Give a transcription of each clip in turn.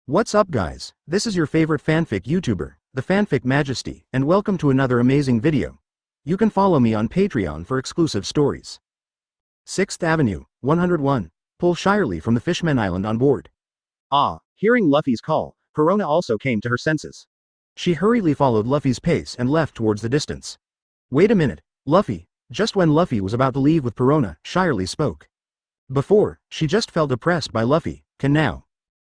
What's up guys, this is your favorite fanfic YouTuber, the Fanfic Majesty, and welcome to another amazing video. You can follow me on Patreon for exclusive stories. 6th Avenue, 101. Pull Shirley from the Fishman Island on board. Hearing Luffy's call, Perona also came to her senses. She hurriedly followed Luffy's pace and left towards the distance. Wait a minute, Luffy. Just when Luffy was about to leave with Perona, Shirley spoke. Before, she just felt oppressed by Luffy, now.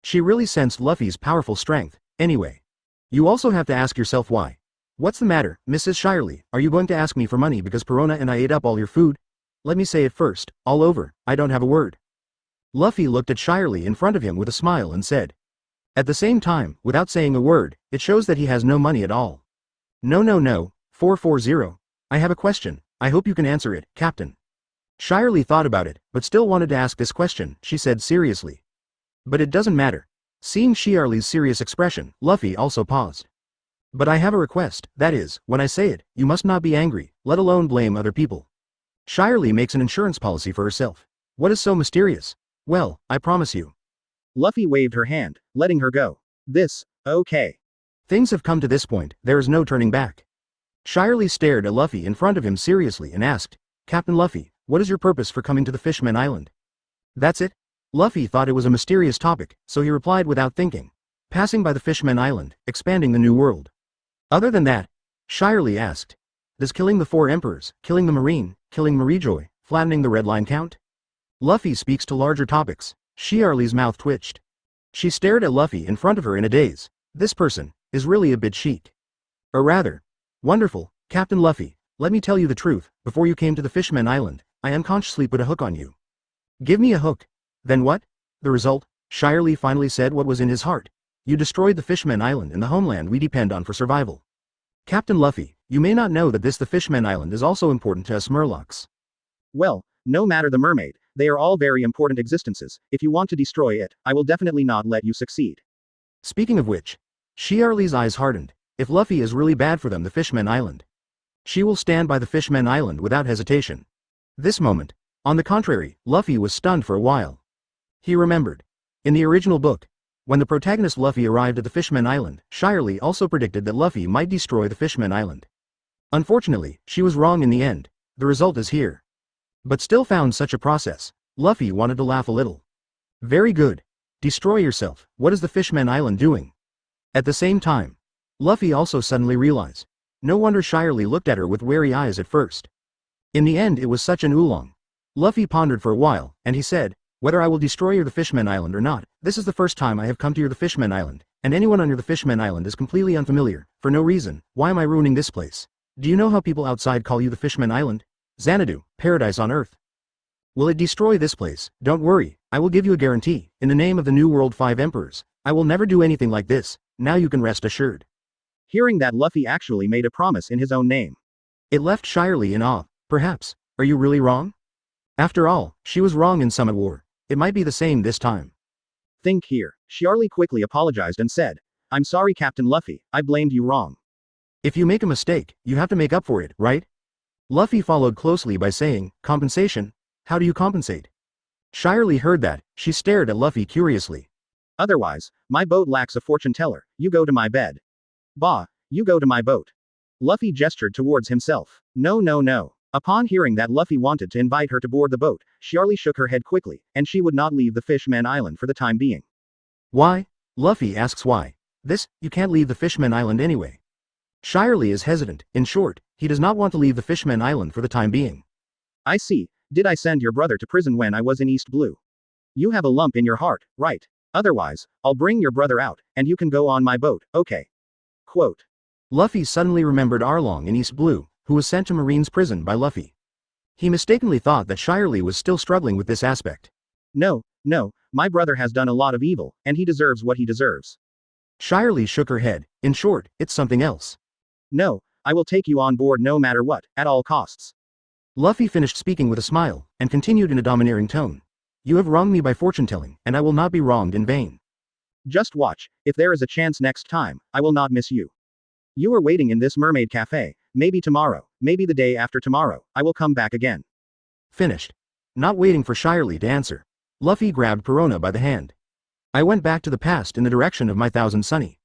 She really sensed Luffy's powerful strength. Anyway, you also have to ask yourself why. What's the matter, Mrs. Shirley? Are you going to ask me for money because Perona and I ate up all your food? Let me say it first, all over, I don't have a word. Luffy looked at Shirley in front of him with a smile and said. At the same time, without saying a word, it shows that he has no money at all. No, 440. I have a question, I hope you can answer it, Captain. Shirley thought about it, but still wanted to ask this question, she said seriously. But it doesn't matter. Seeing Shirley's serious expression, Luffy also paused. But I have a request, that is, when I say it, you must not be angry, let alone blame other people. Shirley makes an insurance policy for herself. What is so mysterious? Well, I promise you. Luffy waved her hand, letting her go. Okay. Things have come to this point, there is no turning back. Shirley stared at Luffy in front of him seriously and asked, Captain Luffy, what is your purpose for coming to the Fishman Island? That's it? Luffy thought it was a mysterious topic, so he replied without thinking. Passing by the Fishman Island, expanding the new world. Other than that, Shirley asked. Does killing the 4 emperors, killing the marine, killing Marijoy, flattening the red line count? Luffy speaks to larger topics. Shirley's mouth twitched. She stared at Luffy in front of her in a daze. This person is really a bit chic. Or rather, wonderful, Captain Luffy, let me tell you the truth, before you came to the Fishman Island, I unconsciously put a hook on you. Give me a hook. Then what? The result? Shirley finally said what was in his heart. You destroyed the Fishman Island and the homeland we depend on for survival. Captain Luffy, you may not know that the Fishman Island is also important to us Murlocs. Well, no matter the mermaid, they are all very important existences. If you want to destroy it, I will definitely not let you succeed. Speaking of which, Shirley's eyes hardened. If Luffy is really bad for them the Fishman Island, she will stand by the Fishman Island without hesitation. This moment, on the contrary, Luffy was stunned for a while. He remembered. In the original book, when the protagonist Luffy arrived at the Fishman Island, Shirley also predicted that Luffy might destroy the Fishman Island. Unfortunately, she was wrong in the end. The result is here. But still found such a process. Luffy wanted to laugh a little. Very good. Destroy yourself. What is the Fishman Island doing? At the same time, Luffy also suddenly realized. No wonder Shirley looked at her with wary eyes at first. In the end it was such an oolong. Luffy pondered for a while, and he said, whether I will destroy your the Fishman Island or not, this is the first time I have come to your the Fishman Island, and anyone on your the Fishman Island is completely unfamiliar, for no reason. Why am I ruining this place? Do you know how people outside call you the Fishman Island? Xanadu, paradise on earth. Will it destroy this place? Don't worry, I will give you a guarantee, in the name of the New World 5 Emperors, I will never do anything like this, now you can rest assured. Hearing that Luffy actually made a promise in his own name. It left Shirley in awe. Perhaps, are you really wrong? After all, she was wrong in Summit War. It might be the same this time. Think here. Shirley quickly apologized and said, I'm sorry Captain Luffy, I blamed you wrong. If you make a mistake, you have to make up for it, right? Luffy followed closely by saying, compensation? How do you compensate? Shirley heard that, she stared at Luffy curiously. Otherwise, my boat lacks a fortune teller, you go to my bed. Bah, you go to my boat. Luffy gestured towards himself. No. Upon hearing that Luffy wanted to invite her to board the boat, Shirley shook her head quickly, and she would not leave the Fishman Island for the time being. Why? Luffy asks why. You can't leave the Fishman Island anyway. Shirley is hesitant. In short, he does not want to leave the Fishman Island for the time being. I see. Did I send your brother to prison when I was in East Blue? You have a lump in your heart, right? Otherwise, I'll bring your brother out, and you can go on my boat, okay? Quote. Luffy suddenly remembered Arlong in East Blue, who was sent to Marine's prison by Luffy. He mistakenly thought that Shirley was still struggling with this aspect. No, my brother has done a lot of evil, and he deserves what he deserves. Shirley shook her head. In short, it's something else. No, I will take you on board no matter what, at all costs. Luffy finished speaking with a smile, and continued in a domineering tone. You have wronged me by fortune-telling, and I will not be wronged in vain. Just watch, if there is a chance next time, I will not miss you. You are waiting in this mermaid cafe, maybe tomorrow, maybe the day after tomorrow, I will come back again. Finished. Not waiting for Shirley to answer, Luffy grabbed Perona by the hand. I went back to the past in the direction of my thousand sunny.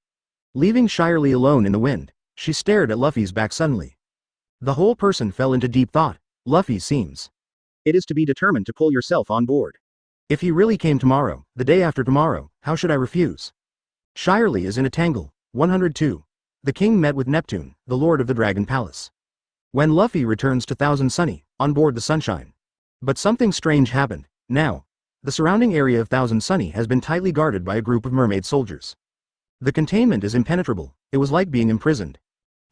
Leaving Shirley alone in the wind, she stared at Luffy's back suddenly. The whole person fell into deep thought. Luffy seems. It is to be determined to pull yourself on board. If he really came tomorrow, the day after tomorrow, how should I refuse? Shirley is in a tangle. 102. The king met with Neptune, the lord of the Dragon Palace. When Luffy returns to Thousand Sunny, on board the Sunshine. But something strange happened. Now, the surrounding area of Thousand Sunny has been tightly guarded by a group of mermaid soldiers. The containment is impenetrable. It was like being imprisoned.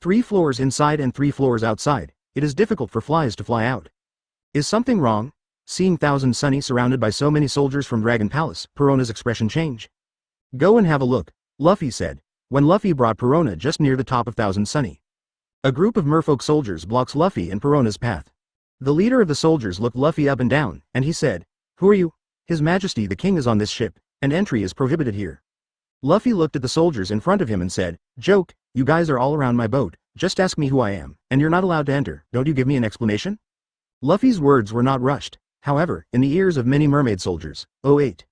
3 floors inside and 3 floors outside. It is difficult for flies to fly out. Is something wrong? Seeing Thousand Sunny surrounded by so many soldiers from Dragon Palace, Perona's expression changed. Go and have a look, Luffy said, when Luffy brought Perona just near the top of Thousand Sunny. A group of merfolk soldiers blocks Luffy and Perona's path. The leader of the soldiers looked Luffy up and down, and he said, "Who are you?" "His Majesty the King is on this ship, and entry is prohibited here." Luffy looked at the soldiers in front of him and said, "Joke, you guys are all around my boat, just ask me who I am, and you're not allowed to enter, don't you give me an explanation?" Luffy's words were not rushed, however, in the ears of many mermaid soldiers. 08.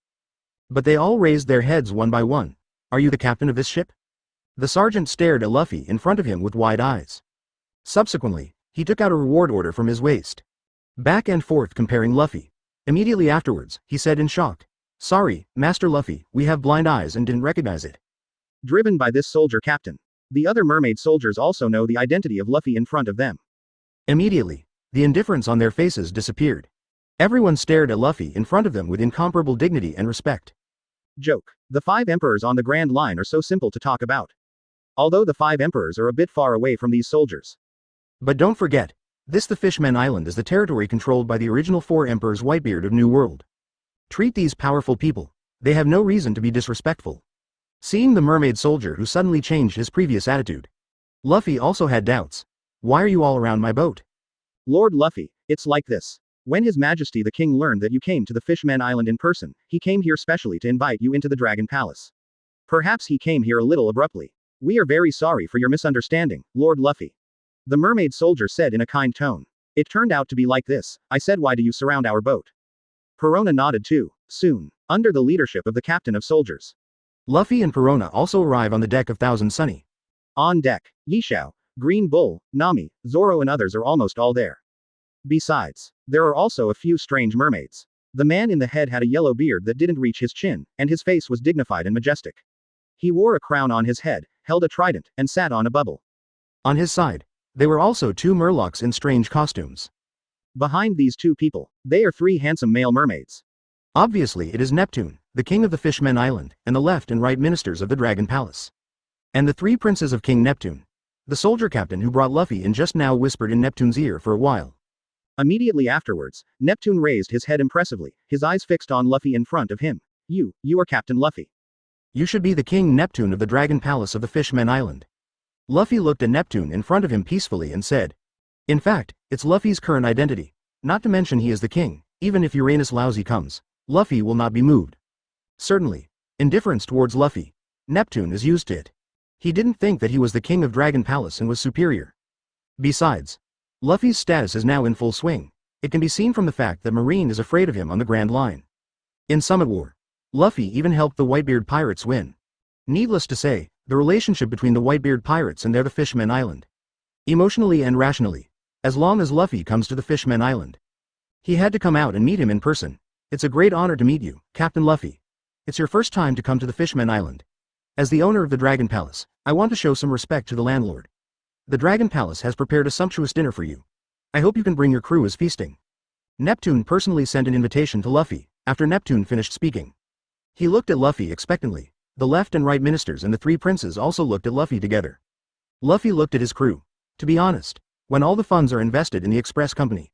But they all raised their heads one by one. "Are you the captain of this ship?" The sergeant stared at Luffy in front of him with wide eyes. Subsequently, he took out a reward order from his waist. Back and forth comparing Luffy. Immediately afterwards, he said in shock, "Sorry, Master Luffy, we have blind eyes and didn't recognize it." Driven by this soldier captain. The other mermaid soldiers also know the identity of Luffy in front of them. Immediately, the indifference on their faces disappeared. Everyone stared at Luffy in front of them with incomparable dignity and respect. Joke. The 5 emperors on the Grand Line are so simple to talk about. Although the 5 emperors are a bit far away from these soldiers. But don't forget, this the Fishmen Island is the territory controlled by the original 4 emperors Whitebeard of New World. Treat these powerful people. They have no reason to be disrespectful. Seeing the mermaid soldier who suddenly changed his previous attitude. Luffy also had doubts. Why are you all around my boat? Lord Luffy, it's like this. When His Majesty the King learned that you came to the Fishmen Island in person, he came here specially to invite you into the Dragon Palace. Perhaps he came here a little abruptly. We are very sorry for your misunderstanding, Lord Luffy. The mermaid soldier said in a kind tone. It turned out to be like this. I said, why do you surround our boat? Perona nodded too. Soon, under the leadership of the captain of soldiers. Luffy and Perona also arrive on the deck of Thousand Sunny. On deck, Yishao, Green Bull, Nami, Zoro and others are almost all there. Besides, there are also a few strange mermaids. The man in the head had a yellow beard that didn't reach his chin, and his face was dignified and majestic. He wore a crown on his head, held a trident, and sat on a bubble. On his side, there were also 2 murlocs in strange costumes. Behind these 2 people, they are 3 handsome male mermaids. Obviously it is Neptune, the king of the Fishmen Island, and the left and right ministers of the Dragon Palace. And the 3 princes of King Neptune. The soldier captain who brought Luffy in just now whispered in Neptune's ear for a while. Immediately afterwards, Neptune raised his head impressively, his eyes fixed on Luffy in front of him. You are Captain Luffy. You should be the King Neptune of the Dragon Palace of the Fishmen Island. Luffy looked at Neptune in front of him peacefully and said. In fact, it's Luffy's current identity. Not to mention he is the king, even if Uranus Lousy comes, Luffy will not be moved. Certainly, indifference towards Luffy. Neptune is used to it. He didn't think that he was the king of Dragon Palace and was superior. Besides, Luffy's status is now in full swing. It can be seen from the fact that Marine is afraid of him on the Grand Line. In Summit War, Luffy even helped the Whitebeard pirates win. Needless to say, the relationship between the Whitebeard pirates and the Fishmen Island. Emotionally and rationally. As long as Luffy comes to the Fishmen Island. He had to come out and meet him in person. It's a great honor to meet you, Captain Luffy. It's your first time to come to the Fishmen Island. As the owner of the Dragon Palace, I want to show some respect to the landlord. The Dragon Palace has prepared a sumptuous dinner for you. I hope you can bring your crew as feasting. Neptune personally sent an invitation to Luffy, after Neptune finished speaking. He looked at Luffy expectantly. The left and right ministers and the 3 princes also looked at Luffy together. Luffy looked at his crew. To be honest, when all the funds are invested in the Express Company,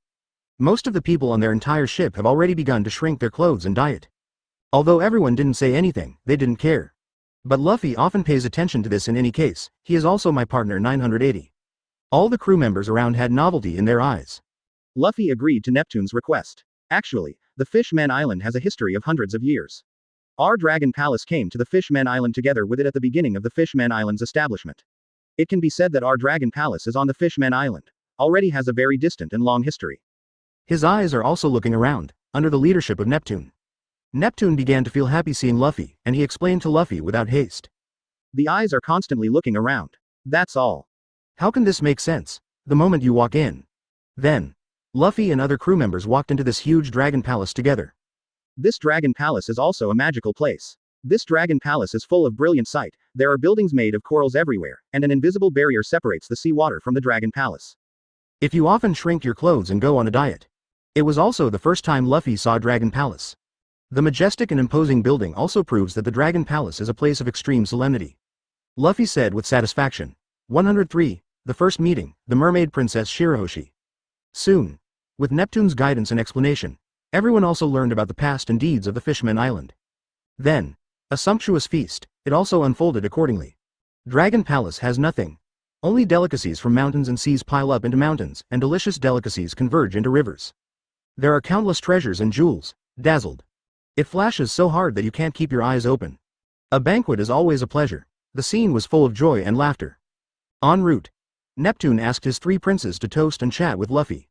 most of the people on their entire ship have already begun to shrink their clothes and diet. Although everyone didn't say anything, they didn't care. But Luffy often pays attention to this in any case. He is also my partner 980. All the crew members around had novelty in their eyes. Luffy agreed to Neptune's request. Actually, the Fishmen Island has a history of hundreds of years. Our Dragon Palace came to the Fishmen Island together with it at the beginning of the Fishmen Island's establishment. It can be said that our Dragon Palace is on the Fishmen Island, already has a very distant and long history. His eyes are also looking around, under the leadership of Neptune. Neptune began to feel happy seeing Luffy, and he explained to Luffy without haste. The eyes are constantly looking around. That's all. How can this make sense? The moment you walk in. Then, Luffy and other crew members walked into this huge dragon palace together. This dragon palace is also a magical place. This dragon palace is full of brilliant sight. There are buildings made of corals everywhere, and an invisible barrier separates the seawater from the dragon palace. If you often shrink your clothes and go on a diet. It was also the first time Luffy saw Dragon Palace. The majestic and imposing building also proves that the Dragon Palace is a place of extreme solemnity. Luffy said with satisfaction. 103. The first meeting, the mermaid princess Shirahoshi. Soon. With Neptune's guidance and explanation, everyone also learned about the past and deeds of the Fisherman Island. Then, a sumptuous feast, it also unfolded accordingly. Dragon Palace has nothing. Only delicacies from mountains and seas pile up into mountains, and delicious delicacies converge into rivers. There are countless treasures and jewels, dazzled. It flashes so hard that you can't keep your eyes open. A banquet is always a pleasure. The scene was full of joy and laughter. En route, Neptune asked his 3 princes to toast and chat with Luffy.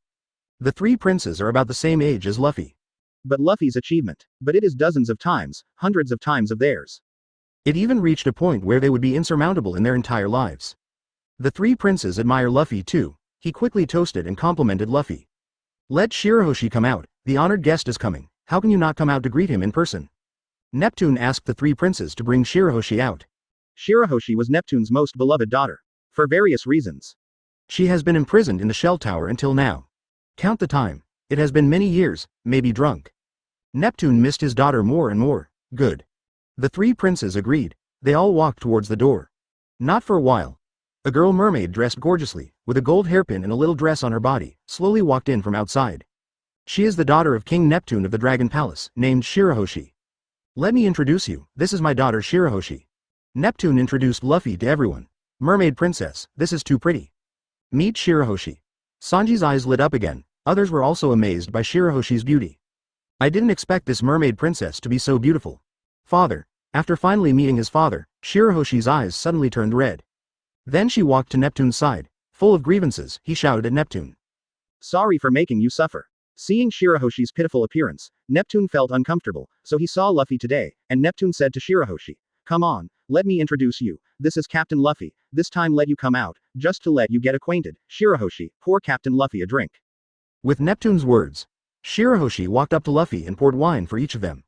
The 3 princes are about the same age as Luffy. But Luffy's achievement. But it is dozens of times, hundreds of times of theirs. It even reached a point where they would be insurmountable in their entire lives. The 3 princes admire Luffy too. He quickly toasted and complimented Luffy. Let Shirahoshi come out, the honored guest is coming, how can you not come out to greet him in person? Neptune asked the 3 princes to bring Shirahoshi out. Shirahoshi was Neptune's most beloved daughter. For various reasons. She has been imprisoned in the shell tower until now. Count the time. It has been many years, maybe drunk. Neptune missed his daughter more and more. Good. The 3 princes agreed. They all walked towards the door. Not for a while. A girl mermaid dressed gorgeously, with a gold hairpin and a little dress on her body, slowly walked in from outside. She is the daughter of King Neptune of the Dragon Palace, named Shirahoshi. Let me introduce you, this is my daughter Shirahoshi. Neptune introduced Luffy to everyone. Mermaid princess, this is too pretty. Meet Shirahoshi. Sanji's eyes lit up again, others were also amazed by Shirahoshi's beauty. I didn't expect this mermaid princess to be so beautiful. Father. After finally meeting his father, Shirahoshi's eyes suddenly turned red. Then she walked to Neptune's side. Full of grievances, he shouted at Neptune. Sorry for making you suffer. Seeing Shirahoshi's pitiful appearance, Neptune felt uncomfortable, so he saw Luffy today, and Neptune said to Shirahoshi, come on, let me introduce you, this is Captain Luffy, this time let you come out, just to let you get acquainted. Shirahoshi, pour Captain Luffy a drink. With Neptune's words, Shirahoshi walked up to Luffy and poured wine for each of them.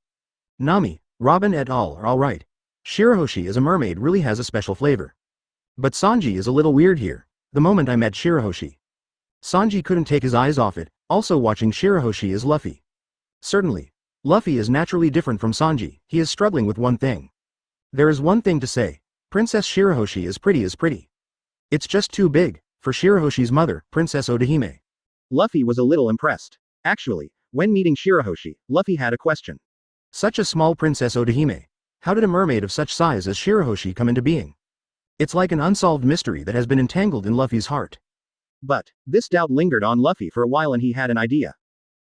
Nami, Robin et al. Are alright. Shirahoshi as a mermaid really has a special flavor. But Sanji is a little weird here. The moment I met Shirahoshi, Sanji couldn't take his eyes off it, also watching Shirahoshi as Luffy. Certainly, Luffy is naturally different from Sanji, he is struggling with one thing. There is one thing to say. Princess Shirahoshi is pretty as pretty. It's just too big, for Shirahoshi's mother, Princess Odahime. Luffy was a little impressed. Actually, when meeting Shirahoshi, Luffy had a question. Such a small Princess Odahime. How did a mermaid of such size as Shirahoshi come into being? It's like an unsolved mystery that has been entangled in Luffy's heart. But, this doubt lingered on Luffy for a while and he had an idea.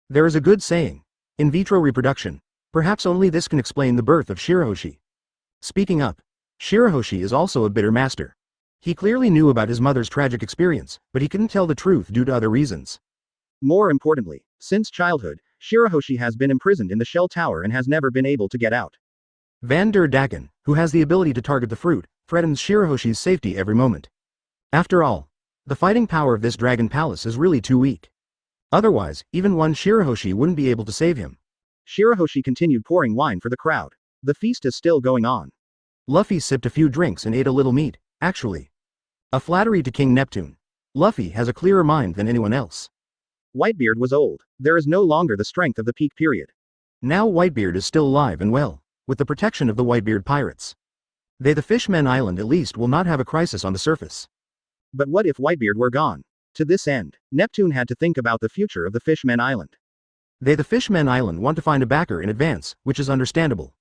There is a good saying. In vitro reproduction. Perhaps only this can explain the birth of Shirahoshi. Speaking up, Shirahoshi is also a bitter master. He clearly knew about his mother's tragic experience, but he couldn't tell the truth due to other reasons. More importantly, since childhood, Shirahoshi has been imprisoned in the shell tower and has never been able to get out. Van der Daken, who has the ability to target the fruit, threatens Shirahoshi's safety every moment. After all, the fighting power of this dragon palace is really too weak. Otherwise, even one Shirahoshi wouldn't be able to save him. Shirahoshi continued pouring wine for the crowd. The feast is still going on. Luffy sipped a few drinks and ate a little meat, actually. A flattery to King Neptune. Luffy has a clearer mind than anyone else. Whitebeard was old. There is no longer the strength of the peak period. Now Whitebeard is still alive and well, with the protection of the Whitebeard pirates. They the Fishmen Island at least will not have a crisis on the surface. But what if Whitebeard were gone? To this end, Neptune had to think about the future of the Fishmen Island. They the Fishmen Island want to find a backer in advance, which is understandable.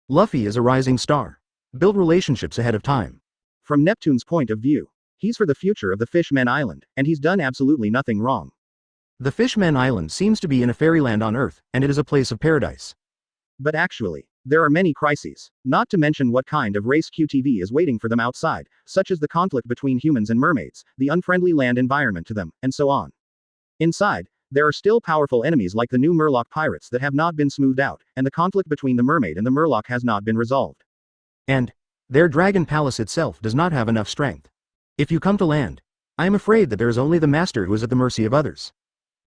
Luffy is a rising star. Build relationships ahead of time. From Neptune's point of view, he's for the future of the Fishmen Island, and he's done absolutely nothing wrong. The Fishmen Island seems to be in a fairyland on Earth, and it is a place of paradise. But actually, there are many crises, not to mention what kind of race QTV is waiting for them outside, such as the conflict between humans and mermaids, the unfriendly land environment to them, and so on. Inside, There are still powerful enemies like the new Murloc pirates that have not been smoothed out, and the conflict between the mermaid and the Murloc has not been resolved. And their dragon palace itself does not have enough strength. If you come to land, I am afraid that there is only the master who is at the mercy of others.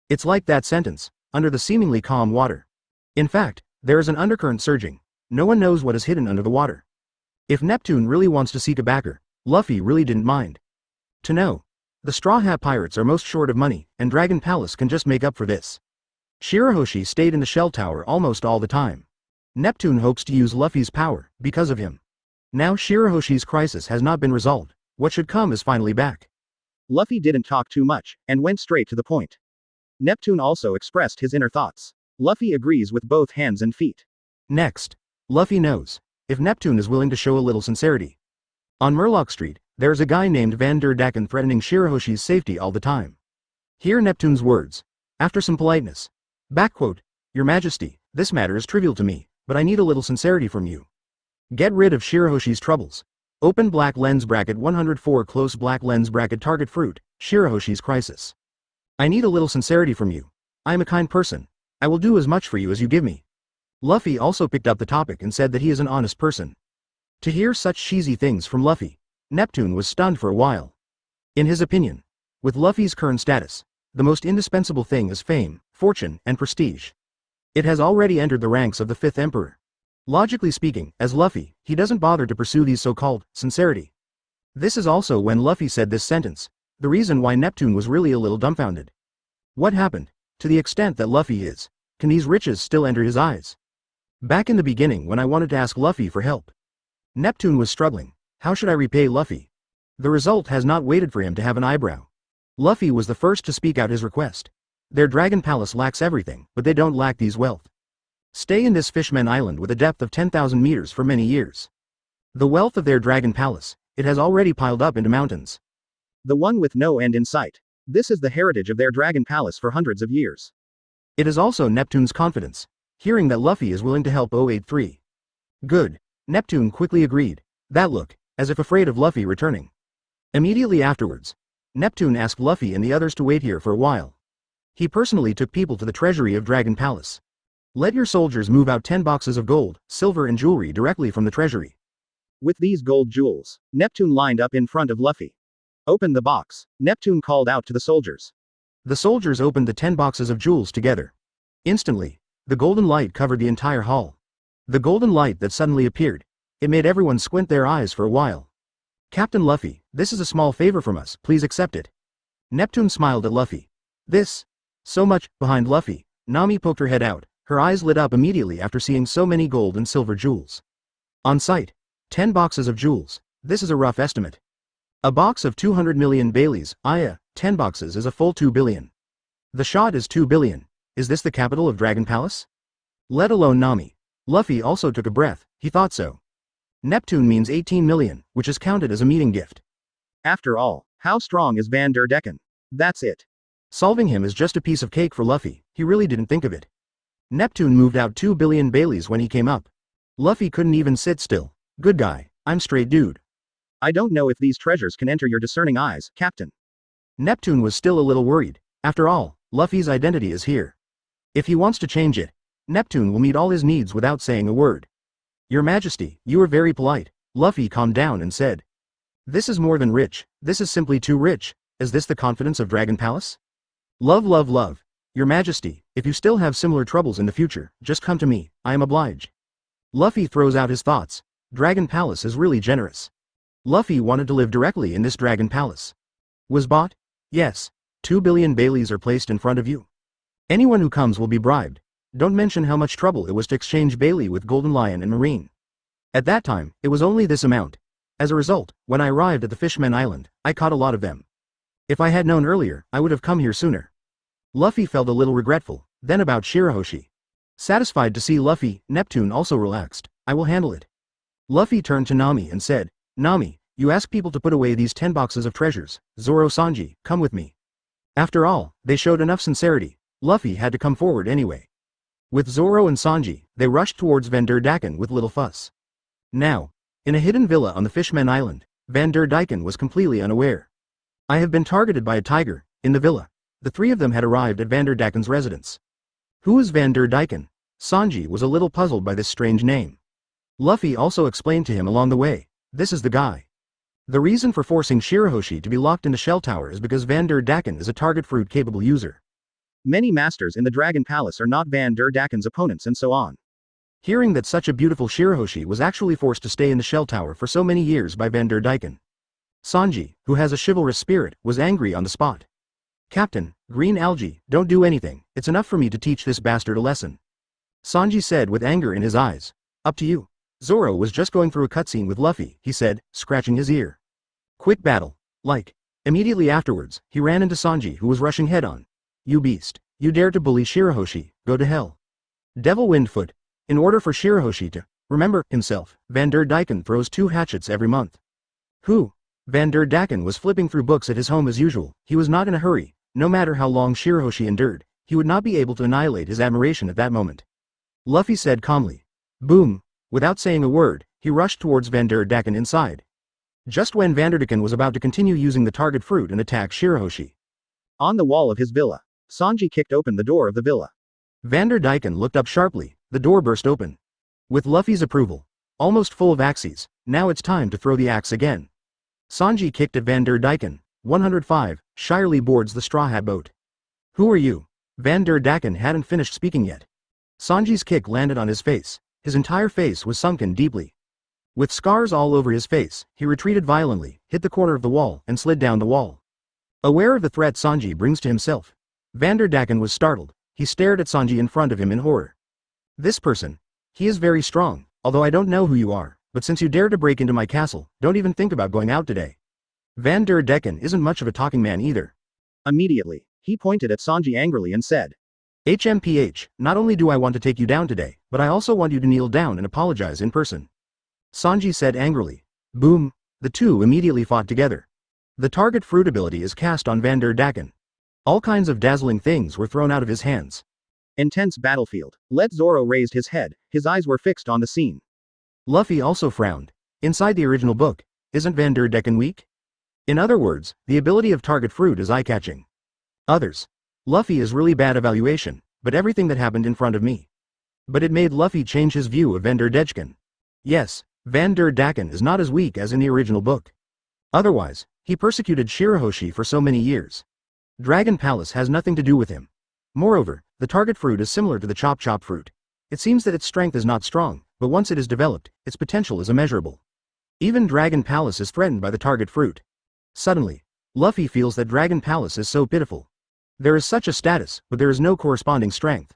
It's like that sentence, under the seemingly calm water. In fact, there is an undercurrent surging. No one knows what is hidden under the water. If Neptune really wants to seek a backer, Luffy really didn't mind. To know. The Straw Hat Pirates are most short of money, and Dragon Palace can just make up for this. Shirahoshi stayed in the Shell Tower almost all the time. Neptune hopes to use Luffy's power, because of him. Now Shirahoshi's crisis has not been resolved. What should come is finally back. Luffy didn't talk too much, and went straight to the point. Neptune also expressed his inner thoughts. Luffy agrees with both hands and feet. Next, Luffy knows, if Neptune is willing to show a little sincerity. On Murloc Street, there is a guy named Van der Decken threatening Shirahoshi's safety all the time. Hear Neptune's words. After some politeness. Backquote, Your Majesty, this matter is trivial to me, but I need a little sincerity from you. Get rid of Shirahoshi's troubles. Open black lens bracket 104 close black lens bracket target fruit, Shirahoshi's crisis. I need a little sincerity from you. I am a kind person. I will do as much for you as you give me. Luffy also picked up the topic and said that he is an honest person. To hear such cheesy things from Luffy, Neptune was stunned for a while. In his opinion, with Luffy's current status, the most indispensable thing is fame, fortune, and prestige. It has already entered the ranks of the Fifth Emperor. Logically speaking, as Luffy, he doesn't bother to pursue these so-called sincerity. This is also when Luffy said this sentence, the reason why Neptune was really a little dumbfounded. What happened? To the extent that Luffy is, can these riches still enter his eyes? Back in the beginning when I wanted to ask Luffy for help, Neptune was struggling. How should I repay Luffy? The result has not waited for him to have an eyebrow. Luffy was the first to speak out his request. Their Dragon Palace lacks everything, but they don't lack these wealth. Stay in this Fishman Island with a depth of 10,000 meters for many years. The wealth of their Dragon Palace, it has already piled up into mountains. The one with no end in sight. This is the heritage of their Dragon Palace for hundreds of years. It is also Neptune's confidence, hearing that Luffy is willing to help 083. Good. Neptune quickly agreed. That look, as if afraid of Luffy returning. Immediately afterwards, Neptune asked Luffy and the others to wait here for a while. He personally took people to the treasury of Dragon Palace. Let your soldiers move out 10 boxes of gold, silver and jewelry directly from the treasury. With these gold jewels, Neptune lined up in front of Luffy. Open the box, Neptune called out to the soldiers. The soldiers opened the 10 boxes of jewels together. Instantly, the golden light covered the entire hall. The golden light that suddenly appeared, it made everyone squint their eyes for a while. Captain Luffy, this is a small favor from us, please accept it. Neptune smiled at Luffy. This? So much. Behind Luffy, Nami poked her head out, her eyes lit up immediately after seeing so many gold and silver jewels. On sight, 10 boxes of jewels, this is a rough estimate. A box of 200 million Baileys, 10 boxes is a full 2 billion. The shot is 2 billion, is this the capital of Dragon Palace? Let alone Nami. Luffy also took a breath, he thought so. Neptune means 18 million, which is counted as a meeting gift. After all, how strong is Van der Decken? That's it. Solving him is just a piece of cake for Luffy, he really didn't think of it. Neptune moved out 2 billion Baileys when he came up. Luffy couldn't even sit still. Good guy, I'm straight dude. I don't know if these treasures can enter your discerning eyes, Captain. Neptune was still a little worried. After all, Luffy's identity is here. If he wants to change it, Neptune will meet all his needs without saying a word. Your Majesty, you are very polite. Luffy calmed down and said. This is more than rich, this is simply too rich. Is this the confidence of Dragon Palace? Love, love, love. Your Majesty, if you still have similar troubles in the future, just come to me, I am obliged. Luffy throws out his thoughts. Dragon Palace is really generous. Luffy wanted to live directly in this Dragon Palace. Was bought? Yes. 2 billion Baileys are placed in front of you. Anyone who comes will be bribed. Don't mention how much trouble it was to exchange Bailey with Golden Lion and Marine. At that time, it was only this amount. As a result, when I arrived at the Fishman Island, I caught a lot of them. If I had known earlier, I would have come here sooner. Luffy felt a little regretful, then about Shirahoshi. Satisfied to see Luffy, Neptune also relaxed. I will handle it. Luffy turned to Nami and said, Nami, you ask people to put away these 10 boxes of treasures. Zoro, Sanji, come with me. After all, they showed enough sincerity. Luffy had to come forward anyway. With Zoro and Sanji, they rushed towards Van der Decken with little fuss. Now, in a hidden villa on the Fishman Island, Van der Decken was completely unaware. I have been targeted by a tiger, in the villa. The three of them had arrived at Van der Daken's residence. Who is Van der Daken? Sanji was a little puzzled by this strange name. Luffy also explained to him along the way, this is the guy. The reason for forcing Shirahoshi to be locked in the shell tower is because Van der Daken is a target fruit capable user. Many masters in the Dragon Palace are not Van der Daken's opponents and so on. Hearing that such a beautiful Shirahoshi was actually forced to stay in the shell tower for so many years by Van der Daken, Sanji, who has a chivalrous spirit, was angry on the spot. Captain, green algae, don't do anything, it's enough for me to teach this bastard a lesson. Sanji said with anger in his eyes. Up to you. Zoro was just going through a cutscene with Luffy, he said, scratching his ear. Quick battle. Like. Immediately afterwards, he ran into Sanji who was rushing head-on. You beast. You dare to bully Shirahoshi, go to hell. Devil Windfoot. In order for Shirahoshi to remember himself, Van der Daken throws 2 hatchets every month. Who? Van der Daken was flipping through books at his home as usual. He was not in a hurry. No matter how long Shirahoshi endured, he would not be able to annihilate his admiration at that moment. Luffy said calmly. Boom. Without saying a word, he rushed towards Van der Daken inside. Just when Van der Daken was about to continue using the target fruit and attack Shirahoshi. On the wall of his villa, Sanji kicked open the door of the villa. Van der Daken looked up sharply, the door burst open. With Luffy's approval, almost full of axes, now it's time to throw the axe again. Sanji kicked at Van der Daken. 105, shyly boards the Straw Hat boat. Who are you? Van der Daken hadn't finished speaking yet. Sanji's kick landed on his face. His entire face was sunken deeply. With scars all over his face, he retreated violently, hit the corner of the wall, and slid down the wall. Aware of the threat Sanji brings to himself, Van der Daken was startled. He stared at Sanji in front of him in horror. This person. He is very strong, although I don't know who you are, but since you dare to break into my castle, don't even think about going out today. Van der Daken isn't much of a talking man either. Immediately, he pointed at Sanji angrily and said. HMPH, not only do I want to take you down today, but I also want you to kneel down and apologize in person. Sanji said angrily. Boom. The two immediately fought together. The target fruit ability is cast on Van der Daken. All kinds of dazzling things were thrown out of his hands. Intense battlefield. Zoro raised his head, his eyes were fixed on the scene. Luffy also frowned. Inside the original book, isn't Van der Daken weak? In other words, the ability of target fruit is eye-catching. Others. Luffy is really bad evaluation, but everything that happened in front of me. But it made Luffy change his view of Van der Daken. Yes, Van der Daken is not as weak as in the original book. Otherwise, he persecuted Shirahoshi for so many years. Dragon Palace has nothing to do with him. Moreover, the target fruit is similar to the chop chop fruit. It seems that its strength is not strong, but once it is developed, its potential is immeasurable. Even Dragon Palace is threatened by the target fruit. Suddenly, Luffy feels that Dragon Palace is so pitiful. There is such a status, but there is no corresponding strength.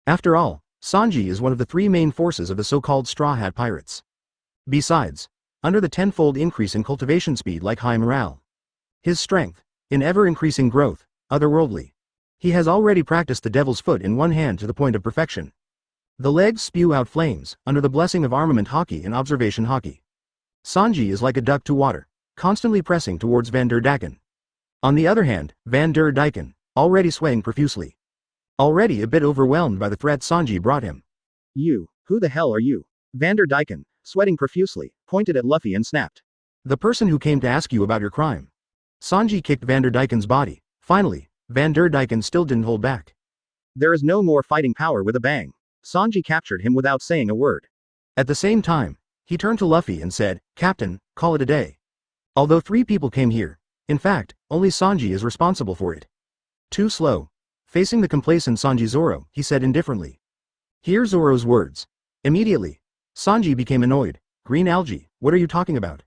After all, Sanji is one of the 3 main forces of the so-called Straw Hat Pirates. Besides, under the 10-fold increase in cultivation speed like high morale. His strength, in ever-increasing growth, otherworldly. He has already practiced the Devil's Foot in one hand to the point of perfection. The legs spew out flames, under the blessing of Armament Haki and Observation Haki. Sanji is like a duck to water, constantly pressing towards Van der Daken. On the other hand, Van der Daken, already swaying profusely. Already a bit overwhelmed by the threat Sanji brought him. You, who the hell are you? Van der Daken, sweating profusely, pointed at Luffy and snapped. The person who came to ask you about your crime. Sanji kicked Van der Daken's body. Finally, Van der Daken still didn't hold back. There is no more fighting power with a bang. Sanji captured him without saying a word. At the same time, he turned to Luffy and said, Captain, call it a day. Although 3 people came here, in fact, only Sanji is responsible for it. Too slow. Facing the complacent Sanji Zoro, he said indifferently. Hear Zoro's words. Immediately, Sanji became annoyed. Green algae, what are you talking about?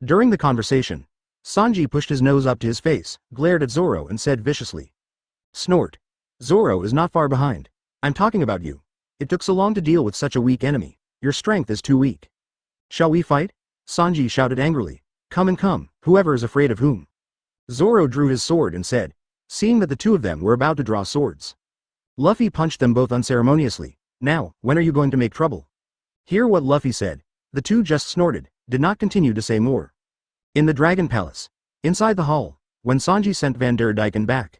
During the conversation, Sanji pushed his nose up to his face, glared at Zoro and said viciously. Snort. Zoro is not far behind. I'm talking about you. It took so long to deal with such a weak enemy. Your strength is too weak. Shall we fight? Sanji shouted angrily. Come and come, whoever is afraid of whom. Zoro drew his sword and said, seeing that the 2 of them were about to draw swords. Luffy punched them both unceremoniously. Now, when are you going to make trouble? Hear what Luffy said. The 2 just snorted, did not continue to say more. In the Dragon Palace, inside the hall, when Sanji sent Van der Daken back.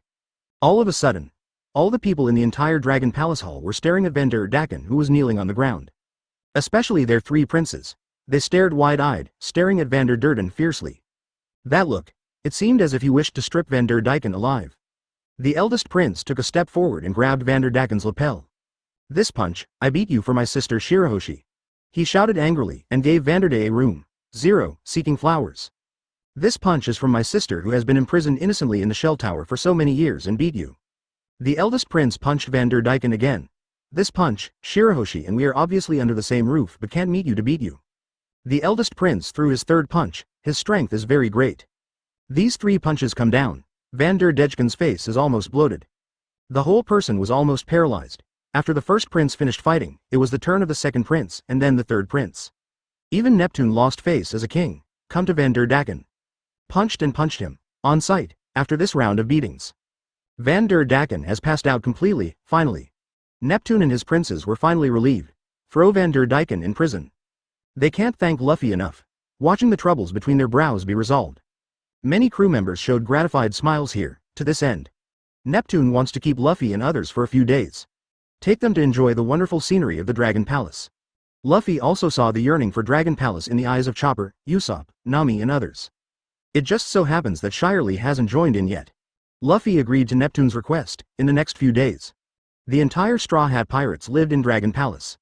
All of a sudden, all the people in the entire Dragon Palace hall were staring at Van der Daken who was kneeling on the ground. Especially their 3 princes. They stared wide-eyed, staring at Van der Daken fiercely. That look, it seemed as if he wished to strip Van der Daken alive. The eldest prince took a step forward and grabbed Vanderdacken's lapel. This punch, I beat you for my sister Shirahoshi. He shouted angrily and gave Vanderday a room. 0, seeking flowers. This punch is from my sister who has been imprisoned innocently in the shell tower for so many years and beat you. The eldest prince punched Vanderdacken again. This punch, Shirahoshi, and we are obviously under the same roof but can't meet you to beat you. The eldest prince threw his third punch. His strength is very great. These 3 punches come down. Vanderdecken's face is almost bloated. The whole person was almost paralyzed. After the first prince finished fighting, it was the turn of the second prince and then the third prince. Even Neptune lost face as a king. Come to Vanderdacken. Punched and punched him. On sight, after this round of beatings. Vanderdacken has passed out completely, finally. Neptune and his princes were finally relieved. Throw Vanderdacken in prison. They can't thank Luffy enough. Watching the troubles between their brows be resolved. Many crew members showed gratified smiles here, to this end. Neptune wants to keep Luffy and others for a few days. Take them to enjoy the wonderful scenery of the Dragon Palace. Luffy also saw the yearning for Dragon Palace in the eyes of Chopper, Usopp, Nami and others. It just so happens that Shirley hasn't joined in yet. Luffy agreed to Neptune's request. In the next few days, the entire Straw Hat Pirates lived in Dragon Palace.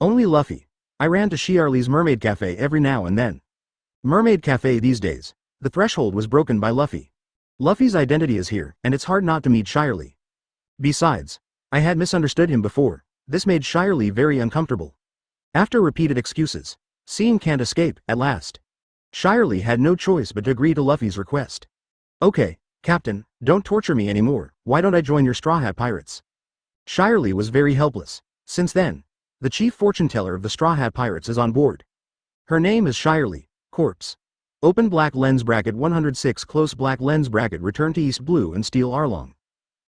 Only Luffy. I ran to Shirley's Mermaid Cafe every now and then. Mermaid Cafe these days. The threshold was broken by Luffy. Luffy's identity is here, and it's hard not to meet Shirley. Besides, I had misunderstood him before. This made Shirley very uncomfortable. After repeated excuses, seeing can't escape, at last. Shirley had no choice but to agree to Luffy's request. Okay, Captain, don't torture me anymore. Why don't I join your Straw Hat Pirates? Shirley was very helpless. Since then, the chief fortune teller of the Straw Hat Pirates is on board. Her name is Shirley, corpse. Open black lens bracket 106 close black lens bracket return to East Blue and steal Arlong.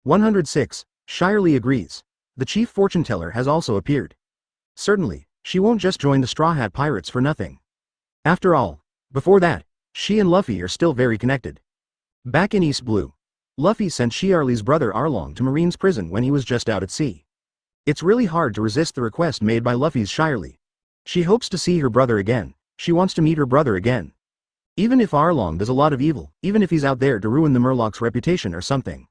106, Shirley agrees. The chief fortune teller has also appeared. Certainly, she won't just join the Straw Hat Pirates for nothing. After all, before that, she and Luffy are still very connected. Back in East Blue, Luffy sent Shirley's brother Arlong to Marine's prison when he was just out at sea. It's really hard to resist the request made by Luffy's Shirley. She hopes to see her brother again. She wants to meet her brother again. Even if Arlong does a lot of evil, even if he's out there to ruin the Murloc's reputation or something.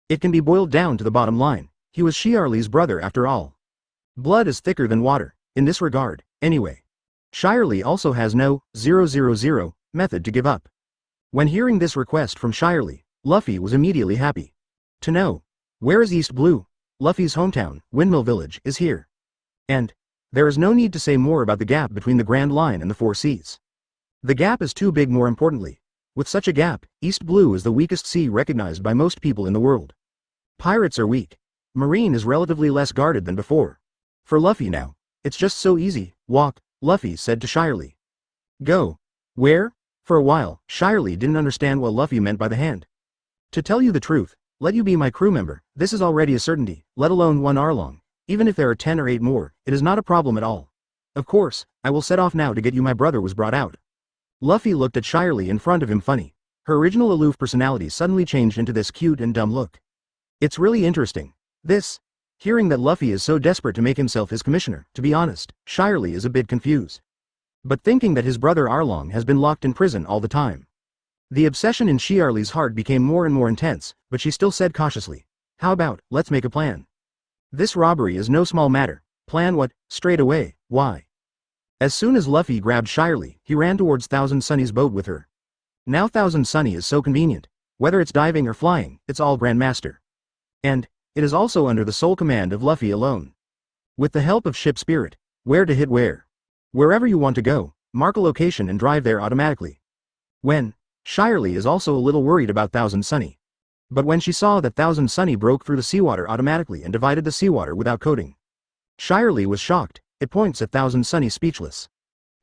It can be boiled down to the bottom line. He was Shirley's brother after all. Blood is thicker than water, in this regard, anyway. Shirley also has no 000 method to give up. When hearing this request from Shirley, Luffy was immediately happy. To know, where is East Blue? Luffy's hometown, Windmill Village, is here. And there is no need to say more about the gap between the Grand Line and the Four Seas. The gap is too big. More importantly, with such a gap, East Blue is the weakest sea recognized by most people in the world. Pirates are weak. Marine is relatively less guarded than before. For Luffy now, it's just so easy. Walk, Luffy said to Shirley. Go. Where? For a while, Shirley didn't understand what Luffy meant by the hand. To tell you the truth, let you be my crew member, this is already a certainty, let alone one Arlong. Even if there are 10 or 8 more, it is not a problem at all. Of course, I will set off now to get you. My brother was brought out. Luffy looked at Shirley in front of him funny. Her original aloof personality suddenly changed into this cute and dumb look. It's really interesting. Hearing that Luffy is so desperate to make himself his commissioner, to be honest, Shirley is a bit confused. But thinking that his brother Arlong has been locked in prison all the time. The obsession in Shirley's heart became more and more intense, but she still said cautiously, how about, let's make a plan. This robbery is no small matter. Plan what? Straight away, why? As soon as Luffy grabbed Shirley, he ran towards Thousand Sunny's boat with her. Now Thousand Sunny is so convenient. Whether it's diving or flying, it's all Grandmaster. And it is also under the sole command of Luffy alone. With the help of Ship Spirit, where to hit where. Wherever you want to go, mark a location and drive there automatically. Shirley is also a little worried about Thousand Sunny. But when she saw that Thousand Sunny broke through the seawater automatically and divided the seawater without coating, Shirley was shocked. It points at Thousand Sunny speechless.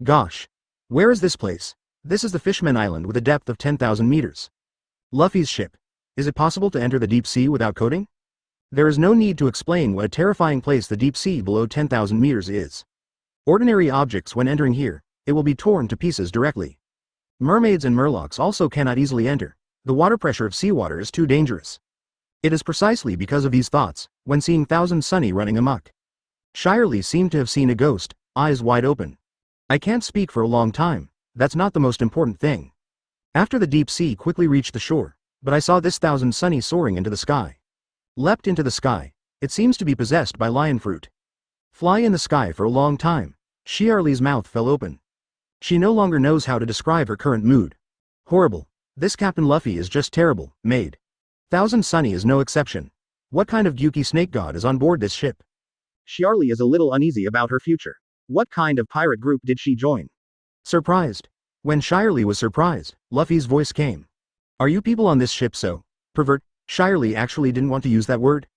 Gosh. Where is this place? This is the Fishman Island with a depth of 10,000 meters. Luffy's ship. Is it possible to enter the deep sea without coating? There is no need to explain what a terrifying place the deep sea below 10,000 meters is. Ordinary objects when entering here, it will be torn to pieces directly. Mermaids and Murlocs also cannot easily enter. The water pressure of seawater is too dangerous. It is precisely because of these thoughts, when seeing Thousand Sunny running amok. Shirley seemed to have seen a ghost, eyes wide open. I can't speak for a long time, that's not the most important thing. After the deep sea quickly reached the shore, But I saw this thousand sunny soaring into the sky. Leapt into the sky. It seems to be possessed by lion fruit. Fly in the sky for a long time. Shiarli's mouth fell open. She no longer knows how to describe her current mood. Horrible. This Captain Luffy is just terrible, made. Thousand Sunny is no exception. What kind of Gyuki snake god is on board this ship? Shiarli is a little uneasy about her future. What kind of pirate group did she join? Surprised. When Shiarli was surprised, Luffy's voice came. Are you people on this ship so pervert? Shiarli actually didn't want to use that word.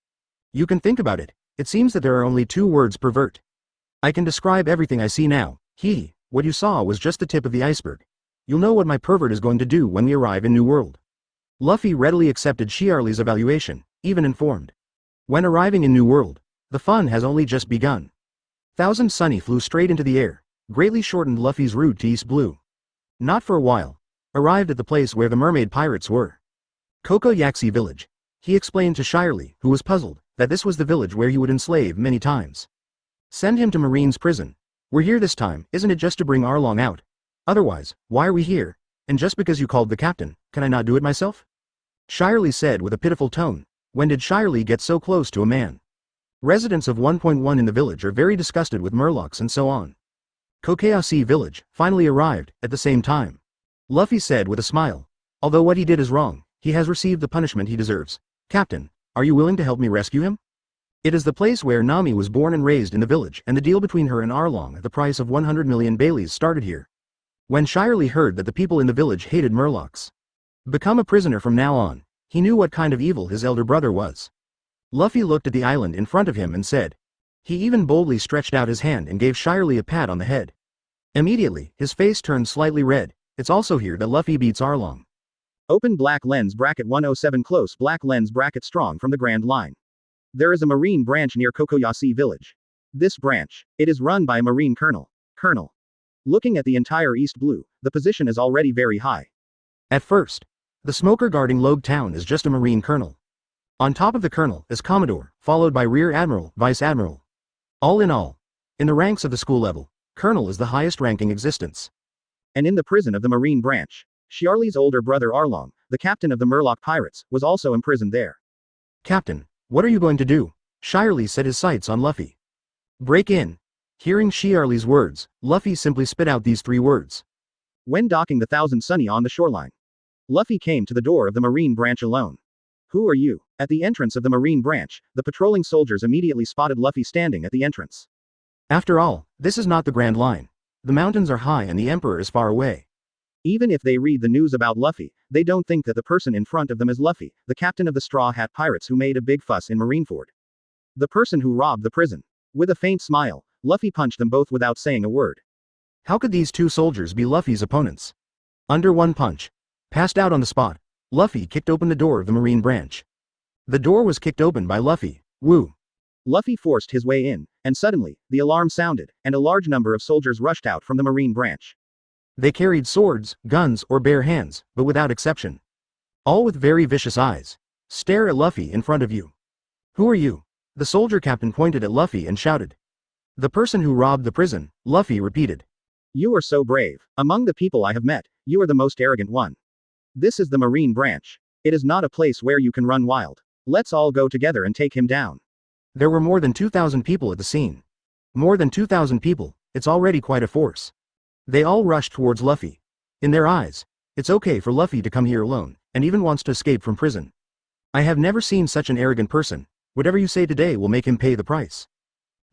You can think about it. It seems that there are only two words: pervert. I can describe everything I see now. What you saw was just the tip of the iceberg. You'll know what my pervert is going to do when we arrive in New World. Luffy readily accepted Shiarli's evaluation, even informed. When arriving in New World, the fun has only just begun. Thousand Sunny flew straight into the air, greatly shortened Luffy's route to East Blue. Not for a while. Arrived at the place where the mermaid pirates were. Kokoyaksi Village. He explained to Shiarli, who was puzzled, that this was the village where he would enslave many times. Send him to Marine's prison. We're here this time, isn't it just to bring Arlong out? Otherwise, why are we here? And just because you called the captain, can I not do it myself? Shiarli said with a pitiful tone. When did Shiarli get so close to a man? Residents of 1.1 in the village are very disgusted with murlocs and so on. Kokoyaksi Village finally arrived at the same time. Luffy said with a smile. Although what he did is wrong, he has received the punishment he deserves. Captain, are you willing to help me rescue him? It is the place where Nami was born and raised in the village, and the deal between her and Arlong at the price of 100 million Baileys started here. When Shiarli heard that the people in the village hated murlocs. Become a prisoner from now on, he knew what kind of evil his elder brother was. Luffy looked at the island in front of him and said. He even boldly stretched out his hand and gave Shiarli a pat on the head. Immediately, his face turned slightly red. It's also here that Luffy beats Arlong. Open black lens bracket 107 close black lens bracket strong from the Grand Line. There is a marine branch near Kokoyaksi Village. This branch, it is run by a marine colonel. Looking at the entire East Blue, the position is already very high. At first, the smoker guarding Logue Town is just a marine colonel. On top of the colonel is Commodore, followed by Rear Admiral, Vice Admiral. All in all, in the ranks of the school level, colonel is the highest ranking existence. And in the prison of the marine branch, Shiarli's older brother Arlong, the captain of the Murloc pirates, was also imprisoned there. Captain, what are you going to do? Shiarli set his sights on Luffy. Break in. Hearing Shiarli's words, Luffy simply spit out these three words. When docking the Thousand Sunny on the shoreline, Luffy came to the door of the marine branch alone. Who are you? At the entrance of the marine branch, the patrolling soldiers immediately spotted Luffy standing at the entrance. After all, this is not the Grand Line. The mountains are high and the Emperor is far away. Even if they read the news about Luffy, they don't think that the person in front of them is Luffy, the captain of the Straw Hat Pirates who made a big fuss in Marineford. The person who robbed the prison. With a faint smile, Luffy punched them both without saying a word. How could these two soldiers be Luffy's opponents? Under one punch. Passed out on the spot, Luffy kicked open the door of the marine branch. The door was kicked open by Luffy. Woo! Luffy forced his way in, and suddenly, the alarm sounded, and a large number of soldiers rushed out from the marine branch. They carried swords, guns, or bare hands, but without exception. All with very vicious eyes. Stare at Luffy in front of you. Who are you? The soldier captain pointed at Luffy and shouted. The person who robbed the prison, Luffy repeated. You are so brave. Among the people I have met, you are the most arrogant one. This is the marine branch. It is not a place where you can run wild. Let's all go together and take him down. There were more than 2,000 people at the scene. More than 2,000 people, it's already quite a force. They all rushed towards Luffy. In their eyes, it's okay for Luffy to come here alone, and even wants to escape from prison. I have never seen such an arrogant person. Whatever you say today will make him pay the price.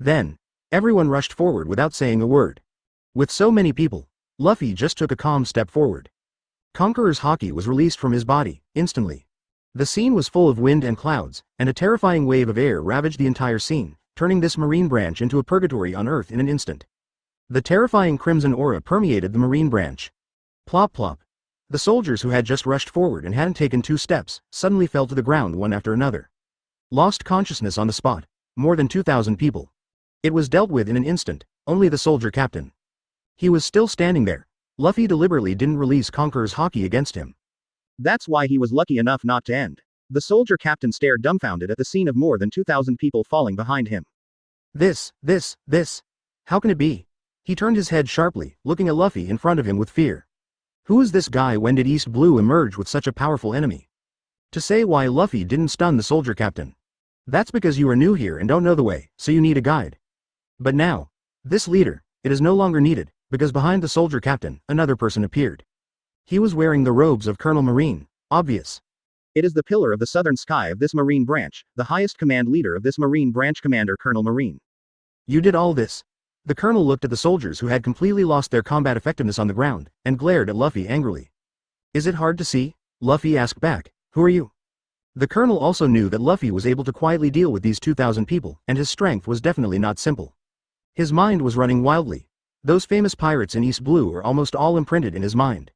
Then, everyone rushed forward without saying a word. With so many people, Luffy just took a calm step forward. Conqueror's Haki was released from his body, instantly. The scene was full of wind and clouds, and a terrifying wave of air ravaged the entire scene, turning this marine branch into a purgatory on Earth in an instant. The terrifying crimson aura permeated the marine branch. Plop plop. The soldiers who had just rushed forward and hadn't taken 2 steps, suddenly fell to the ground one after another. Lost consciousness on the spot, more than 2,000 people. It was dealt with in an instant, only the soldier captain. He was still standing there. Luffy deliberately didn't release Conqueror's Haki against him. That's why he was lucky enough not to end. The soldier captain stared dumbfounded at the scene of more than 2,000 people falling behind him. This. How can it be? He turned his head sharply, looking at Luffy in front of him with fear. Who is this guy? When did East Blue emerge with such a powerful enemy? To say why Luffy didn't stun the soldier captain. That's because you are new here and don't know the way, so you need a guide. But now, this leader, it is no longer needed, because behind the soldier captain, another person appeared. He was wearing the robes of Colonel Marine, obvious. It is the pillar of the southern sky of this Marine branch, the highest command leader of this Marine branch, Commander Colonel Marine. You did all this? The colonel looked at the soldiers who had completely lost their combat effectiveness on the ground, and glared at Luffy angrily. Is it hard to see? Luffy asked back, who are you? The colonel also knew that Luffy was able to quietly deal with these 2,000 people, and his strength was definitely not simple. His mind was running wildly. Those famous pirates in East Blue are almost all imprinted in his mind.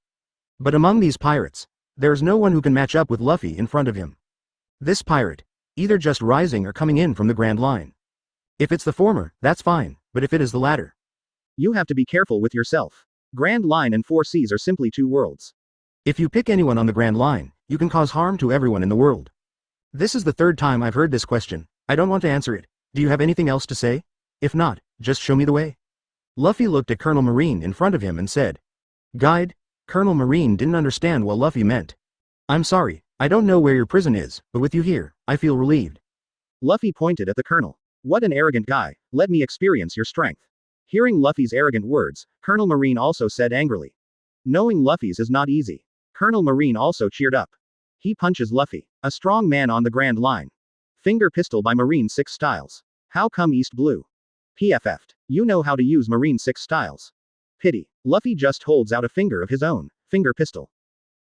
But among these pirates, there's no one who can match up with Luffy in front of him. This pirate, either just rising or coming in from the Grand Line. If it's the former, that's fine, but if it is the latter. You have to be careful with yourself. Grand Line and Four Seas are simply two worlds. If you pick anyone on the Grand Line, you can cause harm to everyone in the world. This is the third time I've heard this question. I don't want to answer it. Do you have anything else to say? If not, just show me the way. Luffy looked at Colonel Marine in front of him and said. Guide? Colonel Marine didn't understand what Luffy meant. I'm sorry, I don't know where your prison is, but with you here, I feel relieved. Luffy pointed at the colonel. What an arrogant guy, let me experience your strength. Hearing Luffy's arrogant words, Colonel Marine also said angrily. Knowing Luffy's is not easy. Colonel Marine also cheered up. He punches Luffy, a strong man on the Grand Line. Finger pistol by Marine 6 styles. How come East Blue? PFF'd. You know how to use Marine 6 styles. Pity. Luffy just holds out a finger of his own, finger pistol.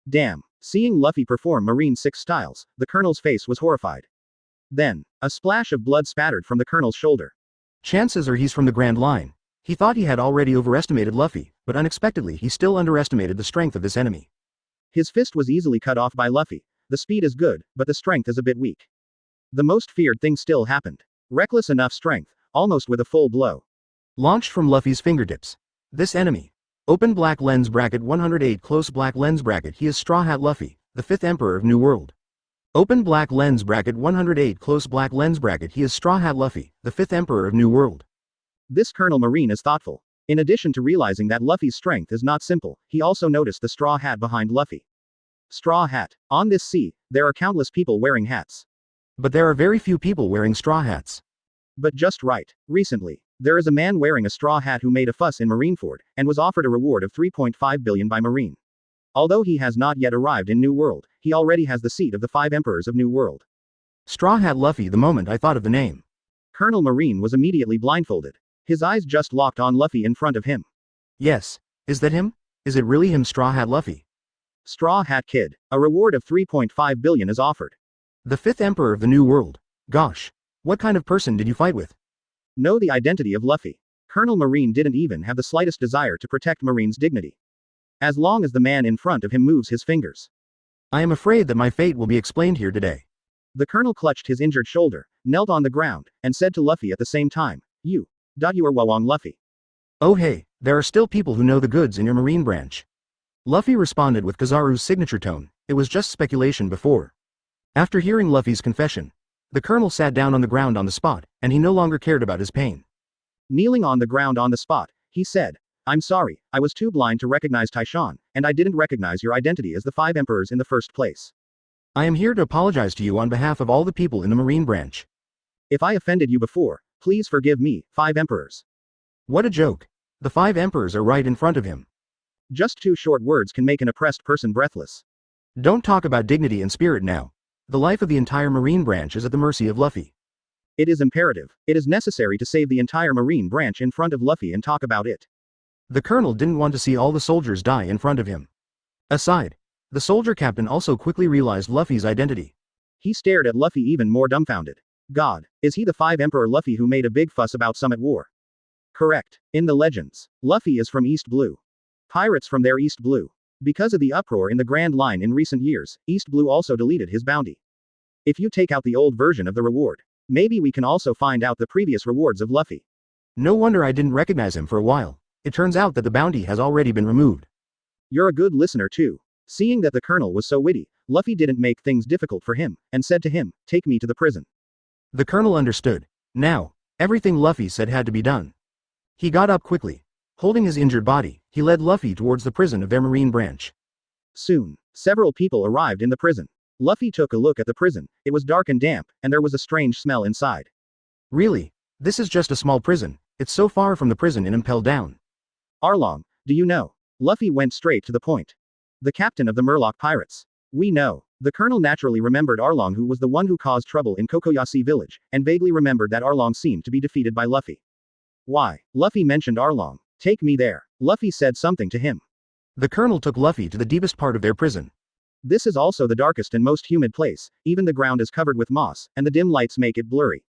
Damn. Seeing Luffy perform Marine 6 styles, the colonel's face was horrified. Then, a splash of blood spattered from the colonel's shoulder. Chances are he's from the Grand Line. He thought he had already overestimated Luffy, but unexpectedly he still underestimated the strength of this enemy. His fist was easily cut off by Luffy. The speed is good, but the strength is a bit weak. The most feared thing still happened. Reckless enough strength, almost with a full blow. Launched from Luffy's fingertips. This enemy. Open black lens bracket 108 close black lens bracket. He is Straw Hat Luffy, the 5th Emperor of New World. Open black lens bracket 108 close black lens bracket. He is Straw Hat Luffy, the 5th Emperor of New World. This Colonel Marine is thoughtful. In addition to realizing that Luffy's strength is not simple, he also noticed the straw hat behind Luffy. Straw hat. On this sea, there are countless people wearing hats. But there are very few people wearing straw hats. But just right. Recently, there is a man wearing a straw hat who made a fuss in Marineford, and was offered a reward of 3.5 billion by Marine. Although he has not yet arrived in New World, he already has the seat of the 5 Emperors of New World. Straw Hat Luffy. The moment I thought of the name, Colonel Marine was immediately blindfolded. His eyes just locked on Luffy in front of him. Yes. Is that him? Is it really him, Straw Hat Luffy? Straw Hat Kid. A reward of 3.5 billion is offered. The 5th Emperor of the New World. Gosh. What kind of person did you fight with? Know the identity of Luffy. Colonel Marine didn't even have the slightest desire to protect Marine's dignity. As long as the man in front of him moves his fingers. I am afraid that my fate will be explained here today. The colonel clutched his injured shoulder, knelt on the ground, and said to Luffy at the same time, You are Wawang Luffy. Oh hey, there are still people who know the goods in your Marine branch. Luffy responded with Kizaru's signature tone. It was just speculation before. After hearing Luffy's confession, the colonel sat down on the ground on the spot, and he no longer cared about his pain. Kneeling on the ground on the spot, he said, I'm sorry, I was too blind to recognize Taishan, and I didn't recognize your identity as the 5 Emperors in the first place. I am here to apologize to you on behalf of all the people in the Marine branch. If I offended you before, please forgive me, 5 Emperors. What a joke. The 5 Emperors are right in front of him. Just 2 short words can make an oppressed person breathless. Don't talk about dignity and spirit now. The life of the entire Marine branch is at the mercy of Luffy. It is imperative. It is necessary to save the entire Marine branch in front of Luffy and talk about it. The colonel didn't want to see all the soldiers die in front of him. Aside, the soldier captain also quickly realized Luffy's identity. He stared at Luffy even more dumbfounded. God, is he the 5 Emperor Luffy who made a big fuss about Summit War? Correct. In the legends, Luffy is from East Blue. Pirates from their East Blue. Because of the uproar in the Grand Line in recent years, East Blue also deleted his bounty. If you take out the old version of the reward, maybe we can also find out the previous rewards of Luffy. No wonder I didn't recognize him for a while. It turns out that the bounty has already been removed. You're a good listener too. Seeing that the colonel was so witty, Luffy didn't make things difficult for him, and said to him, Take me to the prison. The colonel understood. Now, everything Luffy said had to be done. He got up quickly. Holding his injured body, he led Luffy towards the prison of their Marine branch. Soon, several people arrived in the prison. Luffy took a look at the prison. It was dark and damp, and there was a strange smell inside. Really? This is just a small prison. It's so far from the prison in Impel Down. Arlong, do you know? Luffy went straight to the point. The captain of the Murloc pirates. We know. The colonel naturally remembered Arlong, who was the one who caused trouble in Kokoyasi village, and vaguely remembered that Arlong seemed to be defeated by Luffy. Why? Luffy mentioned Arlong. Take me there. Luffy said something to him. The colonel took Luffy to the deepest part of their prison. This is also the darkest and most humid place, even the ground is covered with moss, and the dim lights make it blurry.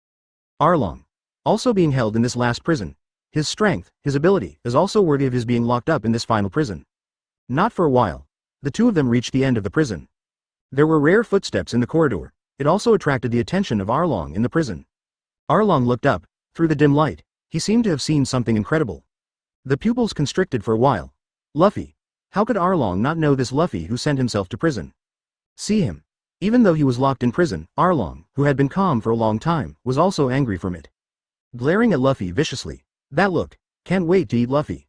Arlong, also being held in this last prison. His strength, his ability, is also worthy of his being locked up in this final prison. Not for a while. The two of them reached the end of the prison. There were rare footsteps in the corridor. It also attracted the attention of Arlong in the prison. Arlong looked up. Through the dim light, he seemed to have seen something incredible. The pupils constricted for a while. Luffy. How could Arlong not know this Luffy who sent himself to prison? See him. Even though he was locked in prison, Arlong, who had been calm for a long time, was also angry from it. Glaring at Luffy viciously. That look. Can't wait to eat Luffy.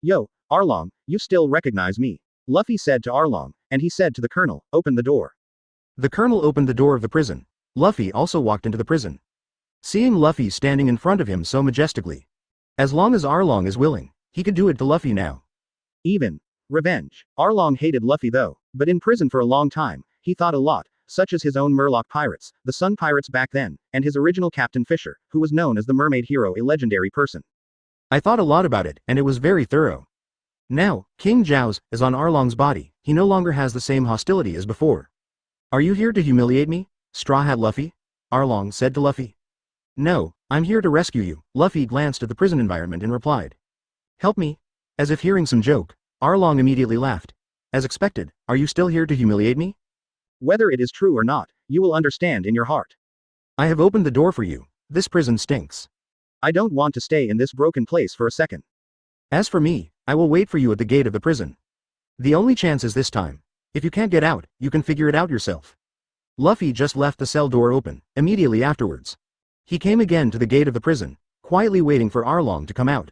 Yo, Arlong, you still recognize me? Luffy said to Arlong, and he said to the colonel, open the door. The colonel opened the door of the prison. Luffy also walked into the prison. Seeing Luffy standing in front of him so majestically. As long as Arlong is willing, he could do it to Luffy now. Even. Revenge. Arlong hated Luffy though, but in prison for a long time, he thought a lot, such as his own Murloc pirates, the Sun Pirates back then, and his original Captain Fisher, who was known as the Mermaid Hero, a legendary person. I thought a lot about it, and it was very thorough. Now, King Zhao's is on Arlong's body. He no longer has the same hostility as before. Are you here to humiliate me, Straw Hat Luffy? Arlong said to Luffy. No, I'm here to rescue you. Luffy glanced at the prison environment and replied. Help me? As if hearing some joke, Arlong immediately laughed. As expected, are you still here to humiliate me? Whether it is true or not, you will understand in your heart. I have opened the door for you. This prison stinks. I don't want to stay in this broken place for a second. As for me, I will wait for you at the gate of the prison. The only chance is this time. If you can't get out, you can figure it out yourself. Luffy just left the cell door open, immediately afterwards. He came again to the gate of the prison, quietly waiting for Arlong to come out.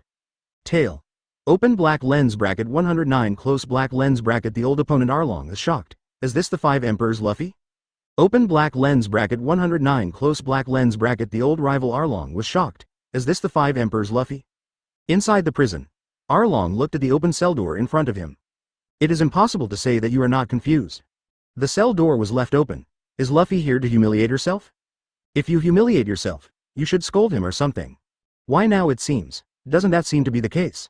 Tail. Open black lens bracket 109 close black lens bracket the old opponent Arlong is shocked. Is this the 5 Emperors Luffy? Open black lens bracket 109 close black lens bracket the old rival Arlong was shocked. Is this the 5 Emperors Luffy? Inside the prison. Arlong looked at the open cell door in front of him. It is impossible to say that you are not confused. The cell door was left open. Is Luffy here to humiliate herself? If you humiliate yourself, you should scold him or something. Why now it seems? Doesn't that seem to be the case?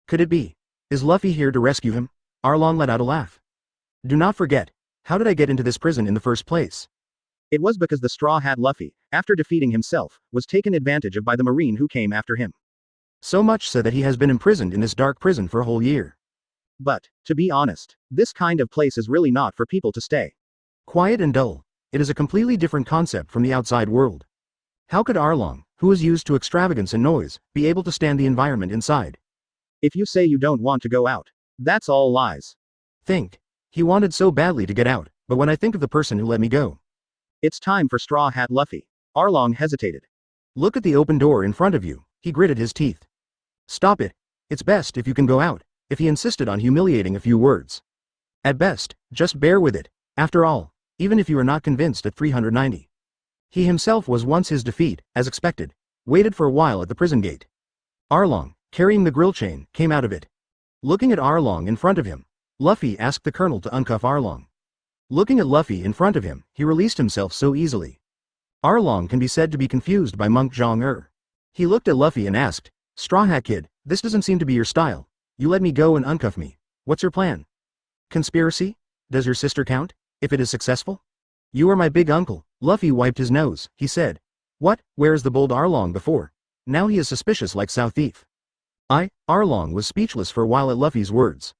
Could it be? Is Luffy here to rescue him? Arlong let out a laugh. Do not forget. How did I get into this prison in the first place? It was because the Straw Hat Luffy, after defeating himself, was taken advantage of by the Marine who came after him. So much so that he has been imprisoned in this dark prison for a whole year. But, to be honest, this kind of place is really not for people to stay. Quiet and dull. It is a completely different concept from the outside world. How could Arlong, who is used to extravagance and noise, be able to stand the environment inside? If you say you don't want to go out, that's all lies. Think. He wanted so badly to get out, but when I think of the person who let me go. It's time for Straw Hat Luffy. Arlong hesitated. Look at the open door in front of you. He gritted his teeth. Stop it. It's best if you can go out. If he insisted on humiliating a few words. At best, just bear with it. After all, even if you are not convinced at 390. He himself was once his defeat, as expected, waited for a while at the prison gate. Arlong, carrying the grill chain, came out of it. Looking at Arlong in front of him, Luffy asked the colonel to uncuff Arlong. Looking at Luffy in front of him, he released himself so easily. Arlong can be said to be confused by Monk Jong-er. He looked at Luffy and asked, Straw Hat Kid, this doesn't seem to be your style. You let me go and uncuff me. What's your plan? Conspiracy? Does your sister count? If it is successful? You are my big uncle. Luffy wiped his nose. He said. What? Where is the bold Arlong before? Now he is suspicious like South Thief. Arlong was speechless for a while at Luffy's words.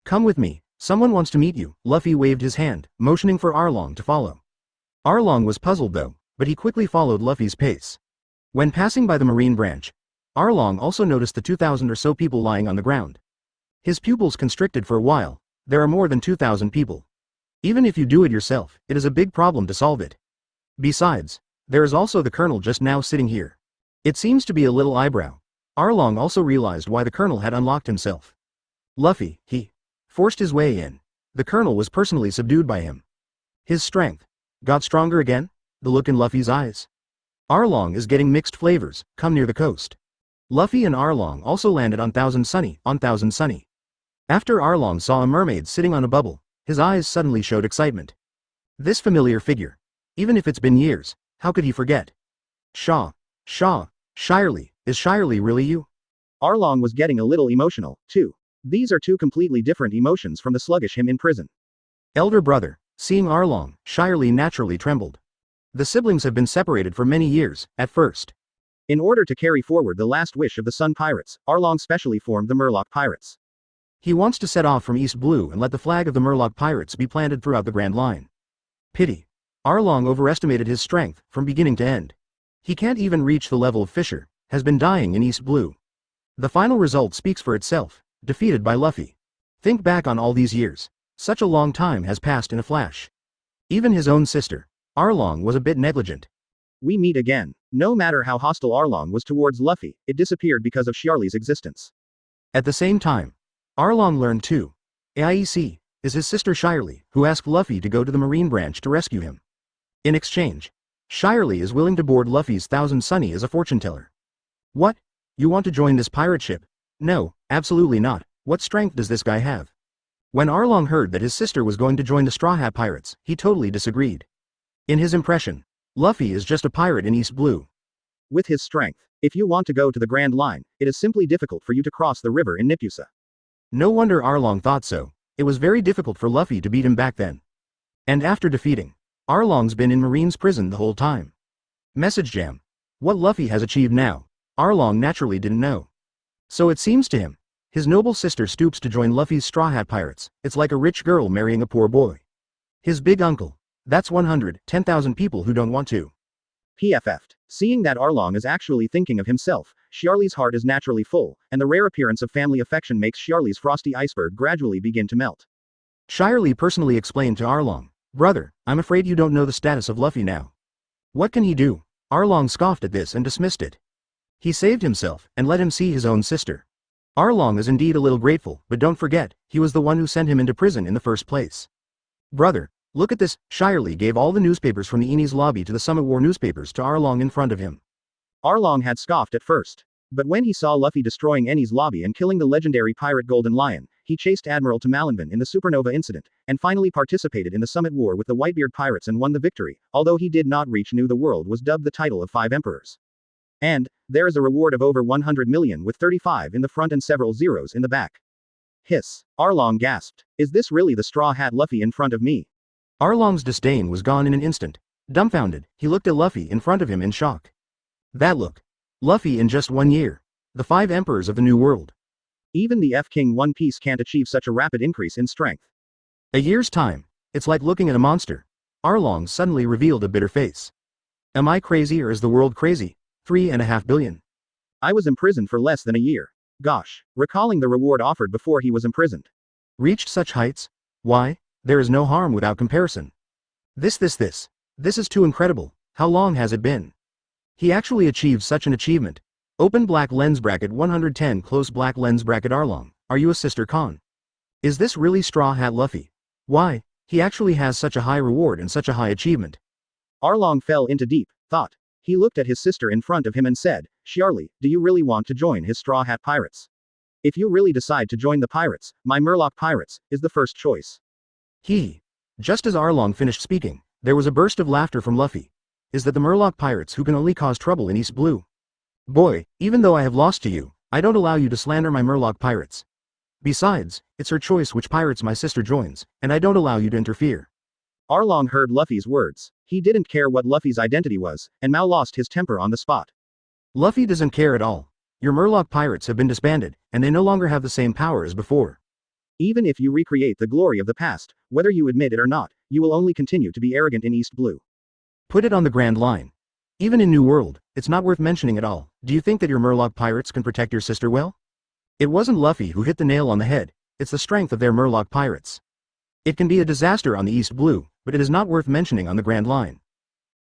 Come with me. Someone wants to meet you. Luffy waved his hand, motioning for Arlong to follow. Arlong was puzzled though, but he quickly followed Luffy's pace. When passing by the Marine branch, Arlong also noticed the 2,000 or so people lying on the ground. His pupils constricted for a while. There are more than 2,000 people. Even if you do it yourself, it is a big problem to solve it. Besides, there is also the colonel just now sitting here. It seems to be a little eyebrow. Arlong also realized why the colonel had unlocked himself. Luffy, he forced his way in. The colonel was personally subdued by him. His strength got stronger again? The look in Luffy's eyes. Arlong is getting mixed flavors, come near the coast. Luffy and Arlong also landed on Thousand Sunny. After Arlong saw a mermaid sitting on a bubble, his eyes suddenly showed excitement. This familiar figure. Even if it's been years, how could he forget? Shirley, is Shirley really you? Arlong was getting a little emotional, too. These are two completely different emotions from the sluggish him in prison. Elder brother, seeing Arlong, Shirley naturally trembled. The siblings have been separated for many years, at first. In order to carry forward the last wish of the Sun Pirates, Arlong specially formed the Murloc Pirates. He wants to set off from East Blue and let the flag of the Murloc Pirates be planted throughout the Grand Line. Pity. Arlong overestimated his strength, from beginning to end. He can't even reach the level of Fisher, has been dying in East Blue. The final result speaks for itself, defeated by Luffy. Think back on all these years. Such a long time has passed in a flash. Even his own sister, Arlong, was a bit negligent. We meet again. No matter how hostile Arlong was towards Luffy, it disappeared because of Shirley's existence. At the same time, Arlong learned too. AIEC is his sister Shirley, who asked Luffy to go to the Marine branch to rescue him. In exchange, Shirley is willing to board Luffy's Thousand Sunny as a fortune teller. What? You want to join this pirate ship? No, absolutely not. What strength does this guy have? When Arlong heard that his sister was going to join the Straw Hat Pirates, he totally disagreed. In his impression, Luffy is just a pirate in East Blue. With his strength, if you want to go to the Grand Line, it is simply difficult for you to cross the river in Nipusa. No wonder Arlong thought so. It was very difficult for Luffy to beat him back then. And after defeating, Arlong's been in Marine's prison the whole time. Message jam. What Luffy has achieved now, Arlong naturally didn't know. So it seems to him, his noble sister stoops to join Luffy's Straw Hat Pirates. It's like a rich girl marrying a poor boy. His big uncle. That's 110,000 people who don't want to. PFF'd. Seeing that Arlong is actually thinking of himself, Shirley's heart is naturally full, and the rare appearance of family affection makes Shirley's frosty iceberg gradually begin to melt. Shirley personally explained to Arlong, "Brother, I'm afraid you don't know the status of Luffy now." What can he do? Arlong scoffed at this and dismissed it. He saved himself, and let him see his own sister. Arlong is indeed a little grateful, but don't forget, he was the one who sent him into prison in the first place. Brother, look at this. Shirley gave all the newspapers from the Enies lobby to the Summit War newspapers to Arlong in front of him. Arlong had scoffed at first. But when he saw Luffy destroying Enies lobby and killing the legendary pirate Golden Lion, he chased Admiral to Malinvin in the Supernova incident, and finally participated in the Summit War with the Whitebeard pirates and won the victory, although he did not reach New the World was dubbed the title of 5 Emperors. And, there is a reward of over 100 million with 35 in the front and several zeros in the back. Hiss. Arlong gasped. Is this really the Straw Hat Luffy in front of me? Arlong's disdain was gone in an instant. Dumbfounded, he looked at Luffy in front of him in shock. That look. Luffy in just 1 year. The 5 Emperors of the New World. Even the F-King One Piece can't achieve such a rapid increase in strength. A year's time. It's like looking at a monster. Arlong suddenly revealed a bitter face. Am I crazy or is the world crazy? 3.5 billion. I was imprisoned for less than a year. Gosh. Recalling the reward offered before he was imprisoned. Reached such heights? Why? There is no harm without comparison. This is too incredible. How long has it been? He actually achieved such an achievement. Open black lens bracket 110 close black lens bracket Arlong. Are you a sister con? Is this really Straw Hat Luffy? Why, he actually has such a high reward and such a high achievement. Arlong fell into deep thought. He looked at his sister in front of him and said, Shirley, do you really want to join his Straw Hat Pirates? If you really decide to join the pirates, my Murloc Pirates is the first choice. Just as Arlong finished speaking, there was a burst of laughter from Luffy. Is that the Murloc Pirates who can only cause trouble in East Blue? Boy, even though I have lost to you, I don't allow you to slander my Murloc Pirates. Besides, it's her choice which pirates my sister joins, and I don't allow you to interfere. Arlong heard Luffy's words. He didn't care what Luffy's identity was, and Mao lost his temper on the spot. Luffy doesn't care at all. Your Murloc Pirates have been disbanded, and they no longer have the same power as before. Even if you recreate the glory of the past, whether you admit it or not, you will only continue to be arrogant in East Blue. Put it on the Grand Line. Even in New World, it's not worth mentioning at all. Do you think that your Murloc Pirates can protect your sister well? It wasn't Luffy who hit the nail on the head, it's the strength of their Murloc Pirates. It can be a disaster on the East Blue, but it is not worth mentioning on the Grand Line.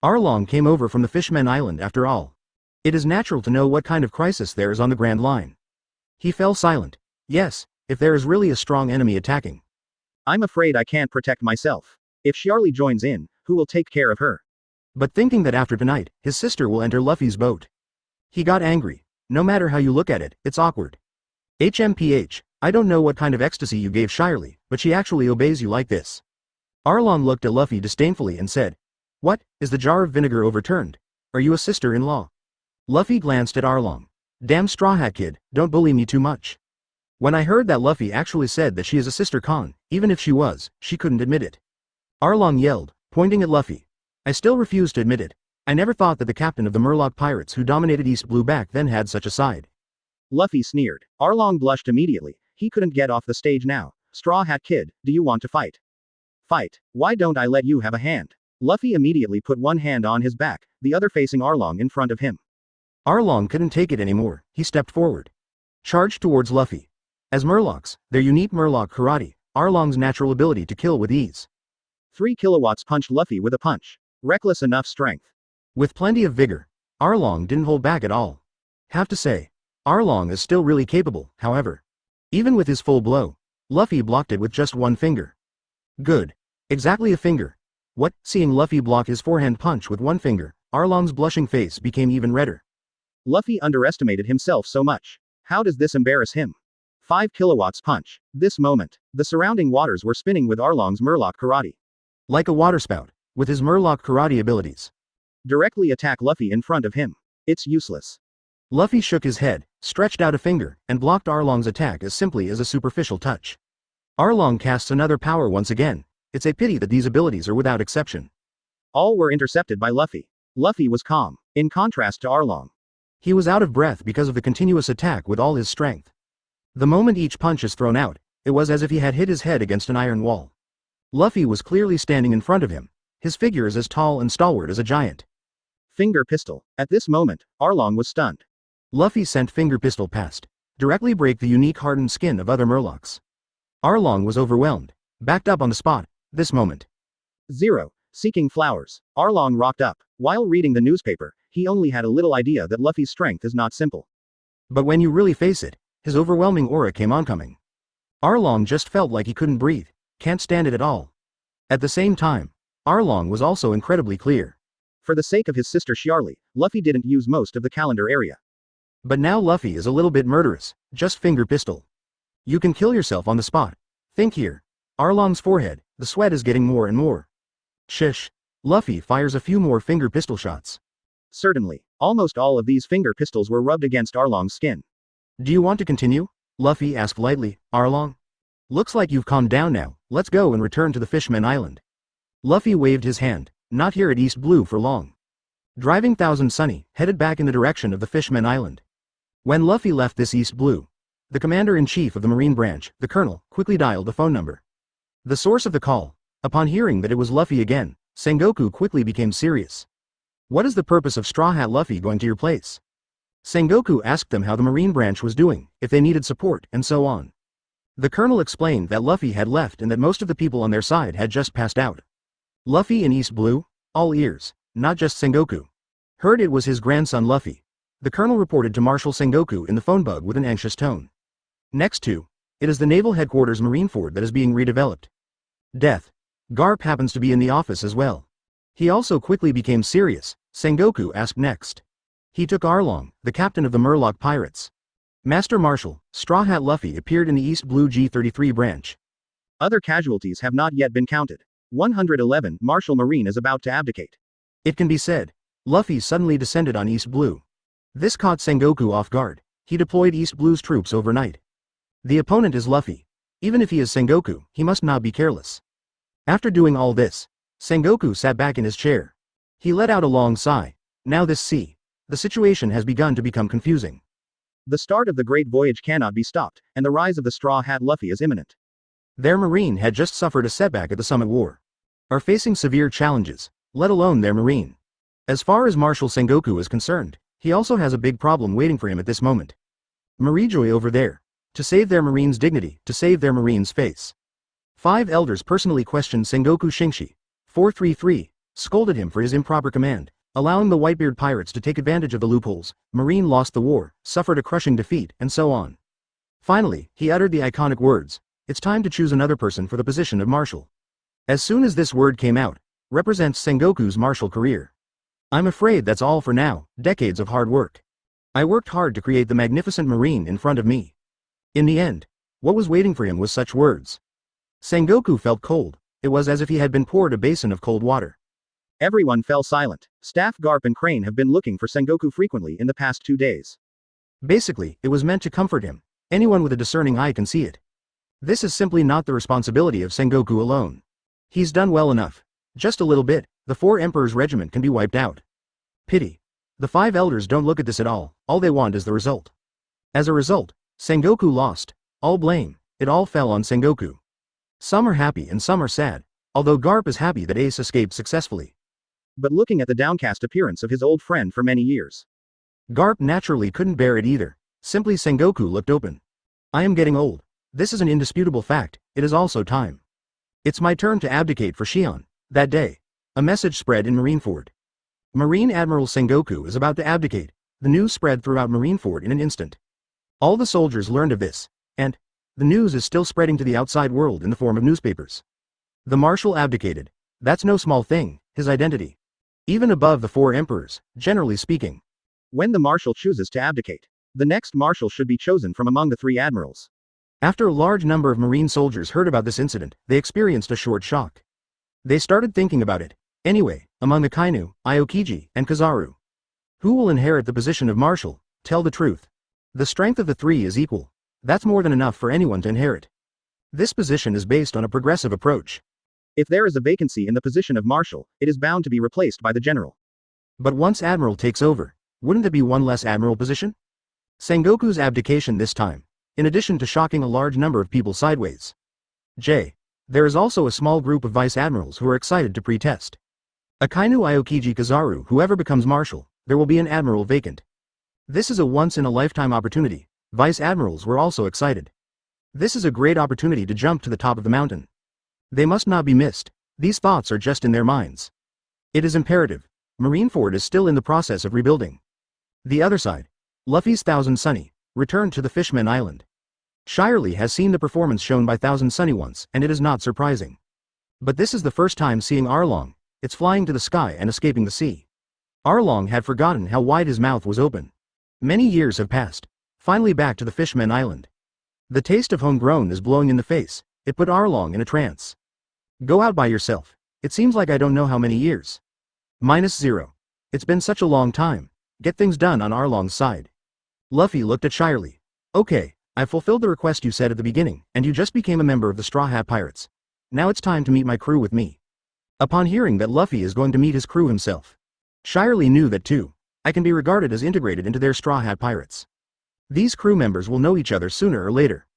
Arlong came over from the Fishmen Island after all. It is natural to know what kind of crisis there is on the Grand Line. He fell silent. Yes, if there is really a strong enemy attacking. I'm afraid I can't protect myself. If Charlie joins in, who will take care of her? But thinking that after tonight, his sister will enter Luffy's boat. He got angry. No matter how you look at it, it's awkward. HMPH, I don't know what kind of ecstasy you gave Shirley, but she actually obeys you like this. Arlong looked at Luffy disdainfully and said, "What, is the jar of vinegar overturned? Are you a sister-in-law?" Luffy glanced at Arlong. "Damn Straw Hat Kid, don't bully me too much." When I heard that Luffy actually said that she is a sister con, even if she was, she couldn't admit it. Arlong yelled, pointing at Luffy. "I still refuse to admit it. I never thought that the captain of the Murloc pirates who dominated East Blue back then had such a side." Luffy sneered. Arlong blushed immediately. He couldn't get off the stage now. "Straw Hat Kid, do you want to fight?" "Fight. Why don't I let you have a hand?" Luffy immediately put one hand on his back, the other facing Arlong in front of him. Arlong couldn't take it anymore. He stepped forward. Charged towards Luffy. As Murlocs, their unique Murloc karate, Arlong's natural ability to kill with ease. 3 kilowatts punched Luffy with a punch. Reckless enough strength. With plenty of vigor, Arlong didn't hold back at all. Have to say, Arlong is still really capable, however. Even with his full blow, Luffy blocked it with just one finger. Good. Exactly a finger. What? Seeing Luffy block his forehand punch with one finger, Arlong's blushing face became even redder. Luffy underestimated himself so much. How does this embarrass him? 5 kilowatts punch. This moment, the surrounding waters were spinning with Arlong's Murloc karate. Like a waterspout, with his Murloc karate abilities. Directly attack Luffy in front of him. It's useless. Luffy shook his head, stretched out a finger, and blocked Arlong's attack as simply as a superficial touch. Arlong casts another power once again. It's a pity that these abilities are without exception. All were intercepted by Luffy. Luffy was calm, in contrast to Arlong. He was out of breath because of the continuous attack with all his strength. The moment each punch is thrown out, it was as if he had hit his head against an iron wall. Luffy was clearly standing in front of him. His figure is as tall and stalwart as a giant. Finger pistol. At this moment, Arlong was stunned. Luffy sent finger pistol past. Directly break the unique hardened skin of other Murlocs. Arlong was overwhelmed. Backed up on the spot. This moment. 0. Seeking flowers. Arlong rocked up. While reading the newspaper, he only had a little idea that Luffy's strength is not simple. But when you really face it, his overwhelming aura came oncoming. Arlong just felt like he couldn't breathe. Can't stand it at all. At the same time, Arlong was also incredibly clear. For the sake of his sister Charlie, Luffy didn't use most of the calendar area. But now Luffy is a little bit murderous. Just finger pistol. You can kill yourself on the spot. Think here. Arlong's forehead, the sweat is getting more and more. Shish. Luffy fires a few more finger pistol shots. Certainly, almost all of these finger pistols were rubbed against Arlong's skin. Do you want to continue? Luffy asked lightly. Arlong? Looks like you've calmed down now. Let's go and return to the Fishman Island. Luffy waved his hand. Not here at East Blue for long. Driving Thousand Sunny headed back in the direction of the Fishman Island. When Luffy left this East Blue, the commander-in-chief of the Marine Branch, the colonel, quickly dialed the phone number. The source of the call. Upon hearing that it was Luffy again, Sengoku quickly became serious. What is the purpose of Straw Hat Luffy going to your place? Sengoku asked them how the Marine Branch was doing, if they needed support, and so on. The colonel explained that Luffy had left and that most of the people on their side had just passed out. Luffy in East Blue? All ears, not just Sengoku. Heard it was his grandson Luffy. The colonel reported to Marshal Sengoku in the phone bug with an anxious tone. Next to, it is the Naval Headquarters Marineford that is being redeveloped. Death. Garp happens to be in the office as well. He also quickly became serious. Sengoku asked next. He took Arlong, the captain of the Murloc pirates. Master Marshal, Straw Hat Luffy appeared in the East Blue G33 branch. Other casualties have not yet been counted. 111 Marshal Marine is about to abdicate. It can be said. Luffy suddenly descended on East Blue. This caught Sengoku off guard. He deployed East Blue's troops overnight. The opponent is Luffy. Even if he is Sengoku, he must not be careless. After doing all this, Sengoku sat back in his chair. He let out a long sigh. Now this sea. The situation has begun to become confusing. The start of the Great Voyage cannot be stopped, and the rise of the Straw Hat Luffy is imminent. Their marine had just suffered a setback at the Summit War. Are facing severe challenges, let alone their marine. As far as Marshal Sengoku is concerned, he also has a big problem waiting for him at this moment. Marijoy over there. To save their marine's dignity, to save their marine's face. 5 elders personally questioned Sengoku Shingshi. 433, scolded him for his improper command, allowing the Whitebeard pirates to take advantage of the loopholes. Marine lost the war, suffered a crushing defeat, and so on. Finally, he uttered the iconic words, "It's time to choose another person for the position of marshal." As soon as this word came out, represents Sengoku's martial career. I'm afraid that's all for now, decades of hard work. I worked hard to create the magnificent marine in front of me. In the end, what was waiting for him was such words. Sengoku felt cold, it was as if he had been poured a basin of cold water. Everyone fell silent. Staff Garp and Crane have been looking for Sengoku frequently in the past 2 days. Basically, it was meant to comfort him. Anyone with a discerning eye can see it. This is simply not the responsibility of Sengoku alone. He's done well enough. Just a little bit, the 4 Emperors' regiment can be wiped out. Pity. The 5 elders don't look at this at all they want is the result. As a result, Sengoku lost. All blame, it all fell on Sengoku. Some are happy and some are sad, although Garp is happy that Ace escaped successfully. But looking at the downcast appearance of his old friend for many years, Garp naturally couldn't bear it either. Simply Sengoku looked open. I am getting old. This is an indisputable fact, it is also time. It's my turn to abdicate for Shion. That day, a message spread in Marineford. Marine Admiral Sengoku is about to abdicate. The news spread throughout Marineford in an instant. All the soldiers learned of this, and the news is still spreading to the outside world in the form of newspapers. The marshal abdicated. That's no small thing, his identity. Even above the 4 emperors, generally speaking. When the marshal chooses to abdicate, the next marshal should be chosen from among the 3 admirals. After a large number of Marine soldiers heard about this incident, they experienced a short shock. They started thinking about it. Anyway, among the Kainu, Aokiji, and Kizaru. Who will inherit the position of marshal? Tell the truth. The strength of the 3 is equal. That's more than enough for anyone to inherit. This position is based on a progressive approach. If there is a vacancy in the position of marshal, it is bound to be replaced by the general. But once admiral takes over, wouldn't it be one less admiral position? Sengoku's abdication this time, in addition to shocking a large number of people sideways. There is also a small group of vice admirals who are excited to pre-test. Akainu Aokiji Kizaru, whoever becomes marshal, there will be an admiral vacant. This is a once-in-a-lifetime opportunity. Vice admirals were also excited. This is a great opportunity to jump to the top of the mountain. They must not be missed. These thoughts are just in their minds. It is imperative. Marineford is still in the process of rebuilding. The other side. Luffy's Thousand Sunny, returned to the Fishman Island. Shirley has seen the performance shown by Thousand Sunny once, and it is not surprising. But this is the first time seeing Arlong. It's flying to the sky and escaping the sea. Arlong had forgotten how wide his mouth was open. Many years have passed. Finally back to the Fishman Island. The taste of homegrown is blowing in the face. It put Arlong in a trance. Go out by yourself. It seems like I don't know how many years. -0. It's been such a long time. Get things done on Arlong's side. Luffy looked at Shirley. Okay, I've fulfilled the request you said at the beginning, and you just became a member of the Straw Hat Pirates. Now it's time to meet my crew with me. Upon hearing that Luffy is going to meet his crew himself, Shirley knew that too. I can be regarded as integrated into their Straw Hat Pirates. These crew members will know each other sooner or later.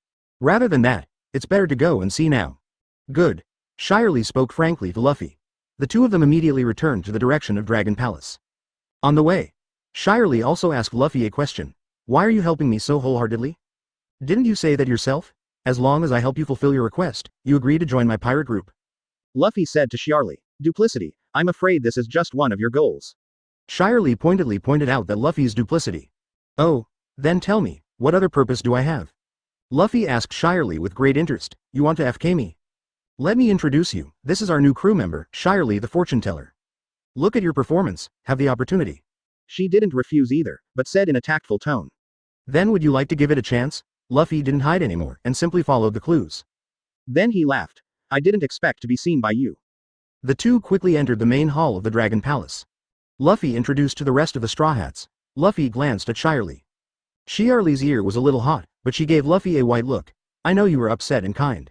Rather than that, it's better to go and see now. Good. Shirley spoke frankly to Luffy. The two of them immediately returned to the direction of Dragon Palace. On the way, Shirley also asked Luffy a question. Why are you helping me so wholeheartedly? Didn't you say that yourself? As long as I help you fulfill your request, you agree to join my pirate group. Luffy said to Shirley. Duplicity, I'm afraid this is just one of your goals. Shirley pointedly pointed out that Luffy's duplicity. Oh, then tell me, what other purpose do I have? Luffy asked Shirley with great interest. You want to FK me? Let me introduce you, this is our new crew member, Shirley the fortune teller. Look at your performance, have the opportunity. She didn't refuse either, but said in a tactful tone. Then would you like to give it a chance? Luffy didn't hide anymore, and simply followed the clues. Then he laughed. I didn't expect to be seen by you. The two quickly entered the main hall of the Dragon Palace. Luffy introduced to the rest of the Straw Hats. Luffy glanced at Shirley. Shirley's ear was a little hot, but she gave Luffy a white look. I know you were upset and kind.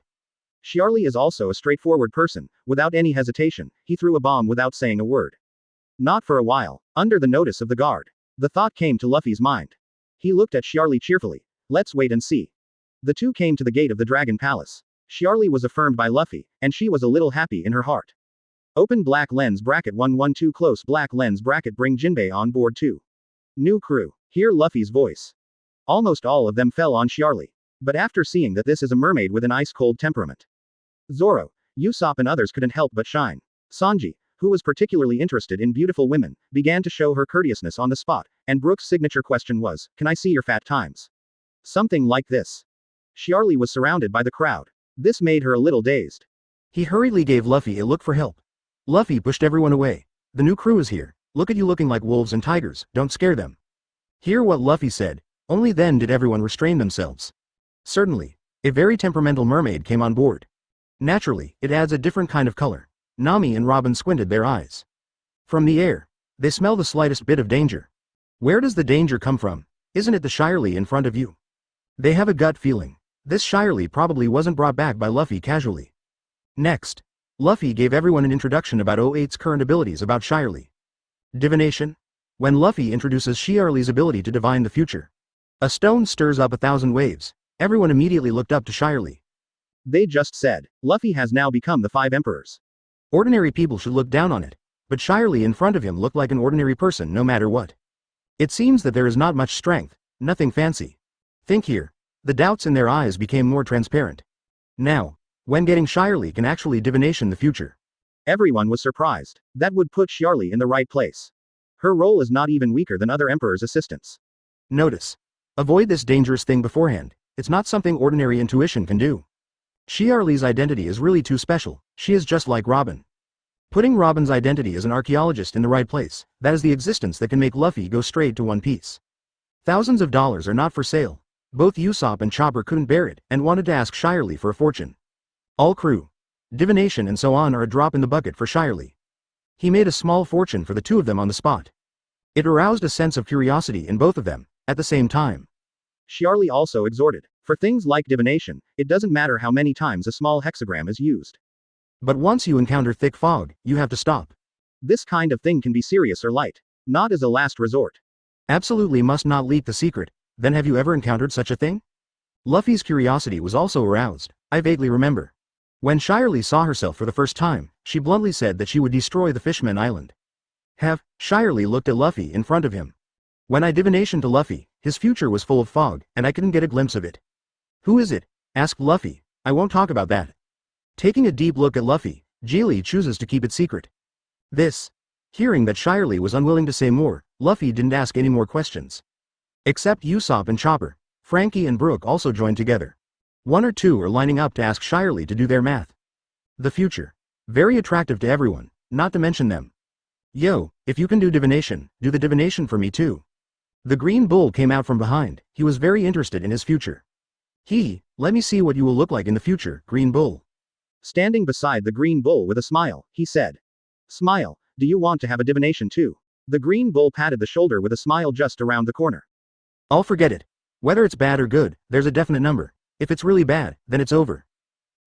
Shirley is also a straightforward person. Without any hesitation, he threw a bomb without saying a word. Not for a while, under the notice of the guard. The thought came to Luffy's mind. He looked at Shirley cheerfully. Let's wait and see. The two came to the gate of the Dragon Palace. Shirley was affirmed by Luffy, and she was a little happy in her heart. Open black lens bracket 112 close black lens bracket bring Jinbei on board too. New crew. Hear Luffy's voice. Almost all of them fell on Shirley. But after seeing that this is a mermaid with an ice-cold temperament. Zoro, Usopp and others couldn't help but shine. Sanji, who was particularly interested in beautiful women, began to show her courteousness on the spot, and Brooks' signature question was, can I see your fat times? Something like this. Shirley was surrounded by the crowd. This made her a little dazed. He hurriedly gave Luffy a look for help. Luffy pushed everyone away. The new crew is here. Look at you looking like wolves and tigers, don't scare them. Hear what Luffy said. Only then did everyone restrain themselves. Certainly, a very temperamental mermaid came on board. Naturally, it adds a different kind of color. Nami and Robin squinted their eyes. From the air, they smell the slightest bit of danger. Where does the danger come from? Isn't it the Shirley in front of you? They have a gut feeling. This Shirley probably wasn't brought back by Luffy casually. Next, Luffy gave everyone an introduction about 08's current abilities about Shirley. Divination? When Luffy introduces Shirley's ability to divine the future. A stone stirs up 1,000 waves. Everyone immediately looked up to Shirley. They just said, Luffy has now become the 5 emperors. Ordinary people should look down on it, but Shirley in front of him looked like an ordinary person no matter what. It seems that there is not much strength, nothing fancy. Think here. The doubts in their eyes became more transparent. Now, when getting Shirley can actually divination the future. Everyone was surprised. That would put Shirley in the right place. Her role is not even weaker than other emperors' assistants. Notice. Avoid this dangerous thing beforehand. It's not something ordinary intuition can do. Shirley's identity is really too special. She is just like Robin. Putting Robin's identity as an archaeologist in the right place, that is the existence that can make Luffy go straight to One Piece. Thousands of dollars are not for sale. Both Usopp and Chopper couldn't bear it and wanted to ask Shirley for a fortune. All crew, divination and so on are a drop in the bucket for Shirley. He made a small fortune for the two of them on the spot. It aroused a sense of curiosity in both of them, at the same time. Shirley also exhorted, for things like divination, it doesn't matter how many times a small hexagram is used. But once you encounter thick fog, you have to stop. This kind of thing can be serious or light, not as a last resort. Absolutely must not leak the secret. Then have you ever encountered such a thing? Luffy's curiosity was also aroused, I vaguely remember. When Shirley saw herself for the first time, she bluntly said that she would destroy the Fishman Island. Shirley looked at Luffy in front of him. When I divination to Luffy, his future was full of fog, and I couldn't get a glimpse of it. Who is it? Asked Luffy. I won't talk about that. Taking a deep look at Luffy, Geely chooses to keep it secret. Hearing that Shirley was unwilling to say more, Luffy didn't ask any more questions. Except Usopp and Chopper, Frankie and Brook also joined together. 1 or 2 are lining up to ask Shirley to do their math. The future. Very attractive to everyone, not to mention them. Yo, if you can do divination, do the divination for me too. The Green Bull came out from behind, he was very interested in his future. Let me see what you will look like in the future, Green Bull. Standing beside the Green Bull with a smile, he said. Smile, do you want to have a divination too? The Green Bull patted the shoulder with a smile just around the corner. I'll forget it. Whether it's bad or good, there's a definite number. If it's really bad, then it's over.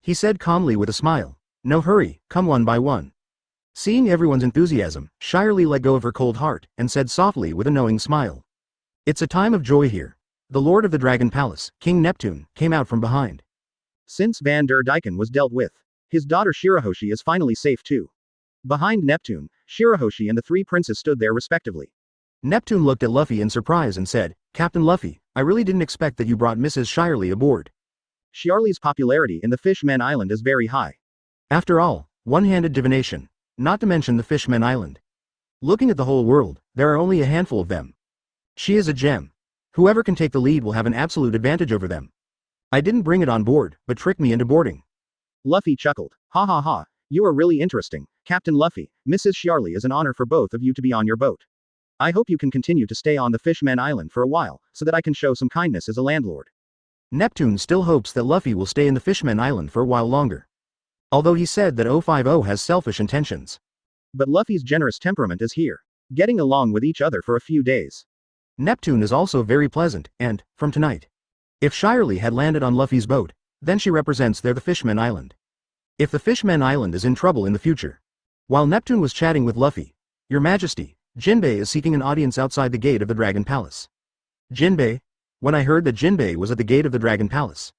He said calmly with a smile. No hurry, come one by one. Seeing everyone's enthusiasm, Shirley let go of her cold heart, and said softly with a knowing smile. It's a time of joy here. The Lord of the Dragon Palace, King Neptune, came out from behind. Since Van der Dyken was dealt with, his daughter Shirahoshi is finally safe too. Behind Neptune, Shirahoshi and the 3 princes stood there respectively. Neptune looked at Luffy in surprise and said, Captain Luffy, I really didn't expect that you brought Mrs. Shirley aboard. Shirley's popularity in the Fishman Island is very high. After all, one-handed divination, not to mention the Fishman Island. Looking at the whole world, there are only a handful of them. She is a gem. Whoever can take the lead will have an absolute advantage over them. I didn't bring it on board, but tricked me into boarding. Luffy chuckled. Ha ha ha, you are really interesting, Captain Luffy. Mrs. Shirley is an honor for both of you to be on your boat. I hope you can continue to stay on the Fishman Island for a while, so that I can show some kindness as a landlord. Neptune still hopes that Luffy will stay in the Fishman Island for a while longer. Although he said that 050 has selfish intentions. But Luffy's generous temperament is here. Getting along with each other for a few days. Neptune is also very pleasant, and, from tonight. If Shirley had landed on Luffy's boat, then she represents the Fishman Island. If the Fishman Island is in trouble in the future. While Neptune was chatting with Luffy, Your Majesty, Jinbei is seeking an audience outside the gate of the Dragon Palace. Jinbei? When I heard that Jinbei was at the gate of the Dragon Palace.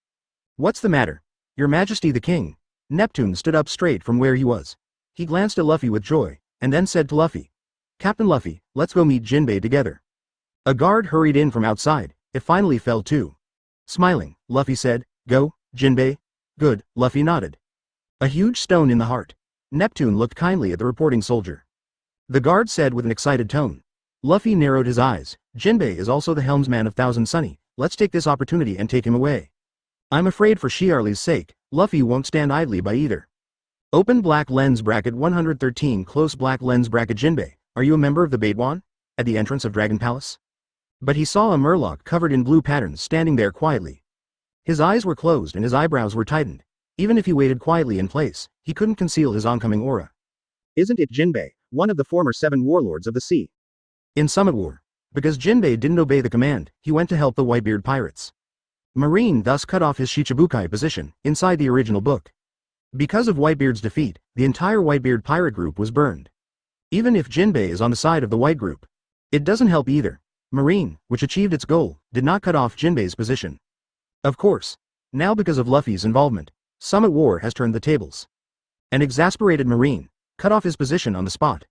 What's the matter? Your Majesty the King. Neptune stood up straight from where he was. He glanced at Luffy with joy, and then said to Luffy. Captain Luffy, let's go meet Jinbei together. A guard hurried in from outside, it finally fell too. Smiling, Luffy said, Go, Jinbei. Good, Luffy nodded. A huge stone in the heart. Neptune looked kindly at the reporting soldier. The guard said with an excited tone. Luffy narrowed his eyes. Jinbei is also the helmsman of Thousand Sunny. Let's take this opportunity and take him away. I'm afraid for Shirley's sake, Luffy won't stand idly by either. Open black lens bracket 113 close black lens bracket Jinbei, are you a member of the Baitwan? At the entrance of Dragon Palace? But he saw a murloc covered in blue patterns standing there quietly. His eyes were closed and his eyebrows were tightened. Even if he waited quietly in place, he couldn't conceal his oncoming aura. Isn't it Jinbei, one of the former 7 warlords of the sea? In Summit War, because Jinbei didn't obey the command, he went to help the Whitebeard pirates. Marine thus cut off his Shichibukai position, inside the original book. Because of Whitebeard's defeat, the entire Whitebeard pirate group was burned. Even if Jinbei is on the side of the White group, it doesn't help either. Marine, which achieved its goal, did not cut off Jinbei's position. Of course, now because of Luffy's involvement, Summit War has turned the tables. An exasperated Marine cut off his position on the spot.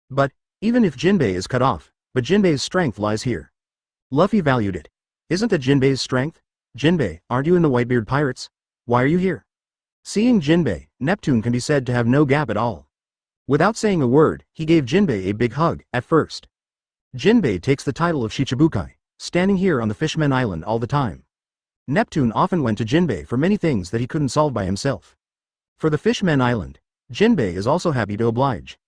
But, even if Jinbei is cut off, but Jinbei's strength lies here. Luffy valued it. Isn't that Jinbei's strength? Jinbei, aren't you in the Whitebeard pirates? Why are you here? Seeing Jinbei, Neptune can be said to have no gap at all. Without saying a word, he gave Jinbei a big hug, at first. Jinbei takes the title of Shichibukai, standing here on the Fishmen Island all the time. Neptune often went to Jinbei for many things that he couldn't solve by himself. For the Fishmen Island, Jinbei is also happy to oblige.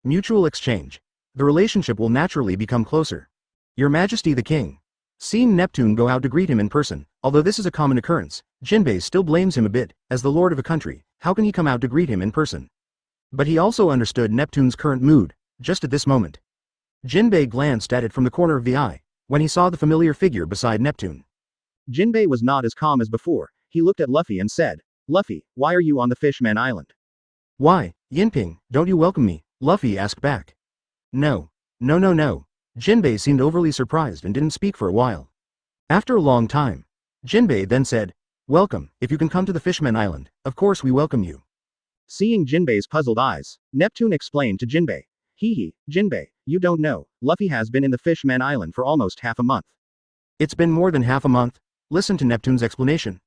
Mutual exchange. The relationship will naturally become closer. Your Majesty the King. Seeing Neptune go out to greet him in person, although this is a common occurrence, Jinbei still blames him a bit. As the lord of a country, how can he come out to greet him in person? But he also understood Neptune's current mood, just at this moment. Jinbei glanced at it from the corner of the eye, when he saw the familiar figure beside Neptune. Jinbei was not as calm as before. He looked at Luffy and said, Luffy, why are you on the Fishmen Island? Why, Yinping, don't you welcome me? Luffy asked back. No. No. Jinbei seemed overly surprised and didn't speak for a while. After a long time, Jinbei then said, welcome, if you can come to the Fishmen Island, of course we welcome you. Seeing Jinbei's puzzled eyes, Neptune explained to Jinbei. Jinbei, you don't know, Luffy has been in the Fishmen Island for almost half a month. It's been more than half a month. Listen to Neptune's explanation.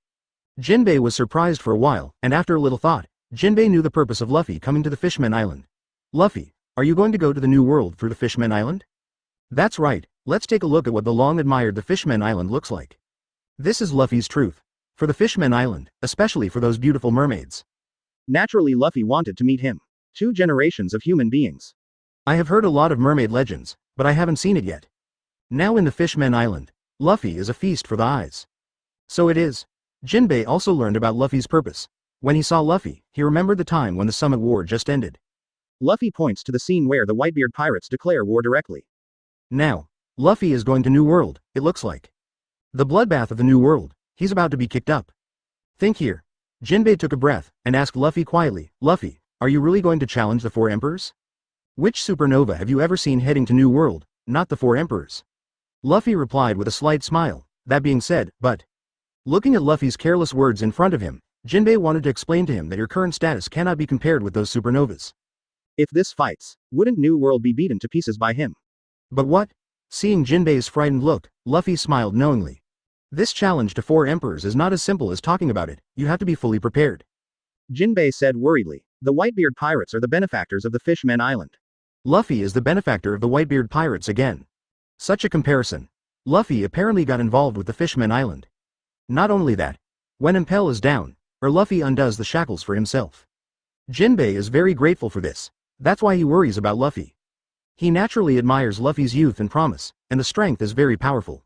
Jinbei was surprised for a while, and after a little thought, Jinbei knew the purpose of Luffy coming to the Fishmen Island. Luffy, are you going to go to the New World through the Fishmen Island? That's right, let's take a look at what the long-admired the Fishmen Island looks like. This is Luffy's truth. For the Fishmen Island, especially for those beautiful mermaids. Naturally Luffy wanted to meet him. 2 generations of human beings. I have heard a lot of mermaid legends, but I haven't seen it yet. Now in the Fishmen Island, Luffy is a feast for the eyes. So it is. Jinbei also learned about Luffy's purpose. When he saw Luffy, he remembered the time when the Summit War just ended. Luffy points to the scene where the Whitebeard pirates declare war directly. Now, Luffy is going to New World, it looks like. The bloodbath of the New World, he's about to be kicked up. Think here. Jinbei took a breath, and asked Luffy quietly, Luffy, are you really going to challenge the 4 emperors? Which supernova have you ever seen heading to New World, not the 4 emperors? Luffy replied with a slight smile, that being said, but. Looking at Luffy's careless words in front of him, Jinbei wanted to explain to him that your current status cannot be compared with those supernovas. If this fights, wouldn't New World be beaten to pieces by him? But what? Seeing Jinbei's frightened look, Luffy smiled knowingly. This challenge to 4 emperors is not as simple as talking about it, you have to be fully prepared. Jinbei said worriedly, the Whitebeard pirates are the benefactors of the Fishmen Island. Luffy is the benefactor of the Whitebeard pirates again. Such a comparison. Luffy apparently got involved with the Fishmen Island. Not only that, when Impel is down, Luffy undoes the shackles for himself. Jinbei is very grateful for this. That's why he worries about Luffy. He naturally admires Luffy's youth and promise, and the strength is very powerful.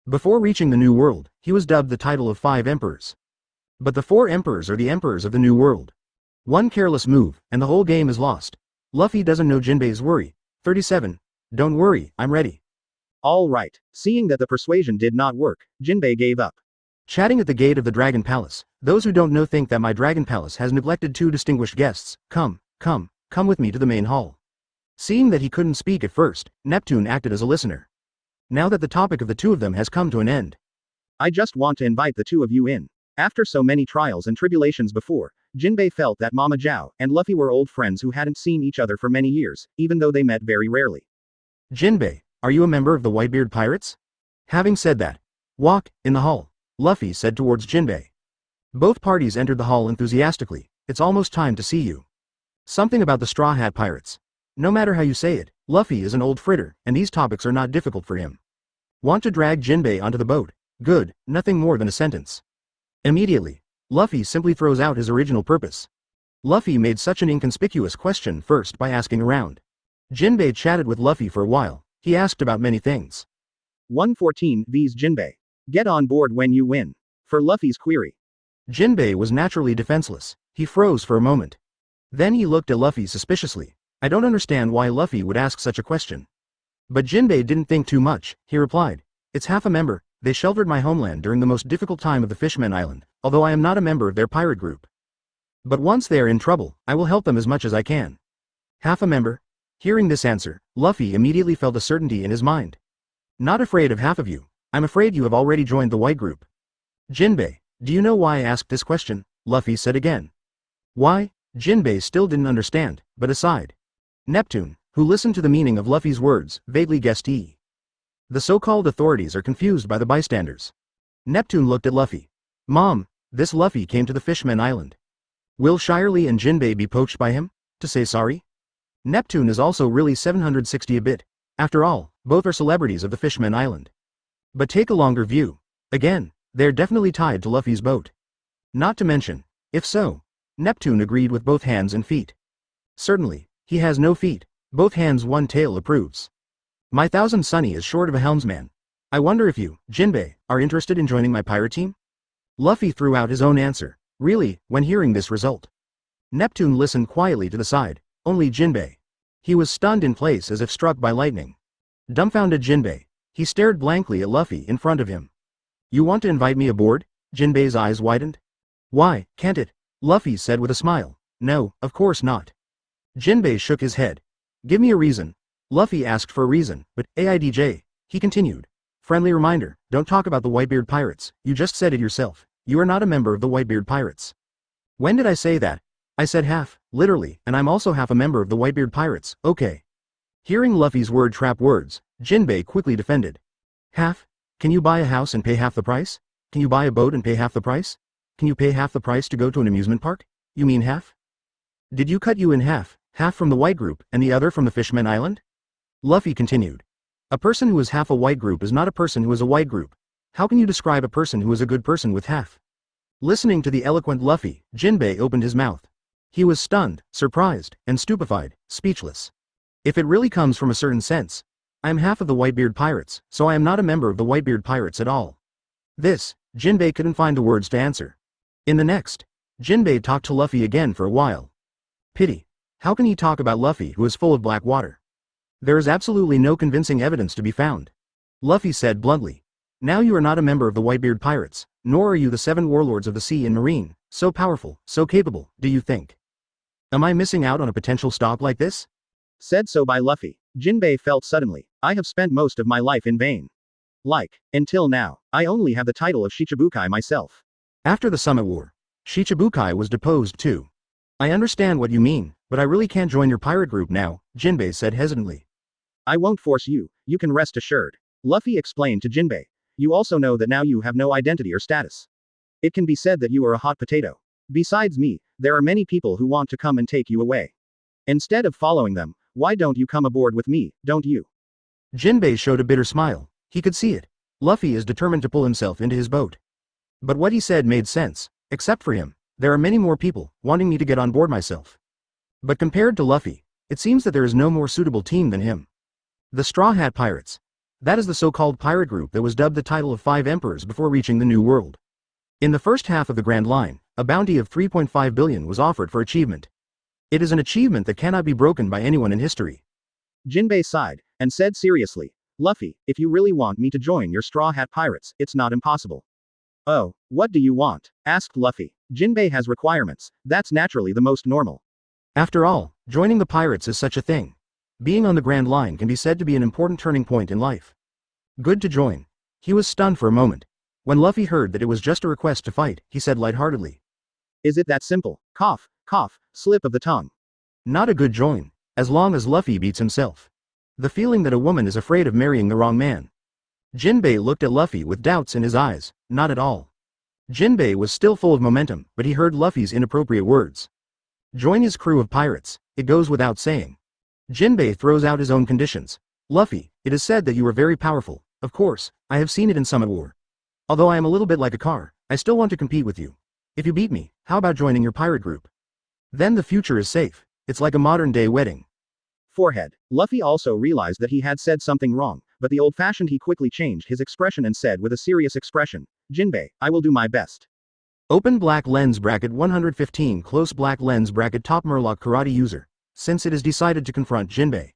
Before reaching the New World, he was dubbed the title of 5 emperors. But the 4 emperors are the emperors of the New World. One careless move, and the whole game is lost. Luffy doesn't know Jinbei's worry. 37. Don't worry, I'm ready. All right. Seeing that the persuasion did not work, Jinbei gave up. Chatting at the gate of the Dragon Palace, those who don't know think that my Dragon Palace has neglected 2 distinguished guests. Come with me to the main hall. Seeing that he couldn't speak at first, Neptune acted as a listener. Now that the topic of the 2 of them has come to an end. I just want to invite the 2 of you in. After so many trials and tribulations before, Jinbei felt that Mama Zhao and Luffy were old friends who hadn't seen each other for many years, even though they met very rarely. Jinbei, are you a member of the Whitebeard Pirates? Having said that, walk in the hall, Luffy said towards Jinbei. Both parties entered the hall enthusiastically. It's almost time to see you. Something about the Straw Hat Pirates. No matter how you say it, Luffy is an old fritter, and these topics are not difficult for him. Want to drag Jinbei onto the boat? Good, nothing more than a sentence. Immediately, Luffy simply throws out his original purpose. Luffy made such an inconspicuous question first by asking around. Jinbei chatted with Luffy for a while. He asked about many things. 114 vs Jinbei. Get on board when you win. For Luffy's query. Jinbei was naturally defenseless. He froze for a moment. Then he looked at Luffy suspiciously. I don't understand why Luffy would ask such a question. But Jinbei didn't think too much. He replied, it's half a member. They sheltered my homeland during the most difficult time of the Fishmen Island, although I am not a member of their pirate group. But once they are in trouble, I will help them as much as I can. Half a member? Hearing this answer, Luffy immediately felt a certainty in his mind. Not afraid of half of you. I'm afraid you have already joined the white group. Jinbei, do you know why I asked this question? Luffy said again. Why? Jinbei still didn't understand, but aside. Neptune, who listened to the meaning of Luffy's words, vaguely guessed he. The so-called authorities are confused by the bystanders. Neptune looked at Luffy. Mom, this Luffy came to the Fishmen Island. Will Shirley and Jinbei be poached by him? To say sorry? Neptune is also really 760 a bit. After all, both are celebrities of the Fishmen Island. But take a longer view. Again, they're definitely tied to Luffy's boat. Not to mention, if so, Neptune agreed with both hands and feet. Certainly, he has no feet. Both hands one tail approves. My Thousand Sunny is short of a helmsman. I wonder if you, Jinbei, are interested in joining my pirate team? Luffy threw out his own answer. Really, when hearing this result. Neptune listened quietly to the side, only Jinbei. He was stunned in place as if struck by lightning. Dumbfounded Jinbei. He stared blankly at Luffy in front of him. You want to invite me aboard? Jinbei's eyes widened. Why, can't it? Luffy said with a smile. No, of course not. Jinbei shook his head. Give me a reason. Luffy asked for a reason, but AIDJ, he continued. Friendly reminder, don't talk about the Whitebeard Pirates, you just said it yourself. You are not a member of the Whitebeard Pirates. When did I say that? I said half, literally, and I'm also half a member of the Whitebeard Pirates, okay. Hearing Luffy's word-trap words, Jinbei quickly defended. Half? Can you buy a house and pay half the price? Can you buy a boat and pay half the price? Can you pay half the price to go to an amusement park? You mean half? Did you cut you in half, half from the white group and the other from the Fishmen Island? Luffy continued. A person who is half a white group is not a person who is a white group. How can you describe a person who is a good person with half? Listening to the eloquent Luffy, Jinbei opened his mouth. He was stunned, surprised, and stupefied, speechless. If it really comes from a certain sense, I am half of the Whitebeard Pirates, so I am not a member of the Whitebeard Pirates at all. This, Jinbei couldn't find the words to answer. In the next, Jinbei talked to Luffy again for a while. Pity. How can he talk about Luffy who is full of black water? There is absolutely no convincing evidence to be found. Luffy said bluntly. Now you are not a member of the Whitebeard Pirates, nor are you the 7 warlords of the sea and marine, so powerful, so capable, do you think? Am I missing out on a potential stock like this? Said so by Luffy. Jinbei felt suddenly, I have spent most of my life in vain. Until now, I only have the title of Shichibukai myself. After the Summit War, Shichibukai was deposed too. I understand what you mean, but I really can't join your pirate group now, Jinbei said hesitantly. I won't force you, you can rest assured. Luffy explained to Jinbei. You also know that now you have no identity or status. It can be said that you are a hot potato. Besides me, there are many people who want to come and take you away. Instead of following them, why don't you come aboard with me, don't you? Jinbei showed a bitter smile. He could see it. Luffy is determined to pull himself into his boat. But what he said made sense. Except for him, there are many more people wanting me to get on board myself. But compared to Luffy, it seems that there is no more suitable team than him. The Straw Hat Pirates. That is the so-called pirate group that was dubbed the title of 5 emperors before reaching the New World. In the first half of the Grand Line, a bounty of 3.5 billion was offered for achievement. It is an achievement that cannot be broken by anyone in history. Jinbei sighed, and said seriously, Luffy, if you really want me to join your Straw Hat Pirates, it's not impossible. Oh, what do you want? Asked Luffy. Jinbei has requirements, that's naturally the most normal. After all, joining the pirates is such a thing. Being on the Grand Line can be said to be an important turning point in life. Good to join. He was stunned for a moment. When Luffy heard that it was just a request to fight, he said lightheartedly. Is it that simple? Cough, cough, slip of the tongue. Not a good join, as long as Luffy beats himself. The feeling that a woman is afraid of marrying the wrong man. Jinbei looked at Luffy with doubts in his eyes, not at all. Jinbei was still full of momentum, but he heard Luffy's inappropriate words. Join his crew of pirates, it goes without saying. Jinbei throws out his own conditions. Luffy, it is said that you are very powerful. Of course, I have seen it in Summit War. Although I am a little bit like a car, I still want to compete with you. If you beat me, how about joining your pirate group? Then the future is safe. It's like a modern-day wedding. Forehead. Luffy also realized that he had said something wrong, but the old-fashioned he quickly changed his expression and said with a serious expression, Jinbei, I will do my best. Open black lens bracket 115 close black lens bracket top Murloc karate user. Since it is decided to confront Jinbei.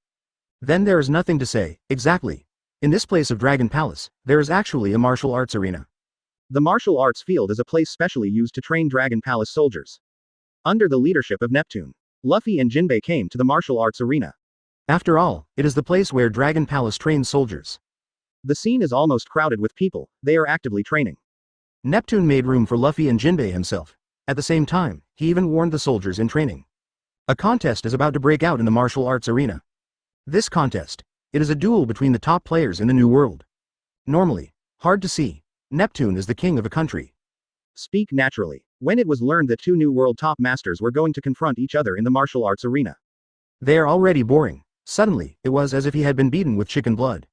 Then there is nothing to say, exactly. In this place of Dragon Palace, there is actually a martial arts arena. The martial arts field is a place specially used to train Dragon Palace soldiers. Under the leadership of Neptune, Luffy and Jinbei came to the martial arts arena. After all, it is the place where Dragon Palace trains soldiers. The scene is almost crowded with people, they are actively training. Neptune made room for Luffy and Jinbei himself. At the same time, he even warned the soldiers in training. A contest is about to break out in the martial arts arena. This contest, it is a duel between the top players in the New World. Normally, hard to see, Neptune is the king of a country. Speak naturally. When it was learned that two New World top masters were going to confront each other in the martial arts arena. They are already boring. Suddenly, it was as if he had been beaten with chicken blood.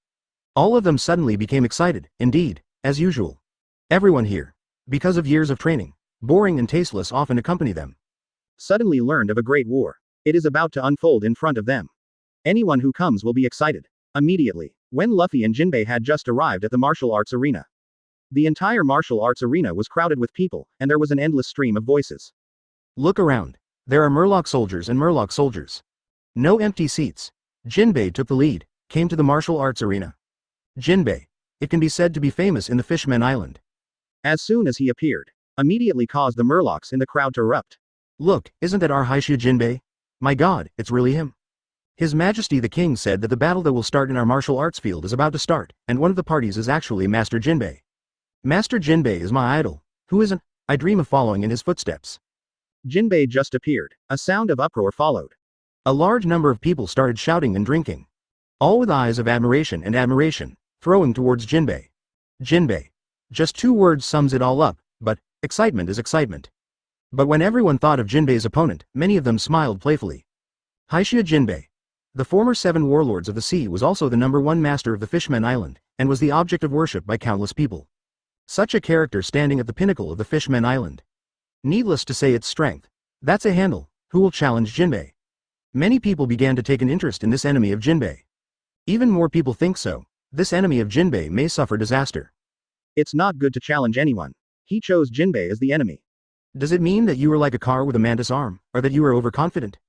All of them suddenly became excited, indeed, as usual. Everyone here, because of years of training, boring and tasteless often accompany them. Suddenly learned of a great war. It is about to unfold in front of them. Anyone who comes will be excited. Immediately, when Luffy and Jinbei had just arrived at the martial arts arena. The entire martial arts arena was crowded with people, and there was an endless stream of voices. Look around. There are Murloc soldiers and Murloc soldiers. No empty seats. Jinbei took the lead, came to the martial arts arena. Jinbei. It can be said to be famous in the Fishmen Island. As soon as he appeared, immediately caused the Murlocs in the crowd to erupt. Look, isn't that our Haishu Jinbei? My god, it's really him. His Majesty the King said that the battle that will start in our martial arts field is about to start, and one of the parties is actually Master Jinbei. Master Jinbei is my idol. Who isn't? I dream of following in his footsteps. Jinbei just appeared. A sound of uproar followed. A large number of people started shouting and drinking. All with eyes of admiration, throwing towards Jinbei. Jinbei. Just two words sums it all up, but excitement is excitement. But when everyone thought of Jinbei's opponent, many of them smiled playfully. Haishu Jinbei. The former 7 warlords of the sea was also the #1 master of the Fishmen Island, and was the object of worship by countless people. Such a character standing at the pinnacle of the Fishmen Island. Needless to say its strength. That's a handle. Who will challenge Jinbei? Many people began to take an interest in this enemy of Jinbei. Even more people think so. This enemy of Jinbei may suffer disaster. It's not good to challenge anyone. He chose Jinbei as the enemy. Does it mean that you are like a car with a mantis arm, or that you are overconfident?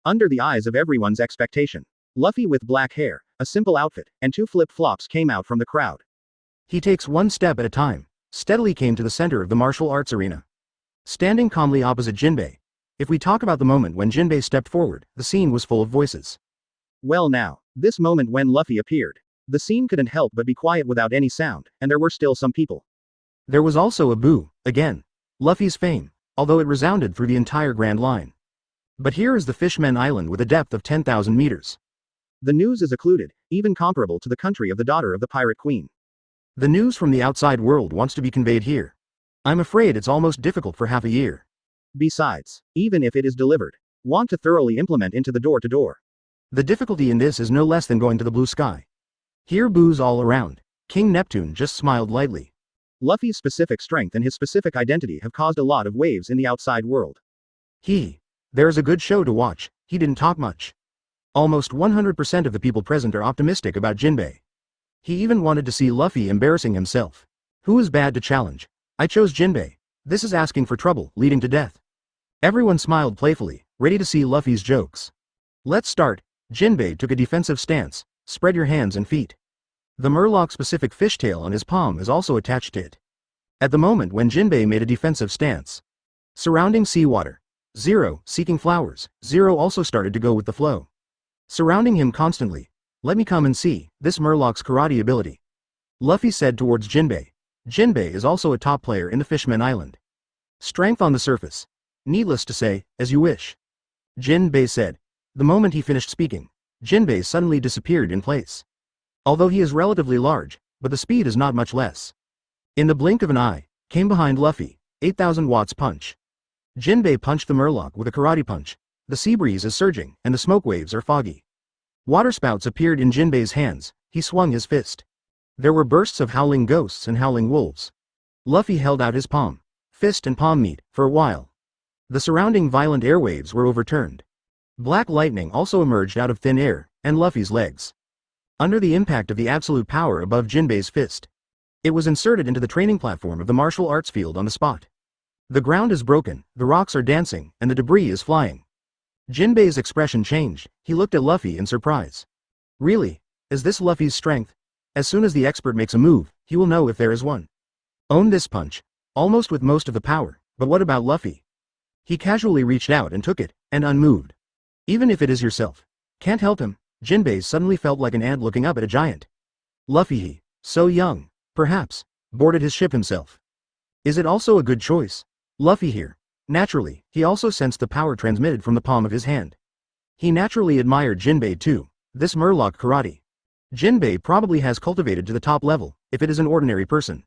Under the eyes of everyone's expectation, Luffy with black hair, a simple outfit, and 2 flip-flops came out from the crowd. He takes one step at a time, steadily came to the center of the martial arts arena. Standing calmly opposite Jinbei. If we talk about the moment when Jinbei stepped forward, the scene was full of voices. Well now, this moment when Luffy appeared. The scene couldn't help but be quiet without any sound, and there were still some people. There was also a boo, again. Luffy's fame, although it resounded through the entire Grand Line. But here is the Fishmen Island with a depth of 10,000 meters. The news is occluded, even comparable to the country of the daughter of the Pirate Queen. The news from the outside world wants to be conveyed here. I'm afraid it's almost difficult for half a year. Besides, even if it is delivered, want to thoroughly implement into the door-to-door. The difficulty in this is no less than going to the blue sky. Here boos all around. King Neptune just smiled lightly. Luffy's specific strength and his specific identity have caused a lot of waves in the outside world. There's a good show to watch. He didn't talk much. Almost 100% of the people present are optimistic about Jinbei. He even wanted to see Luffy embarrassing himself. Who is bad to challenge? I chose Jinbei. This is asking for trouble, leading to death. Everyone smiled playfully, ready to see Luffy's jokes. Let's start. Jinbei took a defensive stance. Spread your hands and feet. The Murloc-specific fishtail on his palm is also attached to it. At the moment when Jinbei made a defensive stance. Surrounding seawater. Zero, seeking flowers. Zero also started to go with the flow. Surrounding him constantly. Let me come and see, this Murloc's karate ability. Luffy said towards Jinbei. Jinbei is also a top player in the Fishmen Island. Strength on the surface. Needless to say, as you wish. Jinbei said. The moment he finished speaking, Jinbei suddenly disappeared in place. Although he is relatively large, but the speed is not much less. In the blink of an eye, came behind Luffy, 8,000 watts punch. Jinbei punched the Murloc with a karate punch. The sea breeze is surging, and the smoke waves are foggy. Waterspouts appeared in Jinbei's hands. He swung his fist. There were bursts of howling ghosts and howling wolves. Luffy held out his palm. Fist and palm meet, for a while. The surrounding violent airwaves were overturned. Black lightning also emerged out of thin air, and Luffy's legs. Under the impact of the absolute power above Jinbei's fist. It was inserted into the training platform of the martial arts field on the spot. The ground is broken, the rocks are dancing, and the debris is flying. Jinbei's expression changed, he looked at Luffy in surprise. Really? Is this Luffy's strength? As soon as the expert makes a move, he will know if there is one. Own this punch. Almost with most of the power, but what about Luffy? He casually reached out and took it, and unmoved. Even if it is yourself. Can't help him. Jinbei suddenly felt like an ant looking up at a giant. Luffy he, so young, perhaps, boarded his ship himself. Is it also a good choice? Luffy here. Naturally, he also sensed the power transmitted from the palm of his hand. He naturally admired Jinbei too, this Murloc karate. Jinbei probably has cultivated to the top level, if it is an ordinary person.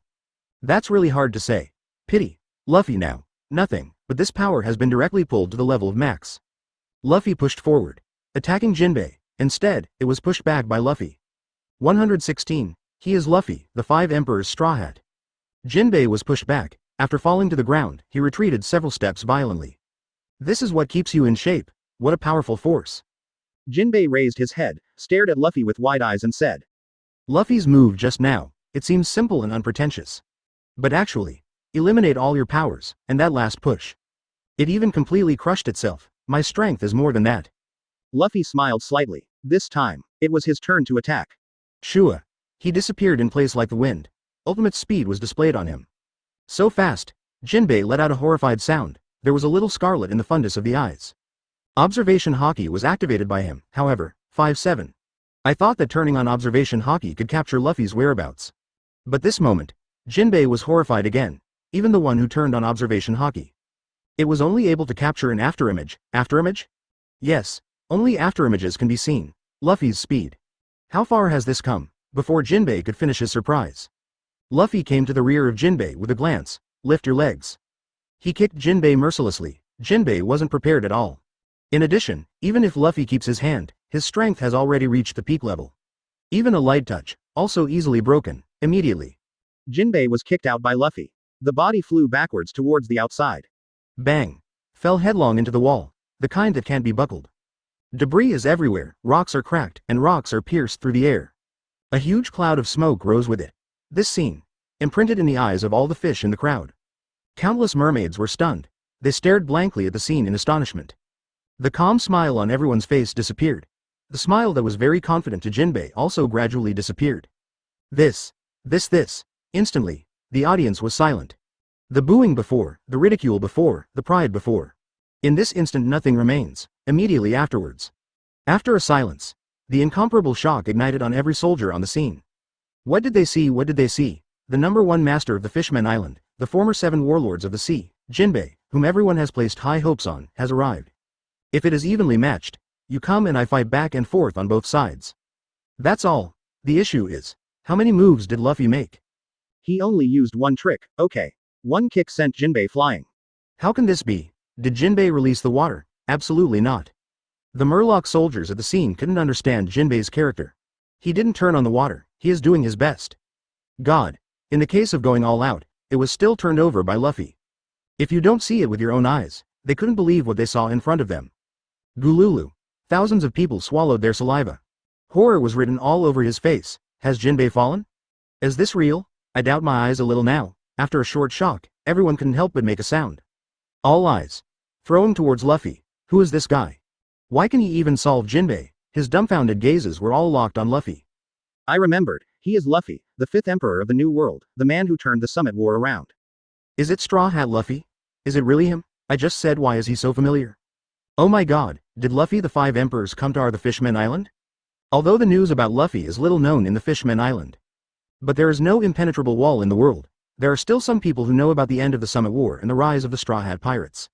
That's really hard to say. Pity. Luffy now. Nothing, but this power has been directly pulled to the level of max. Luffy pushed forward, attacking Jinbei. Instead, it was pushed back by Luffy. 116. He is Luffy, the Five Emperors Straw Hat. Jinbei was pushed back. After falling to the ground, he retreated several steps violently. This is what keeps you in shape. What a powerful force. Jinbei raised his head, stared at Luffy with wide eyes and said. Luffy's move just now, it seems simple and unpretentious. But actually, eliminate all your powers, and that last push. It even completely crushed itself. My strength is more than that. Luffy smiled slightly. This time, it was his turn to attack. Shua. He disappeared in place like the wind. Ultimate speed was displayed on him. So fast, Jinbei let out a horrified sound. There was a little scarlet in the fundus of the eyes. Observation Haki was activated by him, however, 5-7. I thought that turning on Observation Haki could capture Luffy's whereabouts. But this moment, Jinbei was horrified again, even the one who turned on Observation Haki. It was only able to capture an afterimage. Afterimage? Yes, only afterimages can be seen. Luffy's speed. How far has this come? Before Jinbei could finish his surprise. Luffy came to the rear of Jinbei with a glance. Lift your legs. He kicked Jinbei mercilessly. Jinbei wasn't prepared at all. In addition, even if Luffy keeps his hand, his strength has already reached the peak level. Even a light touch, also easily broken, immediately. Jinbei was kicked out by Luffy. The body flew backwards towards the outside. Bang. Fell headlong into the wall, the kind that can't be buckled. Debris is everywhere, rocks are cracked, and rocks are pierced through the air. A huge cloud of smoke rose with it. This scene, imprinted in the eyes of all the fish in the crowd. Countless mermaids were stunned. They stared blankly at the scene in astonishment. The calm smile on everyone's face disappeared. The smile that was very confident to Jinbei also gradually disappeared. This. Instantly, the audience was silent. The booing before, the ridicule before, the pride before. In this instant nothing remains, immediately afterwards. After a silence, the incomparable shock ignited on every soldier on the scene. What did they see? What did they see? The #1 master of the Fishmen Island, the former 7 warlords of the sea, Jinbei, whom everyone has placed high hopes on, has arrived. If it is evenly matched, you come and I fight back and forth on both sides. That's all. The issue is, how many moves did Luffy make? He only used one trick, okay. One kick sent Jinbei flying. How can this be? Did Jinbei release the water? Absolutely not. The Murloc soldiers at the scene couldn't understand Jinbei's character. He didn't turn on the water, he is doing his best. God. In the case of going all out, it was still turned over by Luffy. If you don't see it with your own eyes, they couldn't believe what they saw in front of them. Gululu. Thousands of people swallowed their saliva. Horror was written all over his face. Has Jinbei fallen? Is this real? I doubt my eyes a little now. After a short shock, everyone couldn't help but make a sound. All eyes. Throwing towards Luffy. Who is this guy? Why can he even solve Jinbei? His dumbfounded gazes were all locked on Luffy. I remembered. He is Luffy, the 5th Emperor of the New World, the man who turned the Summit War around. Is it Straw Hat Luffy? Is it really him? I just said, why is he so familiar? Oh my god, did Luffy the 5 Emperors come to the Fishmen Island? Although the news about Luffy is little known in the Fishmen Island. But there is no impenetrable wall in the world. There are still some people who know about the end of the Summit War and the rise of the Straw Hat Pirates.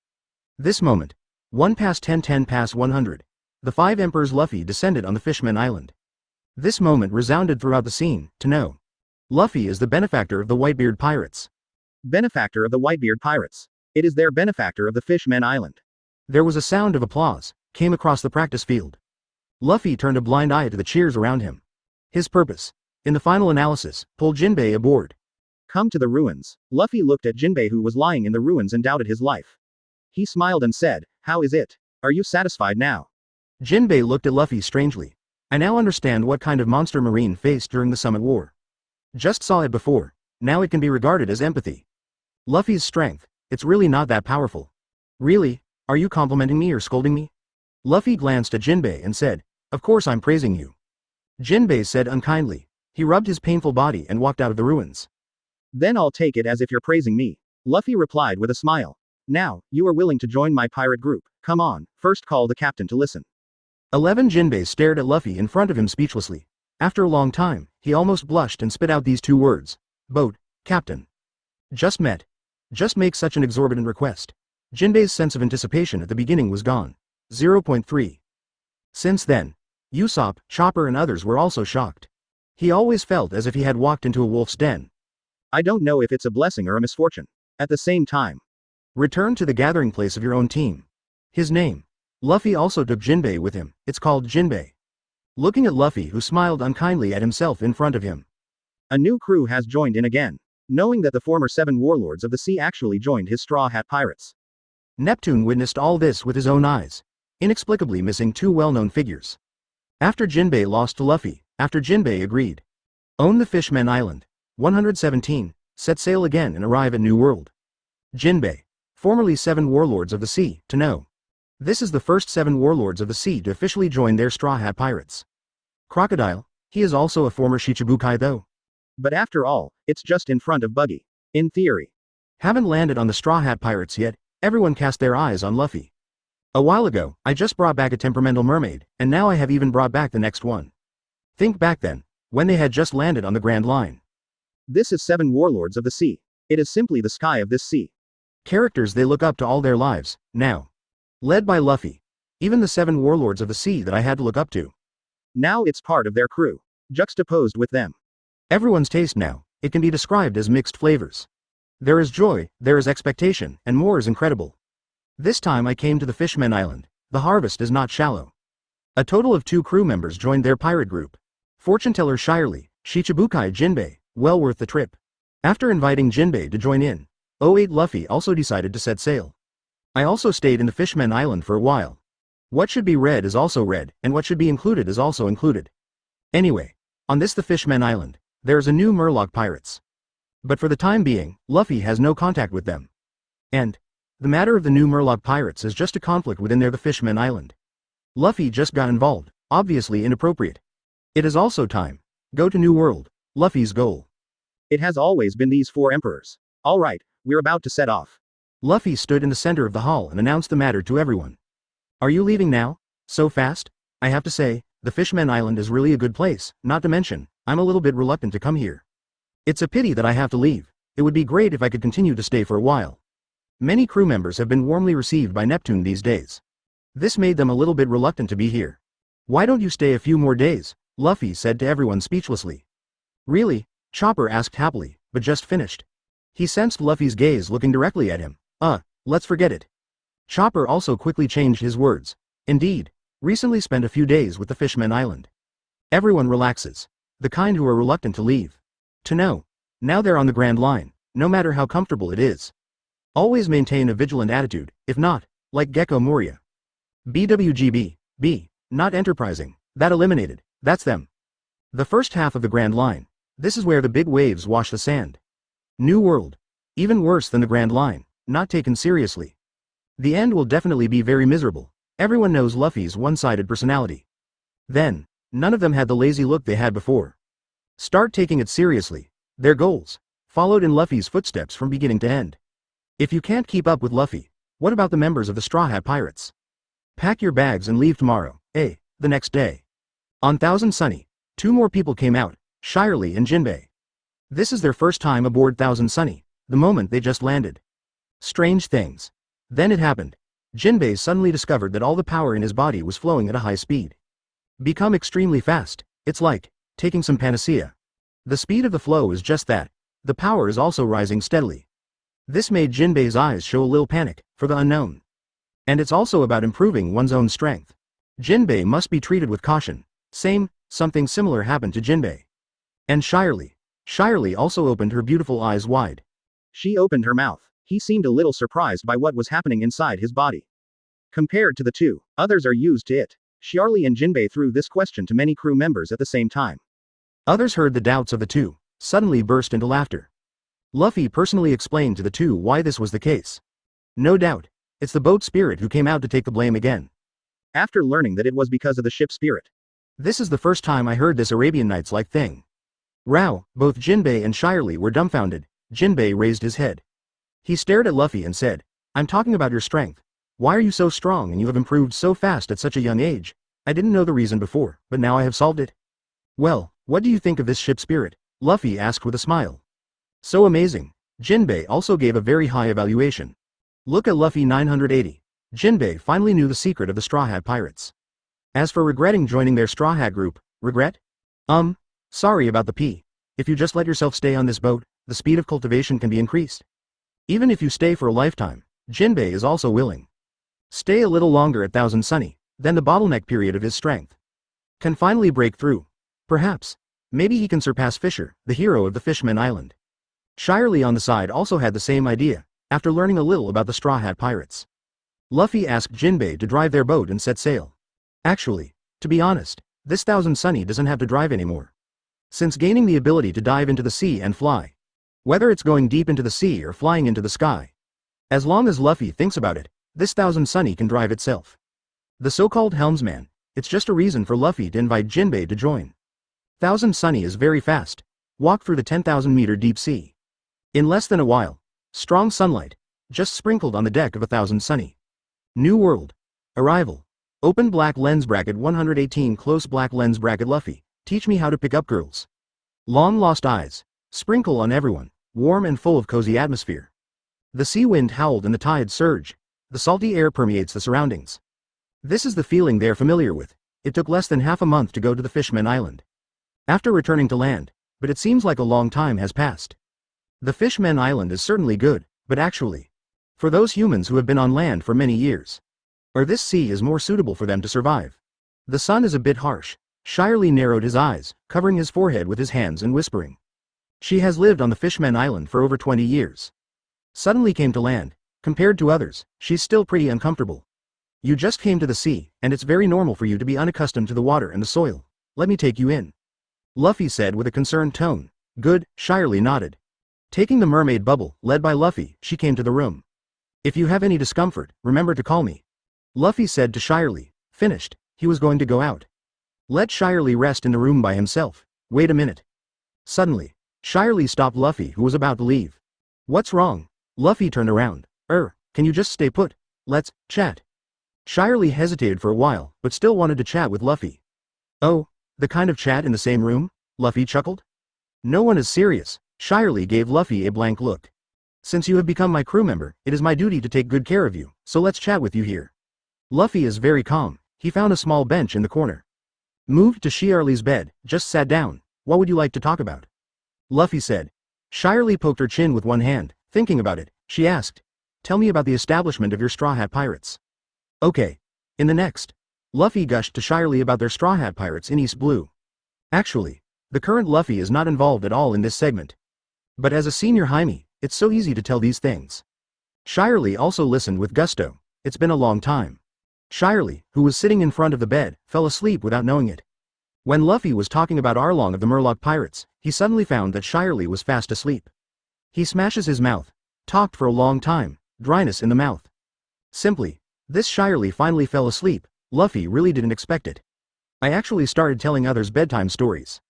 This moment. 1 past 10 past 100. The 5 Emperors Luffy descended on the Fishmen Island. This moment resounded throughout the scene, to know. Luffy is the benefactor of the Whitebeard Pirates. Benefactor of the Whitebeard Pirates. It is their benefactor of the Fishmen Island. There was a sound of applause, came across the practice field. Luffy turned a blind eye to the cheers around him. His purpose, in the final analysis, pull Jinbei aboard. Come to the ruins. Luffy looked at Jinbei who was lying in the ruins and doubted his life. He smiled and said, "How is it? Are you satisfied now?" Jinbei looked at Luffy strangely. I now understand what kind of monster Marine faced during the Summit War. Just saw it before. Now it can be regarded as empathy. Luffy's strength, it's really not that powerful. Really? Are you complimenting me or scolding me? Luffy glanced at Jinbei and said, "Of course I'm praising you." Jinbei said unkindly. He rubbed his painful body and walked out of the ruins. "Then I'll take it as if you're praising me," Luffy replied with a smile. "Now, you are willing to join my pirate group. Come on, first call the captain to listen." 11 Jinbei stared at Luffy in front of him speechlessly. After a long time, he almost blushed and spit out these two words. "Boat, Captain." Just met. Just make such an exorbitant request. Jinbei's sense of anticipation at the beginning was gone. 0.3. Since then, Usopp, Chopper and others were also shocked. He always felt as if he had walked into a wolf's den. I don't know if it's a blessing or a misfortune. At the same time, Return to the gathering place of your own team. His name. Luffy also took Jinbei with him. It's called Jinbei. Looking at Luffy, who smiled unkindly at himself in front of him. A new crew has joined in again. Knowing that the former 7 warlords of the sea actually joined his Straw Hat Pirates. Neptune witnessed all this with his own eyes, inexplicably missing 2 well-known figures. After Jinbei lost to Luffy, after Jinbei agreed. Own the Fishmen Island. 117. Set sail again and arrive at New World. Jinbei. Formerly 7 warlords of the sea, to know. This is the first 7 warlords of the sea to officially join their Straw Hat Pirates. Crocodile, he is also a former Shichibukai though. But after all, it's just in front of Buggy. In theory. Haven't landed on the Straw Hat Pirates yet, everyone cast their eyes on Luffy. A while ago, I just brought back a temperamental mermaid, and now I have even brought back the next one. Think back then, when they had just landed on the Grand Line. This is 7 warlords of the sea. It is simply the sky of this sea. Characters they look up to all their lives, now. Led by Luffy. Even the 7 warlords of the sea that I had to look up to. Now it's part of their crew. Juxtaposed with them. Everyone's taste now, it can be described as mixed flavors. There is joy, there is expectation, and more is incredible. This time I came to the Fishmen Island. The harvest is not shallow. A total of 2 crew members joined their pirate group. Fortune teller Shirley, Shichibukai Jinbei, well worth the trip. After inviting Jinbei to join in, 08 Luffy also decided to set sail. I also stayed in the Fishmen Island for a while. What should be read is also read, and what should be included is also included. Anyway, on this the Fishmen Island, there's a new Murloc pirates. But for the time being, Luffy has no contact with them. And the matter of the new Murloc pirates is just a conflict within the Fishmen Island. Luffy just got involved, obviously inappropriate. It is also time. Go to New World, Luffy's goal. It has always been these 4 emperors. Alright, we're about to set off. Luffy stood in the center of the hall and announced the matter to everyone. Are you leaving now? So fast? I have to say, the Fishmen Island is really a good place, not to mention, I'm a little bit reluctant to come here. It's a pity that I have to leave. It would be great if I could continue to stay for a while. Many crew members have been warmly received by Neptune these days. This made them a little bit reluctant to be here. Why don't you stay a few more days? Luffy said to everyone speechlessly. Really? Chopper asked happily, but just finished. He sensed Luffy's gaze looking directly at him. Let's forget it. Chopper also quickly changed his words. Indeed, recently spent a few days with the Fishmen Island. Everyone relaxes. The kind who are reluctant to leave. To know. Now they're on the Grand Line, no matter how comfortable it is. Always maintain a vigilant attitude, if not, like Gecko Moria. BWGB, B, not enterprising, that eliminated, that's them. The first half of the Grand Line. This is where the big waves wash the sand. New World. Even worse than the Grand Line, not taken seriously. The end will definitely be very miserable. Everyone knows Luffy's one-sided personality. Then, none of them had the lazy look they had before. Start taking it seriously. Their goals. Followed in Luffy's footsteps from beginning to end. If you can't keep up with Luffy, what about the members of the Straw Hat Pirates? Pack your bags and leave tomorrow, the next day. On Thousand Sunny, 2 more people came out, Shirley and Jinbei. This is their first time aboard Thousand Sunny, the moment they just landed. Strange things. Then it happened. Jinbei suddenly discovered that all the power in his body was flowing at a high speed. Become extremely fast, it's like taking some panacea. The speed of the flow is just that. The power is also rising steadily. This made Jinbei's eyes show a little panic, for the unknown. And it's also about improving one's own strength. Jinbei must be treated with caution. Something similar happened to Jinbei. And Shirley. Shirley also opened her beautiful eyes wide. She opened her mouth. He seemed a little surprised by what was happening inside his body. Compared to the two, others are used to it. Charlie and Jinbei threw this question to many crew members at the same time. Others heard the doubts of the two, suddenly burst into laughter. Luffy personally explained to the two why this was the case. No doubt, it's the boat spirit who came out to take the blame again. After learning that it was because of the ship spirit. This is the first time I heard this Arabian Nights-like thing. Row, both Jinbei and Shirley were dumbfounded. Jinbei raised his head. He stared at Luffy and said, I'm talking about your strength. Why are you so strong and you have improved so fast at such a young age? I didn't know the reason before, but now I have solved it. Well, what do you think of this ship spirit? Luffy asked with a smile. So amazing. Jinbei also gave a very high evaluation. Look at Luffy 980. Jinbei finally knew the secret of the Straw Hat Pirates. As for regretting joining their Straw Hat group, regret? Sorry about the P. If you just let yourself stay on this boat, the speed of cultivation can be increased. Even if you stay for a lifetime, Jinbei is also willing. Stay a little longer at Thousand Sunny, then the bottleneck period of his strength can finally break through. Perhaps, maybe he can surpass Fisher, the hero of the Fishman Island. Shirley on the side also had the same idea, after learning a little about the Straw Hat Pirates. Luffy asked Jinbei to drive their boat and set sail. Actually, to be honest, this Thousand Sunny doesn't have to drive anymore. Since gaining the ability to dive into the sea and fly. Whether it's going deep into the sea or flying into the sky. As long as Luffy thinks about it, this Thousand Sunny can drive itself. The so-called helmsman, it's just a reason for Luffy to invite Jinbei to join. Thousand Sunny is very fast. Walk through the 10,000-meter deep sea. In less than a while, strong sunlight, just sprinkled on the deck of a Thousand Sunny. New world. Arrival. Open black lens bracket 118 close black lens bracket Luffy, teach me how to pick up girls. Long lost eyes. Sprinkle on everyone, warm and full of cozy atmosphere. The sea wind howled and the tide surged. The salty air permeates the surroundings. This is the feeling they're familiar with. It took less than half a month to go to the Fishman Island. After returning to land, but it seems like a long time has passed. The Fishman Island is certainly good, but actually, for those humans who have been on land for many years, or this sea is more suitable for them to survive. The sun is a bit harsh. Shirley narrowed his eyes, covering his forehead with his hands and whispering. She has lived on the Fishman Island for over 20 years. Suddenly came to land. Compared to others, she's still pretty uncomfortable. You just came to the sea, and it's very normal for you to be unaccustomed to the water and the soil. Let me take you in. Luffy said with a concerned tone. Good, Shirley nodded. Taking the mermaid bubble, led by Luffy, she came to the room. If you have any discomfort, remember to call me. Luffy said to Shirley. Finished, he was going to go out. Let Shirley rest in the room by himself. Wait a minute. Suddenly, Shirley stopped Luffy who was about to leave. What's wrong? Luffy turned around. Can you just stay put? Let's chat. Shirley hesitated for a while, but still wanted to chat with Luffy. Oh, the kind of chat in the same room? Luffy chuckled. No one is serious. Shirley gave Luffy a blank look. Since you have become my crew member, it is my duty to take good care of you, so let's chat with you here. Luffy is very calm. He found a small bench in the corner. Moved to Shirley's bed, just sat down. What would you like to talk about? Luffy said. Shirley poked her chin with one hand, thinking about it. She asked. Tell me about the establishment of your Straw Hat Pirates. Okay. In the next. Luffy gushed to Shirley about their Straw Hat Pirates in East Blue. Actually, the current Luffy is not involved at all in this segment. But as a senior Jaime, it's so easy to tell these things. Shirley also listened with gusto. It's been a long time. Shirley, who was sitting in front of the bed, fell asleep without knowing it. When Luffy was talking about Arlong of the Murloc Pirates, he suddenly found that Shirley was fast asleep. He smashes his mouth. Talked for a long time. Dryness in the mouth. Simply, this Shirley finally fell asleep. Luffy really didn't expect it. I actually started telling others bedtime stories.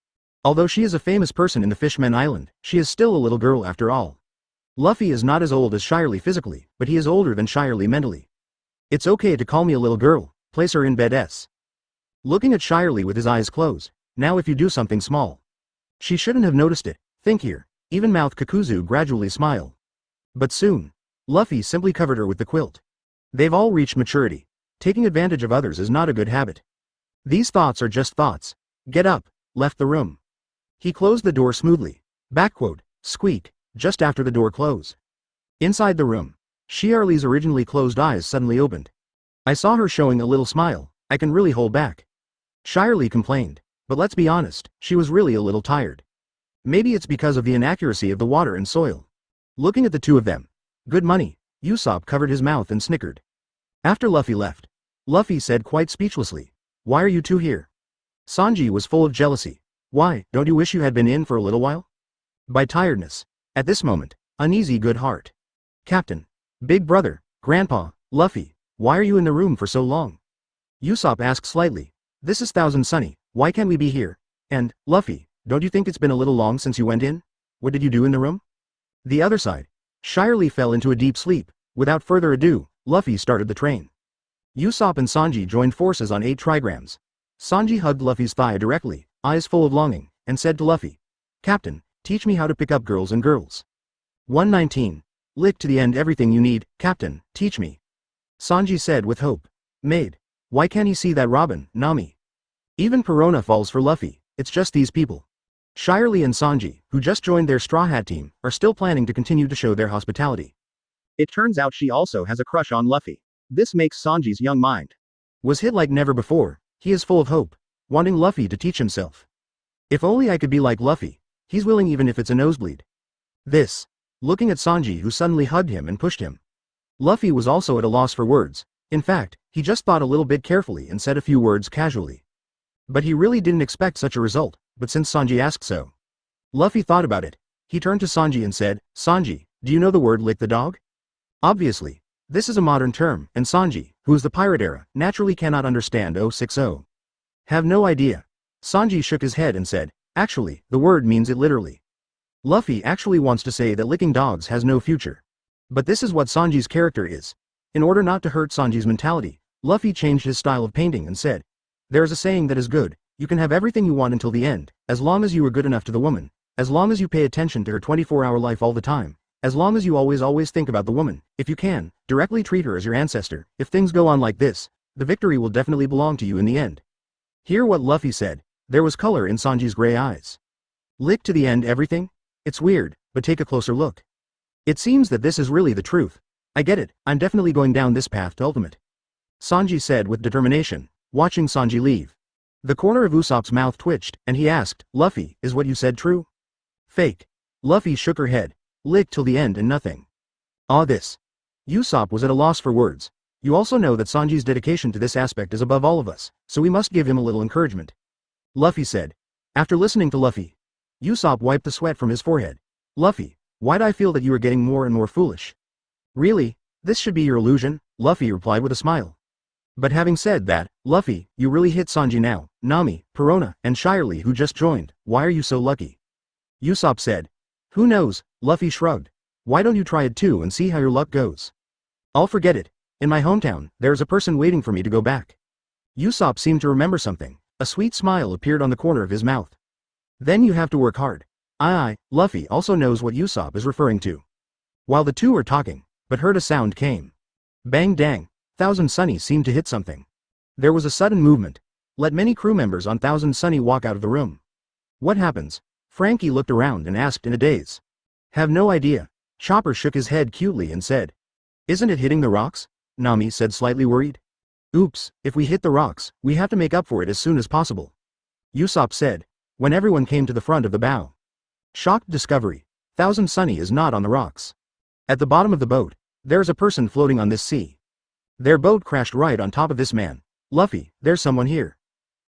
Although she is a famous person in the Fishman Island, she is still a little girl after all. Luffy is not as old as Shirley physically, but he is older than Shirley mentally. It's okay to call me a little girl, place her in bed s. Looking at Shirley with his eyes closed. Now if you do something small. She shouldn't have noticed it. Think here. Even mouth Kakuzu gradually smile. But soon. Luffy simply covered her with the quilt. They've all reached maturity. Taking advantage of others is not a good habit. These thoughts are just thoughts. Get up. Left the room. He closed the door smoothly. Backquote. Squeak. Just after the door closed. Inside the room. Shirley's originally closed eyes suddenly opened. I saw her showing a little smile. I can really hold back. Shirley complained. But let's be honest, she was really a little tired. Maybe it's because of the inaccuracy of the water and soil. Looking at the two of them. Good money. Usopp covered his mouth and snickered. After Luffy left, Luffy said quite speechlessly, "Why are you two here?" Sanji was full of jealousy. "Why, don't you wish you had been in for a little while?" By tiredness. At this moment, uneasy good heart. "Captain. Big brother, Grandpa, Luffy, why are you in the room for so long?" Usopp asked slightly. "This is Thousand Sunny, why can't we be here? And, Luffy, don't you think it's been a little long since you went in? What did you do in the room?" The other side. Shirley fell into a deep sleep. Without further ado, Luffy started the train. Usopp and Sanji joined forces on 8 trigrams. Sanji hugged Luffy's thigh directly, eyes full of longing, and said to Luffy, "Captain, teach me how to pick up girls and girls." 119. Lick to the end everything you need, Captain, teach me. Sanji said with hope. "Maid. Why can't he see that Robin, Nami? Even Perona falls for Luffy, it's just these people." Shirley and Sanji, who just joined their Straw Hat team, are still planning to continue to show their hospitality. It turns out she also has a crush on Luffy. This makes Sanji's young mind was hit like never before. He is full of hope, wanting Luffy to teach himself. "If only I could be like Luffy. He's willing even if it's a nosebleed." This. Looking at Sanji, who suddenly hugged him and pushed him. Luffy was also at a loss for words. In fact, he just thought a little bit carefully and said a few words casually. But he really didn't expect such a result, but since Sanji asked so. Luffy thought about it. He turned to Sanji and said, "Sanji, do you know the word lick the dog?" Obviously, this is a modern term, and Sanji, who is the pirate era, naturally cannot understand 060. Have no idea. Sanji shook his head and said, "Actually, the word means it literally." Luffy actually wants to say that licking dogs has no future. But this is what Sanji's character is. In order not to hurt Sanji's mentality, Luffy changed his style of painting and said, "There is a saying that is good, you can have everything you want until the end, as long as you are good enough to the woman, as long as you pay attention to her 24-hour life all the time, as long as you always think about the woman, if you can, directly treat her as your ancestor. If things go on like this, the victory will definitely belong to you in the end." Hear what Luffy said. There was color in Sanji's gray eyes. Lick to the end everything? It's weird, but take a closer look. It seems that this is really the truth. I get it, I'm definitely going down this path to ultimate. Sanji said with determination, watching Sanji leave. The corner of Usopp's mouth twitched, and he asked, "Luffy, is what you said true?" "Fake." Luffy shook her head. "Lick till the end and nothing." This. Usopp was at a loss for words. You also know that Sanji's dedication to this aspect is above all of us, so we must give him a little encouragement. Luffy said. After listening to Luffy, Usopp wiped the sweat from his forehead. "Luffy, why'd I feel that you were getting more and more foolish?" "Really? This should be your illusion," Luffy replied with a smile. But having said that, "Luffy, you really hit Sanji now, Nami, Perona, and Shirley who just joined, why are you so lucky?" Usopp said. "Who knows?" Luffy shrugged. "Why don't you try it too and see how your luck goes?" "I'll forget it. In my hometown, there is a person waiting for me to go back." Usopp seemed to remember something. A sweet smile appeared on the corner of his mouth. "Then you have to work hard." Luffy also knows what Usopp is referring to. While the two were talking, but heard a sound came. Bang dang, Thousand Sunny seemed to hit something. There was a sudden movement. Let many crew members on Thousand Sunny walk out of the room. "What happens?" Frankie looked around and asked in a daze. "Have no idea." Chopper shook his head cutely and said. "Isn't it hitting the rocks?" Nami said slightly worried. "Oops, if we hit the rocks, we have to make up for it as soon as possible," Usopp said, when everyone came to the front of the bow. Shocked discovery. Thousand Sunny is not on the rocks. At the bottom of the boat, there is a person floating on this sea. Their boat crashed right on top of this man. "Luffy, there's someone here."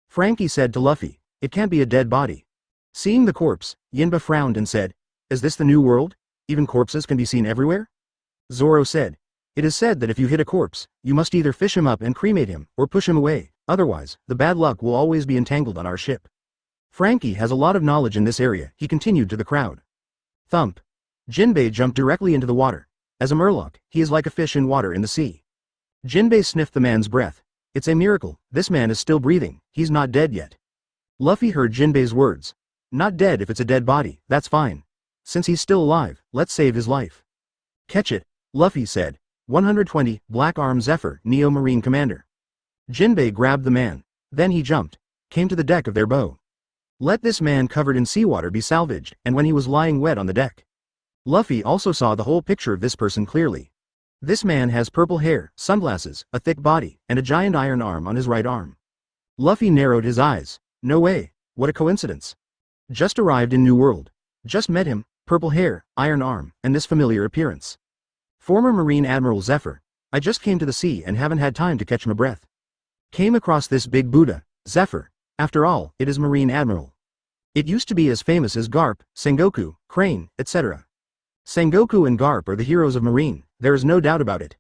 Frankie said to Luffy, "It can't be a dead body." Seeing the corpse, Yinba frowned and said, "Is this the new world? Even corpses can be seen everywhere?" Zoro said, "It is said that if you hit a corpse, you must either fish him up and cremate him, or push him away, otherwise, the bad luck will always be entangled on our ship." Frankie has a lot of knowledge in this area, he continued to the crowd. Thump. Jinbei jumped directly into the water. As a murloc, he is like a fish in water in the sea. Jinbei sniffed the man's breath. "It's a miracle, this man is still breathing, he's not dead yet." Luffy heard Jinbei's words. "Not dead if it's a dead body, that's fine. Since he's still alive, let's save his life." "Catch it," Luffy said. 120, Black Arm Zephyr, Neo Marine Commander. Jinbei grabbed the man. Then he jumped. Came to the deck of their boat. Let this man covered in seawater be salvaged, and when he was lying wet on the deck. Luffy also saw the whole picture of this person clearly. This man has purple hair, sunglasses, a thick body, and a giant iron arm on his right arm. Luffy narrowed his eyes. No way, what a coincidence. Just arrived in New World. Just met him, purple hair, iron arm, and this familiar appearance. Former Marine Admiral Zephyr. I just came to the sea and haven't had time to catch my breath. Came across this big Buddha, Zephyr. After all, it is Marine Admiral. It used to be as famous as Garp, Sengoku, Crane, etc. Sengoku and Garp are the heroes of Marine, there is no doubt about it.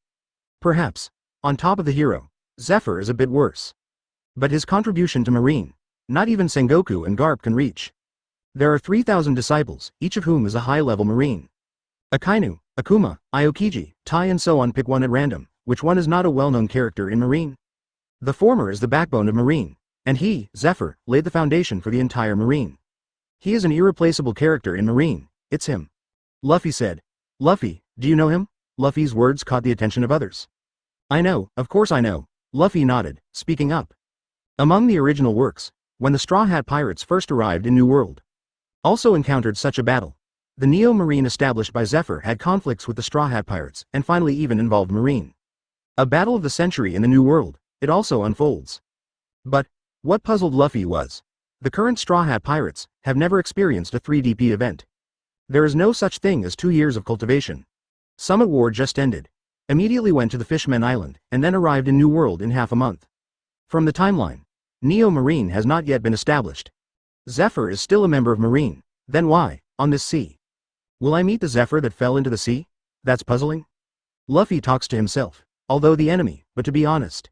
Perhaps, on top of the hero, Zephyr is a bit worse. But his contribution to Marine, not even Sengoku and Garp can reach. There are 3,000 disciples, each of whom is a high-level Marine. Akainu, Akuma, Aokiji, Tai and so on. Pick one at random, which one is not a well-known character in Marine? The former is the backbone of Marine, and he, Zephyr, laid the foundation for the entire Marine. He is an irreplaceable character in Marine, it's him. Luffy said. Luffy, do you know him? Luffy's words caught the attention of others. I know, of course I know. Luffy nodded, speaking up. Among the original works, when the Straw Hat Pirates first arrived in New World, also encountered such a battle. The Neo Marine established by Zephyr had conflicts with the Straw Hat Pirates, and finally even involved Marine. A battle of the century in the New World, it also unfolds. But, what puzzled Luffy was, the current Straw Hat Pirates have never experienced a 3DP event. There is no such thing as 2 years of cultivation. Summit War just ended. Immediately went to the Fishmen Island, and then arrived in New World in half a month. From the timeline, Neo Marine has not yet been established. Zephyr is still a member of Marine, then why, on this sea? Will I meet the Zephyr that fell into the sea? That's puzzling. Luffy talks to himself, although the enemy, but to be honest,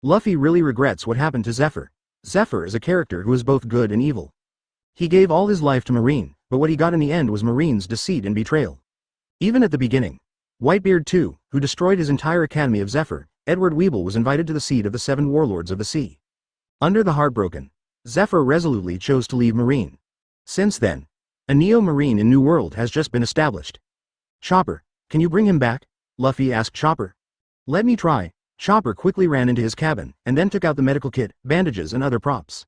Luffy really regrets what happened to Zephyr. Zephyr is a character who is both good and evil. He gave all his life to Marine, but what he got in the end was Marine's deceit and betrayal. Even at the beginning, Whitebeard too, who destroyed his entire academy of Zephyr, Edward Weeble was invited to the seat of the 7 warlords of the sea. Under the Heartbroken, Zephyr resolutely chose to leave Marine. Since then, a Neo Marine in New World has just been established. Chopper, can you bring him back? Luffy asked Chopper. Let me try. Chopper quickly ran into his cabin, and then took out the medical kit, bandages and other props.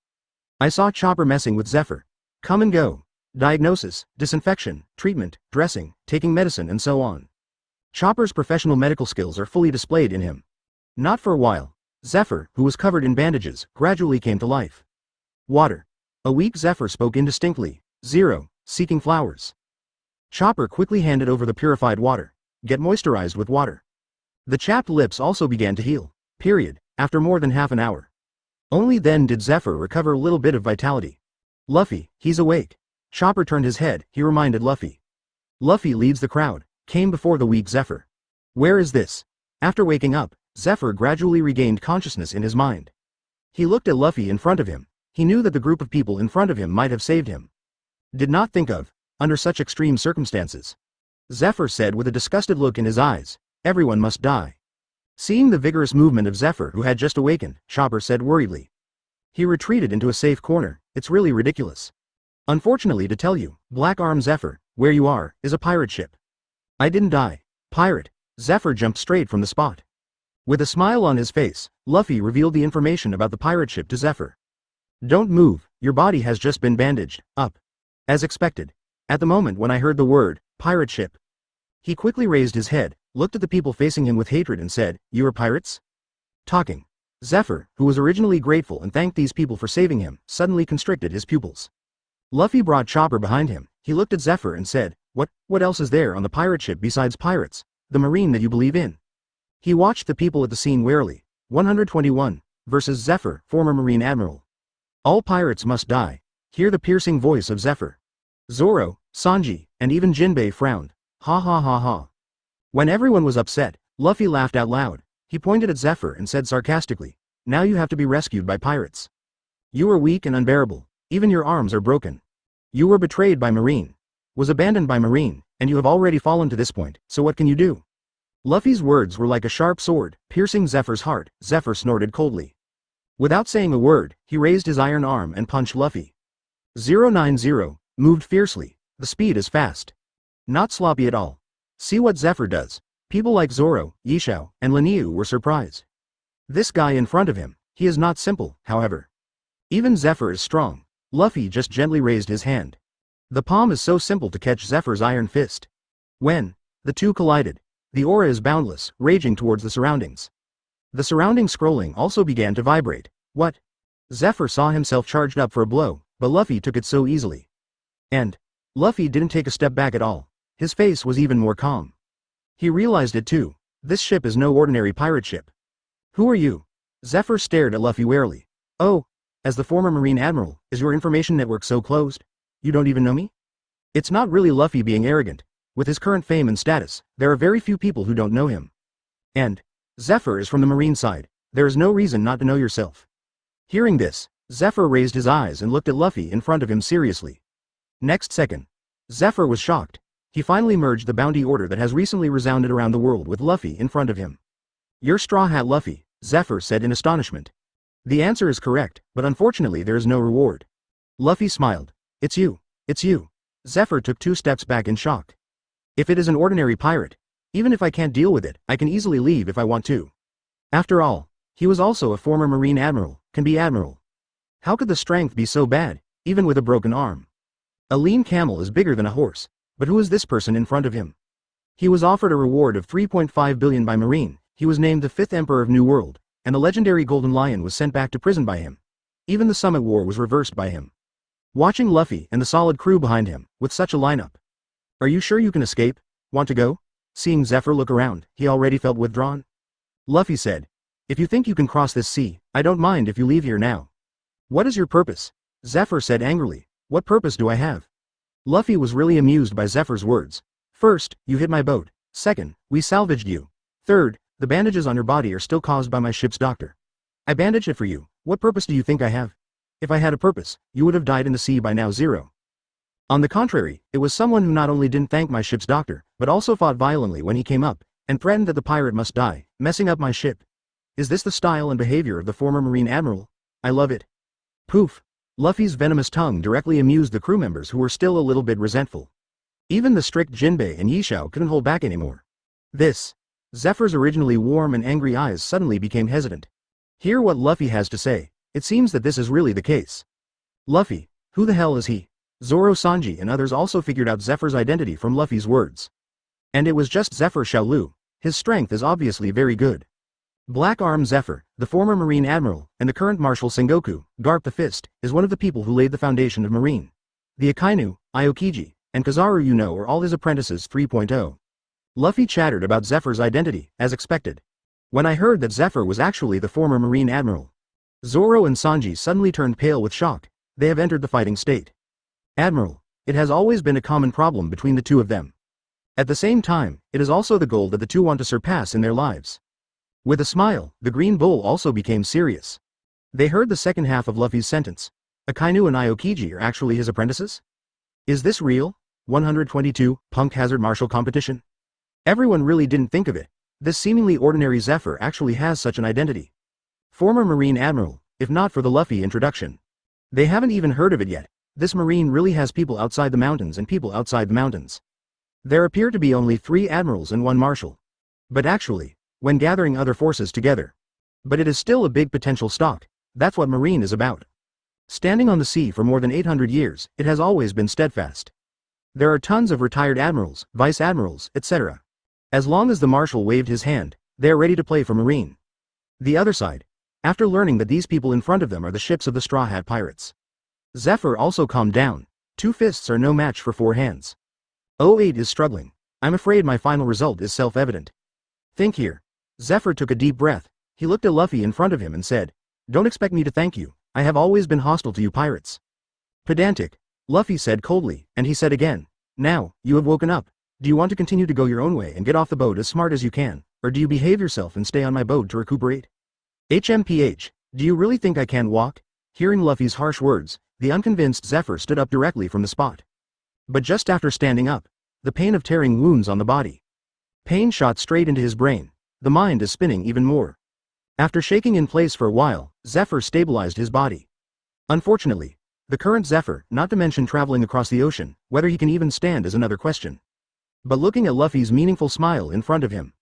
I saw Chopper messing with Zephyr. Come and go. Diagnosis, disinfection, treatment, dressing, taking medicine and so on. Chopper's professional medical skills are fully displayed in him. Not for a while. Zephyr, who was covered in bandages, gradually came to life. Water. A weak Zephyr spoke indistinctly. 0. Seeking flowers. Chopper quickly handed over the purified water. Get moisturized with water. The chapped lips also began to heal. Period. After more than half an hour. Only then did Zephyr recover a little bit of vitality. Luffy, he's awake. Chopper turned his head, he reminded Luffy. Luffy leads the crowd, came before the weak Zephyr. Where is this? After waking up, Zephyr gradually regained consciousness in his mind. He looked at Luffy in front of him. He knew that the group of people in front of him might have saved him. Did not think of, under such extreme circumstances. Zephyr said with a disgusted look in his eyes, everyone must die. Seeing the vigorous movement of Zephyr who had just awakened, Chopper said worriedly. He retreated into a safe corner, it's really ridiculous. Unfortunately to tell you, Black Arm Zephyr, where you are, is a pirate ship. I didn't die. Pirate. Zephyr jumped straight from the spot. With a smile on his face, Luffy revealed the information about the pirate ship to Zephyr. Don't move, your body has just been bandaged up. As expected. At the moment when I heard the word, pirate ship. He quickly raised his head, looked at the people facing him with hatred and said, you are pirates? Talking. Zephyr, who was originally grateful and thanked these people for saving him, suddenly constricted his pupils. Luffy brought Chopper behind him, he looked at Zephyr and said, what else is there on the pirate ship besides pirates, the marine that you believe in? He watched the people at the scene warily. 121, versus Zephyr, former Marine Admiral. All pirates must die. Hear the piercing voice of Zephyr. Zoro, Sanji, and even Jinbei frowned. Ha ha ha ha. When everyone was upset, Luffy laughed out loud. He pointed at Zephyr and said sarcastically, now you have to be rescued by pirates. You are weak and unbearable. Even your arms are broken. You were betrayed by Marine. Was abandoned by Marine, and you have already fallen to this point, so what can you do? Luffy's words were like a sharp sword, piercing Zephyr's heart. Zephyr snorted coldly. Without saying a word, he raised his iron arm and punched Luffy. 090, moved fiercely. The speed is fast. Not sloppy at all. See what Zephyr does. People like Zoro, Yishao, and Liniu were surprised. This guy in front of him, he is not simple, however. Even Zephyr is strong. Luffy just gently raised his hand. The palm is so simple to catch Zephyr's iron fist. When the two collided, the aura is boundless, raging towards the surroundings. The surrounding scrolling also began to vibrate. What? Zephyr saw himself charged up for a blow, but Luffy took it so easily. And Luffy didn't take a step back at all. His face was even more calm. He realized it too. This ship is no ordinary pirate ship. Who are you? Zephyr stared at Luffy warily. Oh, as the former Marine Admiral, is your information network so closed? You don't even know me? It's not really Luffy being arrogant. With his current fame and status, there are very few people who don't know him. And Zephyr is from the Marine side. There is no reason not to know yourself. Hearing this, Zephyr raised his eyes and looked at Luffy in front of him seriously. Next second, Zephyr was shocked. He finally merged the bounty order that has recently resounded around the world with Luffy in front of him. You're Straw Hat Luffy, Zephyr said in astonishment. The answer is correct, but unfortunately there is no reward. Luffy smiled. It's you. It's you. Zephyr took 2 steps back in shock. If it is an ordinary pirate, even if I can't deal with it, I can easily leave if I want to. After all, he was also a former Marine Admiral, can be Admiral. How could the strength be so bad, even with a broken arm? A lean camel is bigger than a horse, but who is this person in front of him? He was offered a reward of 3.5 billion by Marine, he was named the 5th Emperor of New World, and the legendary Golden Lion was sent back to prison by him. Even the Summit War was reversed by him. Watching Luffy and the solid crew behind him, with such a lineup. Are you sure you can escape? Want to go? Seeing Zephyr look around, he already felt withdrawn. Luffy said, if you think you can cross this sea, I don't mind if you leave here now. What is your purpose? Zephyr said angrily, what purpose do I have? Luffy was really amused by Zephyr's words. First, you hit my boat. Second, we salvaged you. Third, the bandages on your body are still caused by my ship's doctor. I bandaged it for you. What purpose do you think I have? If I had a purpose, you would have died in the sea by now. 0. On the contrary, it was someone who not only didn't thank my ship's doctor, but also fought violently when he came up, and threatened that the pirate must die, messing up my ship. Is this the style and behavior of the former Marine Admiral? I love it. Poof. Luffy's venomous tongue directly amused the crew members who were still a little bit resentful. Even the strict Jinbei and Yishao couldn't hold back anymore. This. Zephyr's originally warm and angry eyes suddenly became hesitant. Hear what Luffy has to say. It seems that this is really the case. Luffy, who the hell is he? Zoro, Sanji and others also figured out Zephyr's identity from Luffy's words. And it was just Zephyr Xiaolu. His strength is obviously very good. Black Arm Zephyr, the former Marine Admiral, and the current Marshal Sengoku, Garp the Fist, is one of the people who laid the foundation of Marine. The Akainu, Aokiji, and Kizaru are all his apprentices. 3.0. Luffy chattered about Zephyr's identity, as expected. When I heard that Zephyr was actually the former Marine Admiral, Zoro and Sanji suddenly turned pale with shock. They have entered the fighting state. Admiral, it has always been a common problem between the two of them. At the same time, it is also the goal that the two want to surpass in their lives. With a smile, the Green Bull also became serious. They heard the second half of Luffy's sentence. Akainu and Aokiji are actually his apprentices? Is this real? 122, Punk Hazard Martial Competition? Everyone really didn't think of it. This seemingly ordinary Zephyr actually has such an identity. Former Marine Admiral, if not for the Luffy introduction. They haven't even heard of it yet. This Marine really has people outside the mountains and people outside the mountains. There appear to be only 3 admirals and 1 marshal. But actually, when gathering other forces together. But it is still a big potential stock. That's what Marine is about. Standing on the sea for more than 800 years, it has always been steadfast. There are tons of retired admirals, vice admirals, etc. As long as the marshal waved his hand, they are ready to play for Marine. The other side. After learning that these people in front of them are the ships of the Straw Hat Pirates. Zephyr also calmed down. 2 fists are no match for 4 hands. 08 is struggling. I'm afraid my final result is self-evident. Think here. Zephyr took a deep breath. He looked at Luffy in front of him and said, don't expect me to thank you. I have always been hostile to you pirates. Pedantic. Luffy said coldly, and he said again, now, you have woken up. Do you want to continue to go your own way and get off the boat as smart as you can, or do you behave yourself and stay on my boat to recuperate? HMPH, do you really think I can walk? Hearing Luffy's harsh words, the unconvinced Zephyr stood up directly from the spot. But just after standing up, the pain of tearing wounds on the body. Pain shot straight into his brain. The mind is spinning even more. After shaking in place for a while, Zephyr stabilized his body. Unfortunately, the current Zephyr, not to mention traveling across the ocean, whether he can even stand is another question. But looking at Luffy's meaningful smile in front of him,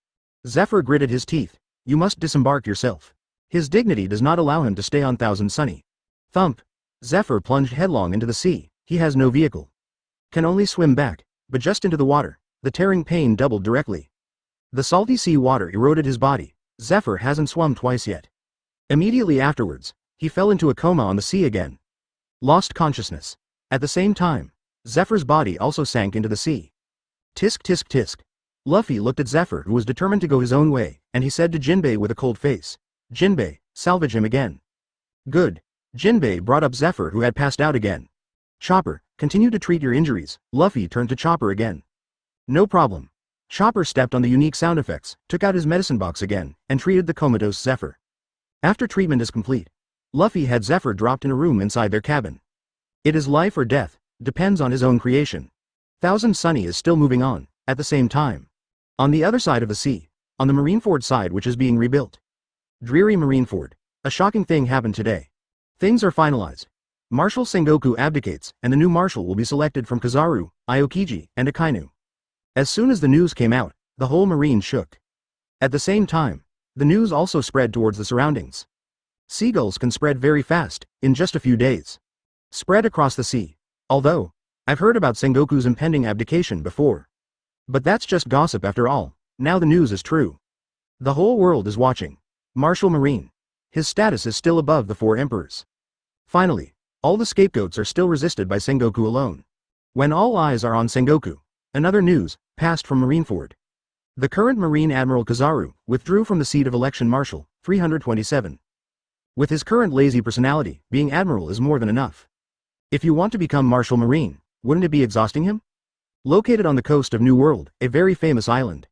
Zephyr gritted his teeth. You must disembark yourself. His dignity does not allow him to stay on Thousand Sunny. Thump. Zephyr plunged headlong into the sea. He has no vehicle. Can only swim back, but just into the water. The tearing pain doubled directly. The salty sea water eroded his body. Zephyr hasn't swum twice yet. Immediately afterwards, he fell into a coma on the sea again. Lost consciousness. At the same time, Zephyr's body also sank into the sea. Tisk tisk tisk. Luffy looked at Zephyr, who was determined to go his own way, and he said to Jinbei with a cold face, "Jinbei, salvage him again." "Good." Jinbei brought up Zephyr, who had passed out again. "Chopper, continue to treat your injuries." Luffy turned to Chopper again. "No problem." Chopper stepped on the unique sound effects, took out his medicine box again, and treated the comatose Zephyr. After treatment is complete, Luffy had Zephyr dropped in a room inside their cabin. It is life or death, depends on his own creation. Thousand Sunny is still moving on, at the same time. On the other side of the sea, on the Marineford side which is being rebuilt. Dreary Marineford. A shocking thing happened today. Things are finalized. Marshal Sengoku abdicates, and the new marshal will be selected from Kizaru, Aokiji, and Akainu. As soon as the news came out, the whole marine shook. At the same time, the news also spread towards the surroundings. Seagulls can spread very fast, in just a few days. Spread across the sea. Although, I've heard about Sengoku's impending abdication before. But that's just gossip after all, now the news is true. The whole world is watching. Marshal Marine. His status is still above the 4 emperors. Finally, all the scapegoats are still resisted by Sengoku alone. When all eyes are on Sengoku, another news passed from Marineford. The current Marine Admiral Kizaru withdrew from the seat of election Marshal, 327. With his current lazy personality, being Admiral is more than enough. If you want to become Marshal Marine, wouldn't it be exhausting him? Located on the coast of New World, a very famous island.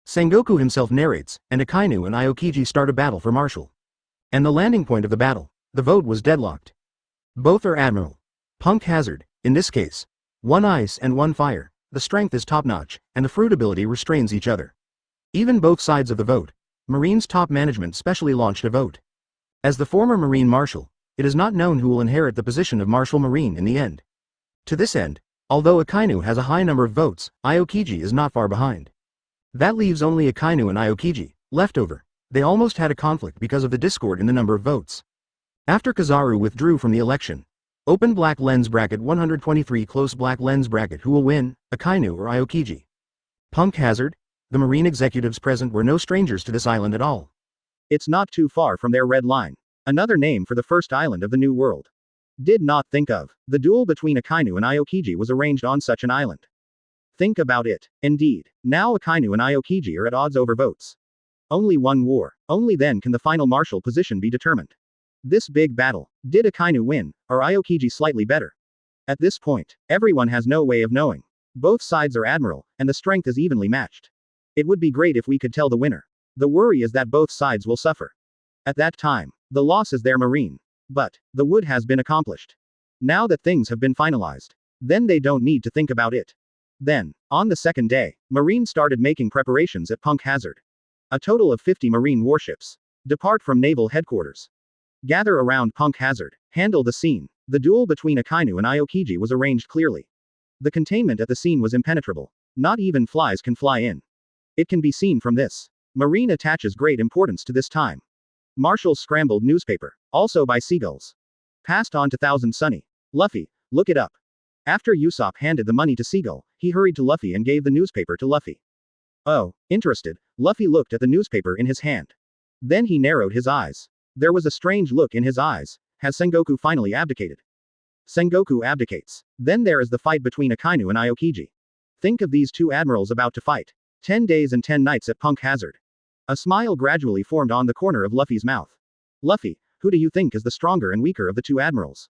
Sengoku himself narrates, and Akainu and Aokiji start a battle for Marshal. And the landing point of the battle, the vote was deadlocked. Both are Admiral. Punk Hazard, in this case. One ice and one fire, the strength is top-notch, and the fruit ability restrains each other. Even both sides of the vote, Marine's top management specially launched a vote. As the former Marine Marshal, it is not known who will inherit the position of Marshal Marine in the end. To this end, although Akainu has a high number of votes, Aokiji is not far behind. That leaves only Akainu and Aokiji left over. They almost had a conflict because of the discord in the number of votes. After Kizaru withdrew from the election, open black lens bracket 123 close black lens bracket who will win, Akainu or Aokiji? Punk Hazard? The marine executives present were no strangers to this island at all. It's not too far from their red line. Another name for the first island of the New World. Did not think of. The duel between Akainu and Aokiji was arranged on such an island. Think about it. Indeed. Now Akainu and Aokiji are at odds over votes. Only one war. Only then can the final marshal position be determined. This big battle. Did Akainu win, or Aokiji slightly better? At this point, everyone has no way of knowing. Both sides are admiral, and the strength is evenly matched. It would be great if we could tell the winner. The worry is that both sides will suffer. At that time, the loss is their marine. But, the wood has been accomplished. Now that things have been finalized, then they don't need to think about it. Then, on the second day, Marine started making preparations at Punk Hazard. A total of 50 Marine warships depart from naval headquarters. Gather around Punk Hazard, handle the scene. The duel between Akainu and Aokiji was arranged clearly. The containment at the scene was impenetrable. Not even flies can fly in. It can be seen from this. Marine attaches great importance to this time. Marshall's scrambled newspaper, also by seagulls. Passed on to Thousand Sunny. Luffy, look it up. After Usopp handed the money to Seagull, he hurried to Luffy and gave the newspaper to Luffy. Oh, interested, Luffy looked at the newspaper in his hand. Then he narrowed his eyes. There was a strange look in his eyes. Has Sengoku finally abdicated? Sengoku abdicates. Then there is the fight between Akainu and Aokiji. Think of these two admirals about to fight. 10 days and 10 nights at Punk Hazard. A smile gradually formed on the corner of Luffy's mouth. Luffy, who do you think is the stronger and weaker of the two admirals?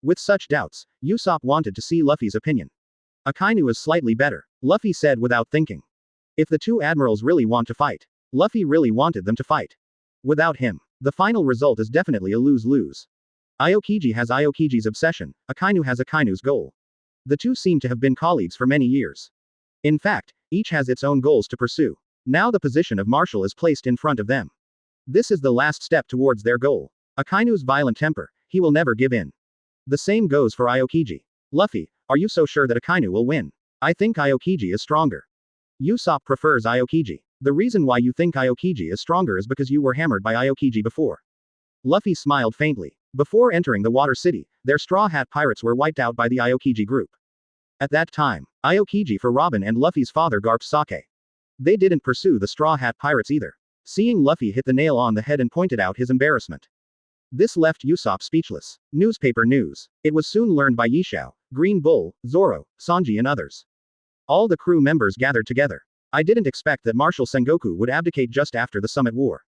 With such doubts, Usopp wanted to see Luffy's opinion. Akainu is slightly better, Luffy said without thinking. If the two admirals really want to fight, Luffy really wanted them to fight. Without him, the final result is definitely a lose-lose. Aokiji has Aokiji's obsession, Akainu has Akainu's goal. The two seem to have been colleagues for many years. In fact, each has its own goals to pursue. Now the position of marshal is placed in front of them. This is the last step towards their goal. Akainu's violent temper, he will never give in. The same goes for Aokiji. Luffy, are you so sure that Akainu will win? I think Aokiji is stronger. Usopp prefers Aokiji. The reason why you think Aokiji is stronger is because you were hammered by Aokiji before. Luffy smiled faintly. Before entering the Water City, their Straw Hat Pirates were wiped out by the Aokiji group. At that time, Aokiji for Robin and Luffy's father garped sake. They didn't pursue the Straw Hat Pirates either. Seeing Luffy hit the nail on the head and pointed out his embarrassment. This left Usopp speechless. Newspaper news. It was soon learned by Yishao, Green Bull, Zoro, Sanji and others. All the crew members gathered together. I didn't expect that Marshal Sengoku would abdicate just after the Summit War.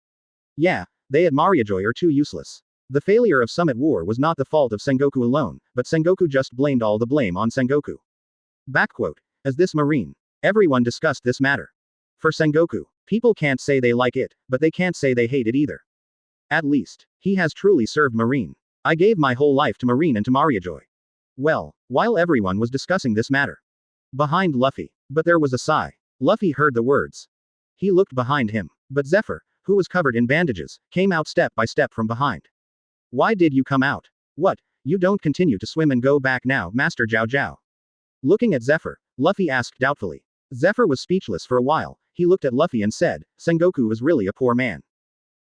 Yeah, they at Mariajoy are too useless. The failure of Summit War was not the fault of Sengoku alone, but Sengoku just blamed all the blame on Sengoku. Backquote. As this Marine. Everyone discussed this matter. For Sengoku, people can't say they like it, but they can't say they hate it either. At least, he has truly served Marine. I gave my whole life to Marine and to Mariajoy. Well, while everyone was discussing this matter. Behind Luffy. But there was a sigh. Luffy heard the words. He looked behind him. But Zephyr, who was covered in bandages, came out step by step from behind. Why did you come out? What, you don't continue to swim and go back now, Master Zhao Zhao? Looking at Zephyr, Luffy asked doubtfully. Zephyr was speechless for a while. He looked at Luffy and said, Sengoku is really a poor man.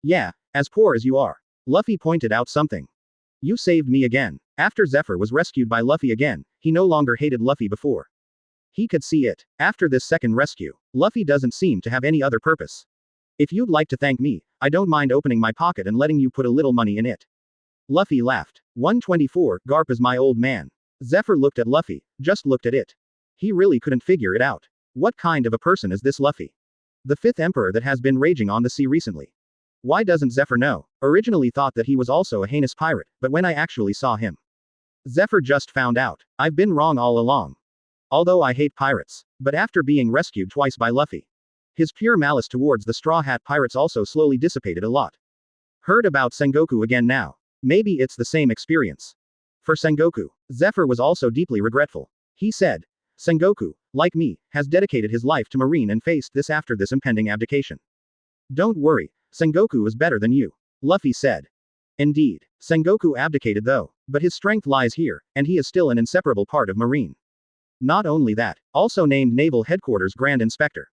Yeah, as poor as you are. Luffy pointed out something. You saved me again. After Zephyr was rescued by Luffy again, he no longer hated Luffy before. He could see it. After this second rescue, Luffy doesn't seem to have any other purpose. If you'd like to thank me, I don't mind opening my pocket and letting you put a little money in it. Luffy laughed. 124, Garp is my old man. Zephyr looked at Luffy, just looked at it. He really couldn't figure it out. What kind of a person is this Luffy? The fifth emperor that has been raging on the sea recently. Why doesn't Zephyr know? Originally thought that he was also a heinous pirate, but when I actually saw him. Zephyr just found out. I've been wrong all along. Although I hate pirates. But after being rescued twice by Luffy. His pure malice towards the Straw Hat Pirates also slowly dissipated a lot. Heard about Sengoku again now. Maybe it's the same experience. For Sengoku, Zephyr was also deeply regretful. He said, Sengoku, like me, has dedicated his life to Marine and faced this after this impending abdication. Don't worry, Sengoku is better than you. Luffy said. Indeed, Sengoku abdicated though, but his strength lies here, and he is still an inseparable part of Marine. Not only that, also named Naval Headquarters Grand Inspector.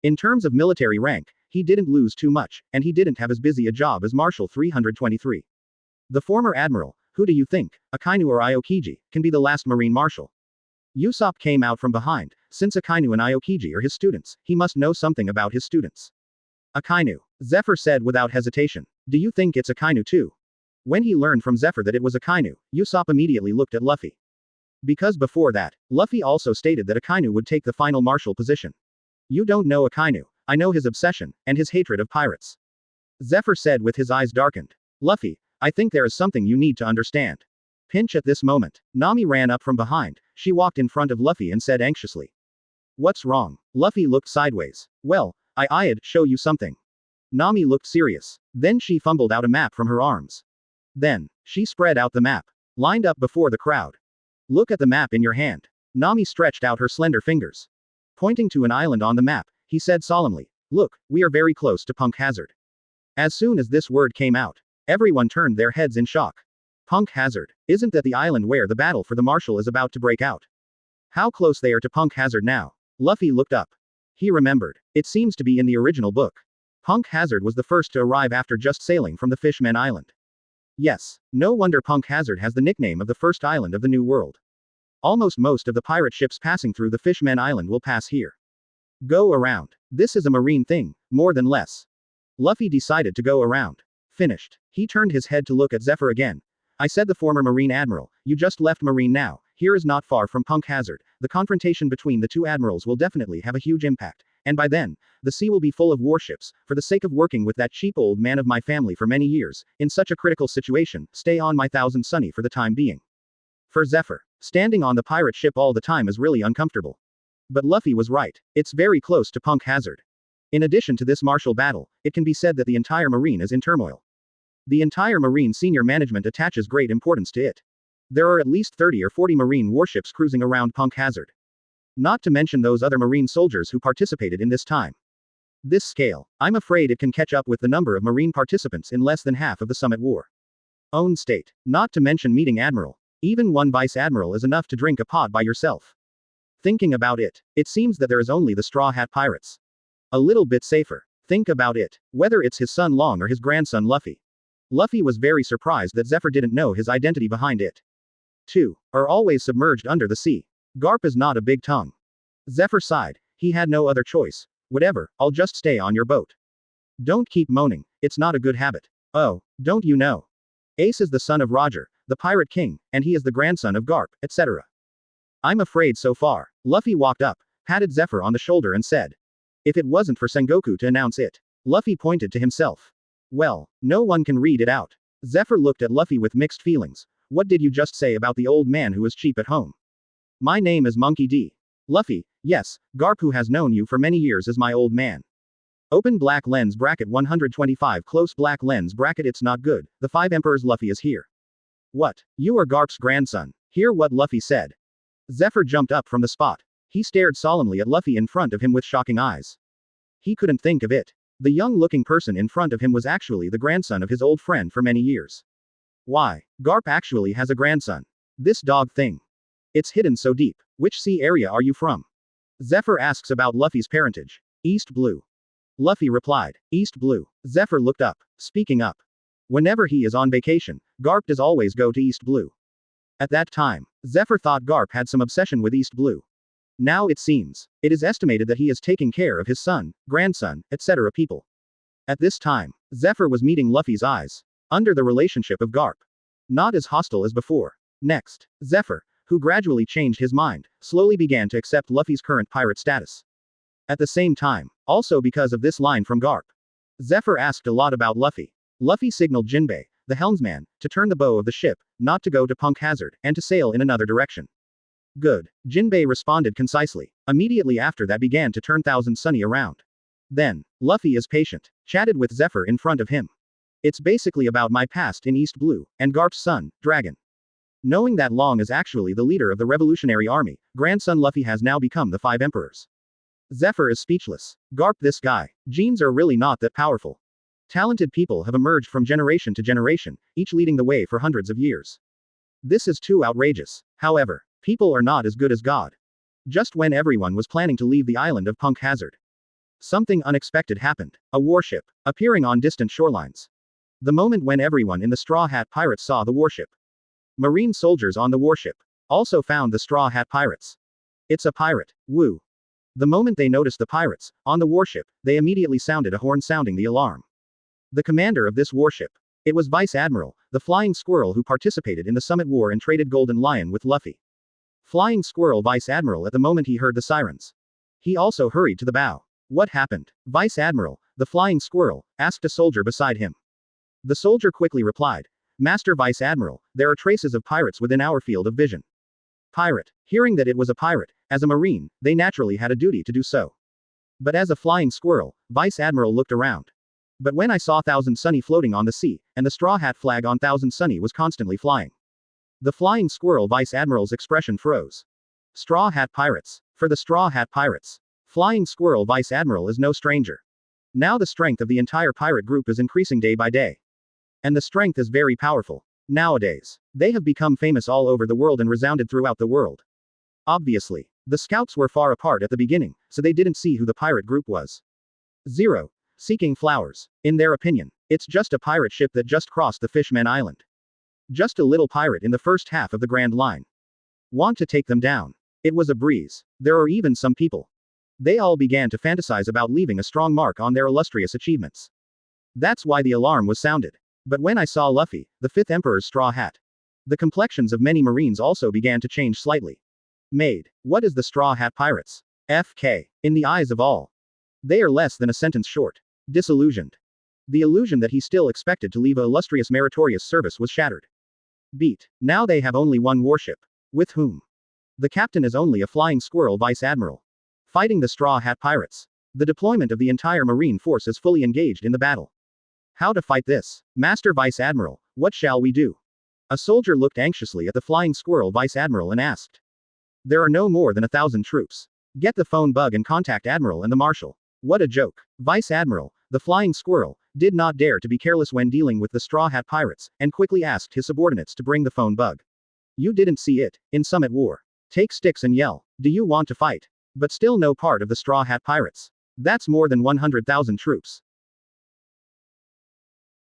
In terms of military rank, he didn't lose too much, and he didn't have as busy a job as Marshal 323. The former admiral, who do you think, Akainu or Aokiji, can be the last Marine Marshal? Usopp came out from behind. Since Akainu and Aokiji are his students, he must know something about his students. Akainu. Zephyr said without hesitation. Do you think it's Akainu too? When he learned from Zephyr that it was Akainu, Usopp immediately looked at Luffy. Because before that, Luffy also stated that Akainu would take the final marshal position. You don't know Akainu. I know his obsession, and his hatred of pirates. Zephyr said with his eyes darkened. Luffy, I think there is something you need to understand. Pinch at this moment. Nami ran up from behind. She walked in front of Luffy and said anxiously. What's wrong? Luffy looked sideways. Well, I'd show you something. Nami looked serious. Then she fumbled out a map from her arms. Then, she spread out the map. Lined up before the crowd. Look at the map in your hand. Nami stretched out her slender fingers. Pointing to an island on the map, he said solemnly, look, we are very close to Punk Hazard. As soon as this word came out, everyone turned their heads in shock. Punk Hazard, isn't that the island where the battle for the Marshal is about to break out? How close they are to Punk Hazard now? Luffy looked up. He remembered. It seems to be in the original book. Punk Hazard was the first to arrive after just sailing from the Fishmen Island. Yes, no wonder Punk Hazard has the nickname of the first island of the New World. Almost most of the pirate ships passing through the Fishmen Island will pass here. Go around. This is a marine thing, more than less. Luffy decided to go around. Finished. He turned his head to look at Zephyr again. I said the former Marine Admiral, you just left Marine now, here is not far from Punk Hazard, the confrontation between the two admirals will definitely have a huge impact, and by then, the sea will be full of warships, for the sake of working with that cheap old man of my family for many years, in such a critical situation, stay on my thousand sunny for the time being. For Zephyr, standing on the pirate ship all the time is really uncomfortable. But Luffy was right, it's very close to Punk Hazard. In addition to this martial battle, it can be said that the entire Marine is in turmoil. The entire Marine senior management attaches great importance to it. There are at least 30 or 40 Marine warships cruising around Punk Hazard. Not to mention those other Marine soldiers who participated in this time. This scale, I'm afraid it can catch up with the number of Marine participants in less than half of the Summit War. Own state, not to mention meeting Admiral. Even one Vice Admiral is enough to drink a pot by yourself. Thinking about it, it seems that there is only the Straw Hat Pirates. A little bit safer. Think about it, whether it's his son Long or his grandson Luffy. Luffy was very surprised that Zephyr didn't know his identity behind it. 2. Are always submerged under the sea. Garp is not a big tongue. Zephyr sighed. He had no other choice. Whatever, I'll just stay on your boat. Don't keep moaning, it's not a good habit. Oh, don't you know? Ace is the son of Roger, the Pirate King, and he is the grandson of Garp, etc. I'm afraid so far. Luffy walked up, patted Zephyr on the shoulder and said. If it wasn't for Sengoku to announce it. Luffy pointed to himself. Well, no one can read it out. Zephyr looked at Luffy with mixed feelings. What did you just say about the old man who is cheap at home? My name is Monkey D. Luffy, yes, Garp who has known you for many years is my old man. Open black lens bracket 125 close black lens bracket it's not good, the 5 emperors Luffy is here. What? You are Garp's grandson. Hear what Luffy said. Zephyr jumped up from the spot. He stared solemnly at Luffy in front of him with shocking eyes. He couldn't think of it. The young-looking person in front of him was actually the grandson of his old friend for many years. Why? Garp actually has a grandson. This dog thing. It's hidden so deep. Which sea area are you from? Zephyr asks about Luffy's parentage. East Blue. Luffy replied. East Blue. Zephyr looked up. Speaking up. Whenever he is on vacation, Garp does always go to East Blue. At that time, Zephyr thought Garp had some obsession with East Blue. Now it seems. It is estimated that he is taking care of his son, grandson, etc. people. At this time, Zephyr was meeting Luffy's eyes. Under the relationship of Garp. Not as hostile as before. Next, Zephyr, who gradually changed his mind, slowly began to accept Luffy's current pirate status. At the same time, also because of this line from Garp. Zephyr asked a lot about Luffy. Luffy signaled Jinbei, the helmsman, to turn the bow of the ship, not to go to Punk Hazard, and to sail in another direction. Good. Jinbei responded concisely. Immediately after that began to turn Thousand Sunny around. Then, Luffy is patient. Chatted with Zephyr in front of him. It's basically about my past in East Blue, and Garp's son, Dragon. Knowing that Long is actually the leader of the Revolutionary Army, grandson Luffy has now become the 5 emperors. Zephyr is speechless. Garp this guy. Genes are really not that powerful. Talented people have emerged from generation to generation, each leading the way for hundreds of years. This is too outrageous. However, people are not as good as God. Just when everyone was planning to leave the island of Punk Hazard, something unexpected happened. A warship, appearing on distant shorelines. The moment when everyone in the Straw Hat Pirates saw the warship. Marine soldiers on the warship also found the Straw Hat Pirates. It's a pirate. Woo. The moment they noticed the pirates on the warship, they immediately sounded a horn sounding the alarm. The commander of this warship. It was Vice Admiral, the Flying Squirrel who participated in the Summit War and traded Golden Lion with Luffy. Flying Squirrel Vice Admiral at the moment he heard the sirens. He also hurried to the bow. What happened? Vice Admiral, the Flying Squirrel, asked a soldier beside him. The soldier quickly replied. Master Vice Admiral, there are traces of pirates within our field of vision. Pirate. Hearing that it was a pirate, as a marine, they naturally had a duty to do so. But as a Flying Squirrel, Vice Admiral looked around. But when I saw Thousand Sunny floating on the sea, and the Straw Hat flag on Thousand Sunny was constantly flying. The Flying Squirrel Vice Admiral's expression froze. Straw Hat Pirates. For the Straw Hat Pirates, Flying Squirrel Vice Admiral is no stranger. Now the strength of the entire pirate group is increasing day by day. And the strength is very powerful. Nowadays, they have become famous all over the world and resounded throughout the world. Obviously, the scouts were far apart at the beginning, so they didn't see who the pirate group was. 0. Seeking flowers. In their opinion, it's just a pirate ship that just crossed the Fishman Island. Just a little pirate in the first half of the Grand Line. Want to take them down. It was a breeze. There are even some people. They all began to fantasize about leaving a strong mark on their illustrious achievements. That's why the alarm was sounded. But when I saw Luffy, the 5th Emperor's straw hat, the complexions of many Marines also began to change slightly. Made. What is the Straw Hat Pirates? FK. In the eyes of all. They are less than a sentence short. Disillusioned. The illusion that he still expected to leave a illustrious meritorious service was shattered. Beat. Now they have only one warship. With whom? The captain is only a Flying Squirrel Vice Admiral. Fighting the Straw Hat Pirates. The deployment of the entire Marine force is fully engaged in the battle. How to fight this? Master Vice Admiral, what shall we do? A soldier looked anxiously at the Flying Squirrel Vice Admiral and asked. There are no more than 1,000 troops. Get the phone bug and contact Admiral and the Marshal. What a joke. Vice Admiral, the Flying Squirrel, did not dare to be careless when dealing with the Straw Hat Pirates, and quickly asked his subordinates to bring the phone bug. You didn't see it, in Summit War. Take sticks and yell, do you want to fight? But still no part of the Straw Hat Pirates. That's more than 100,000 troops.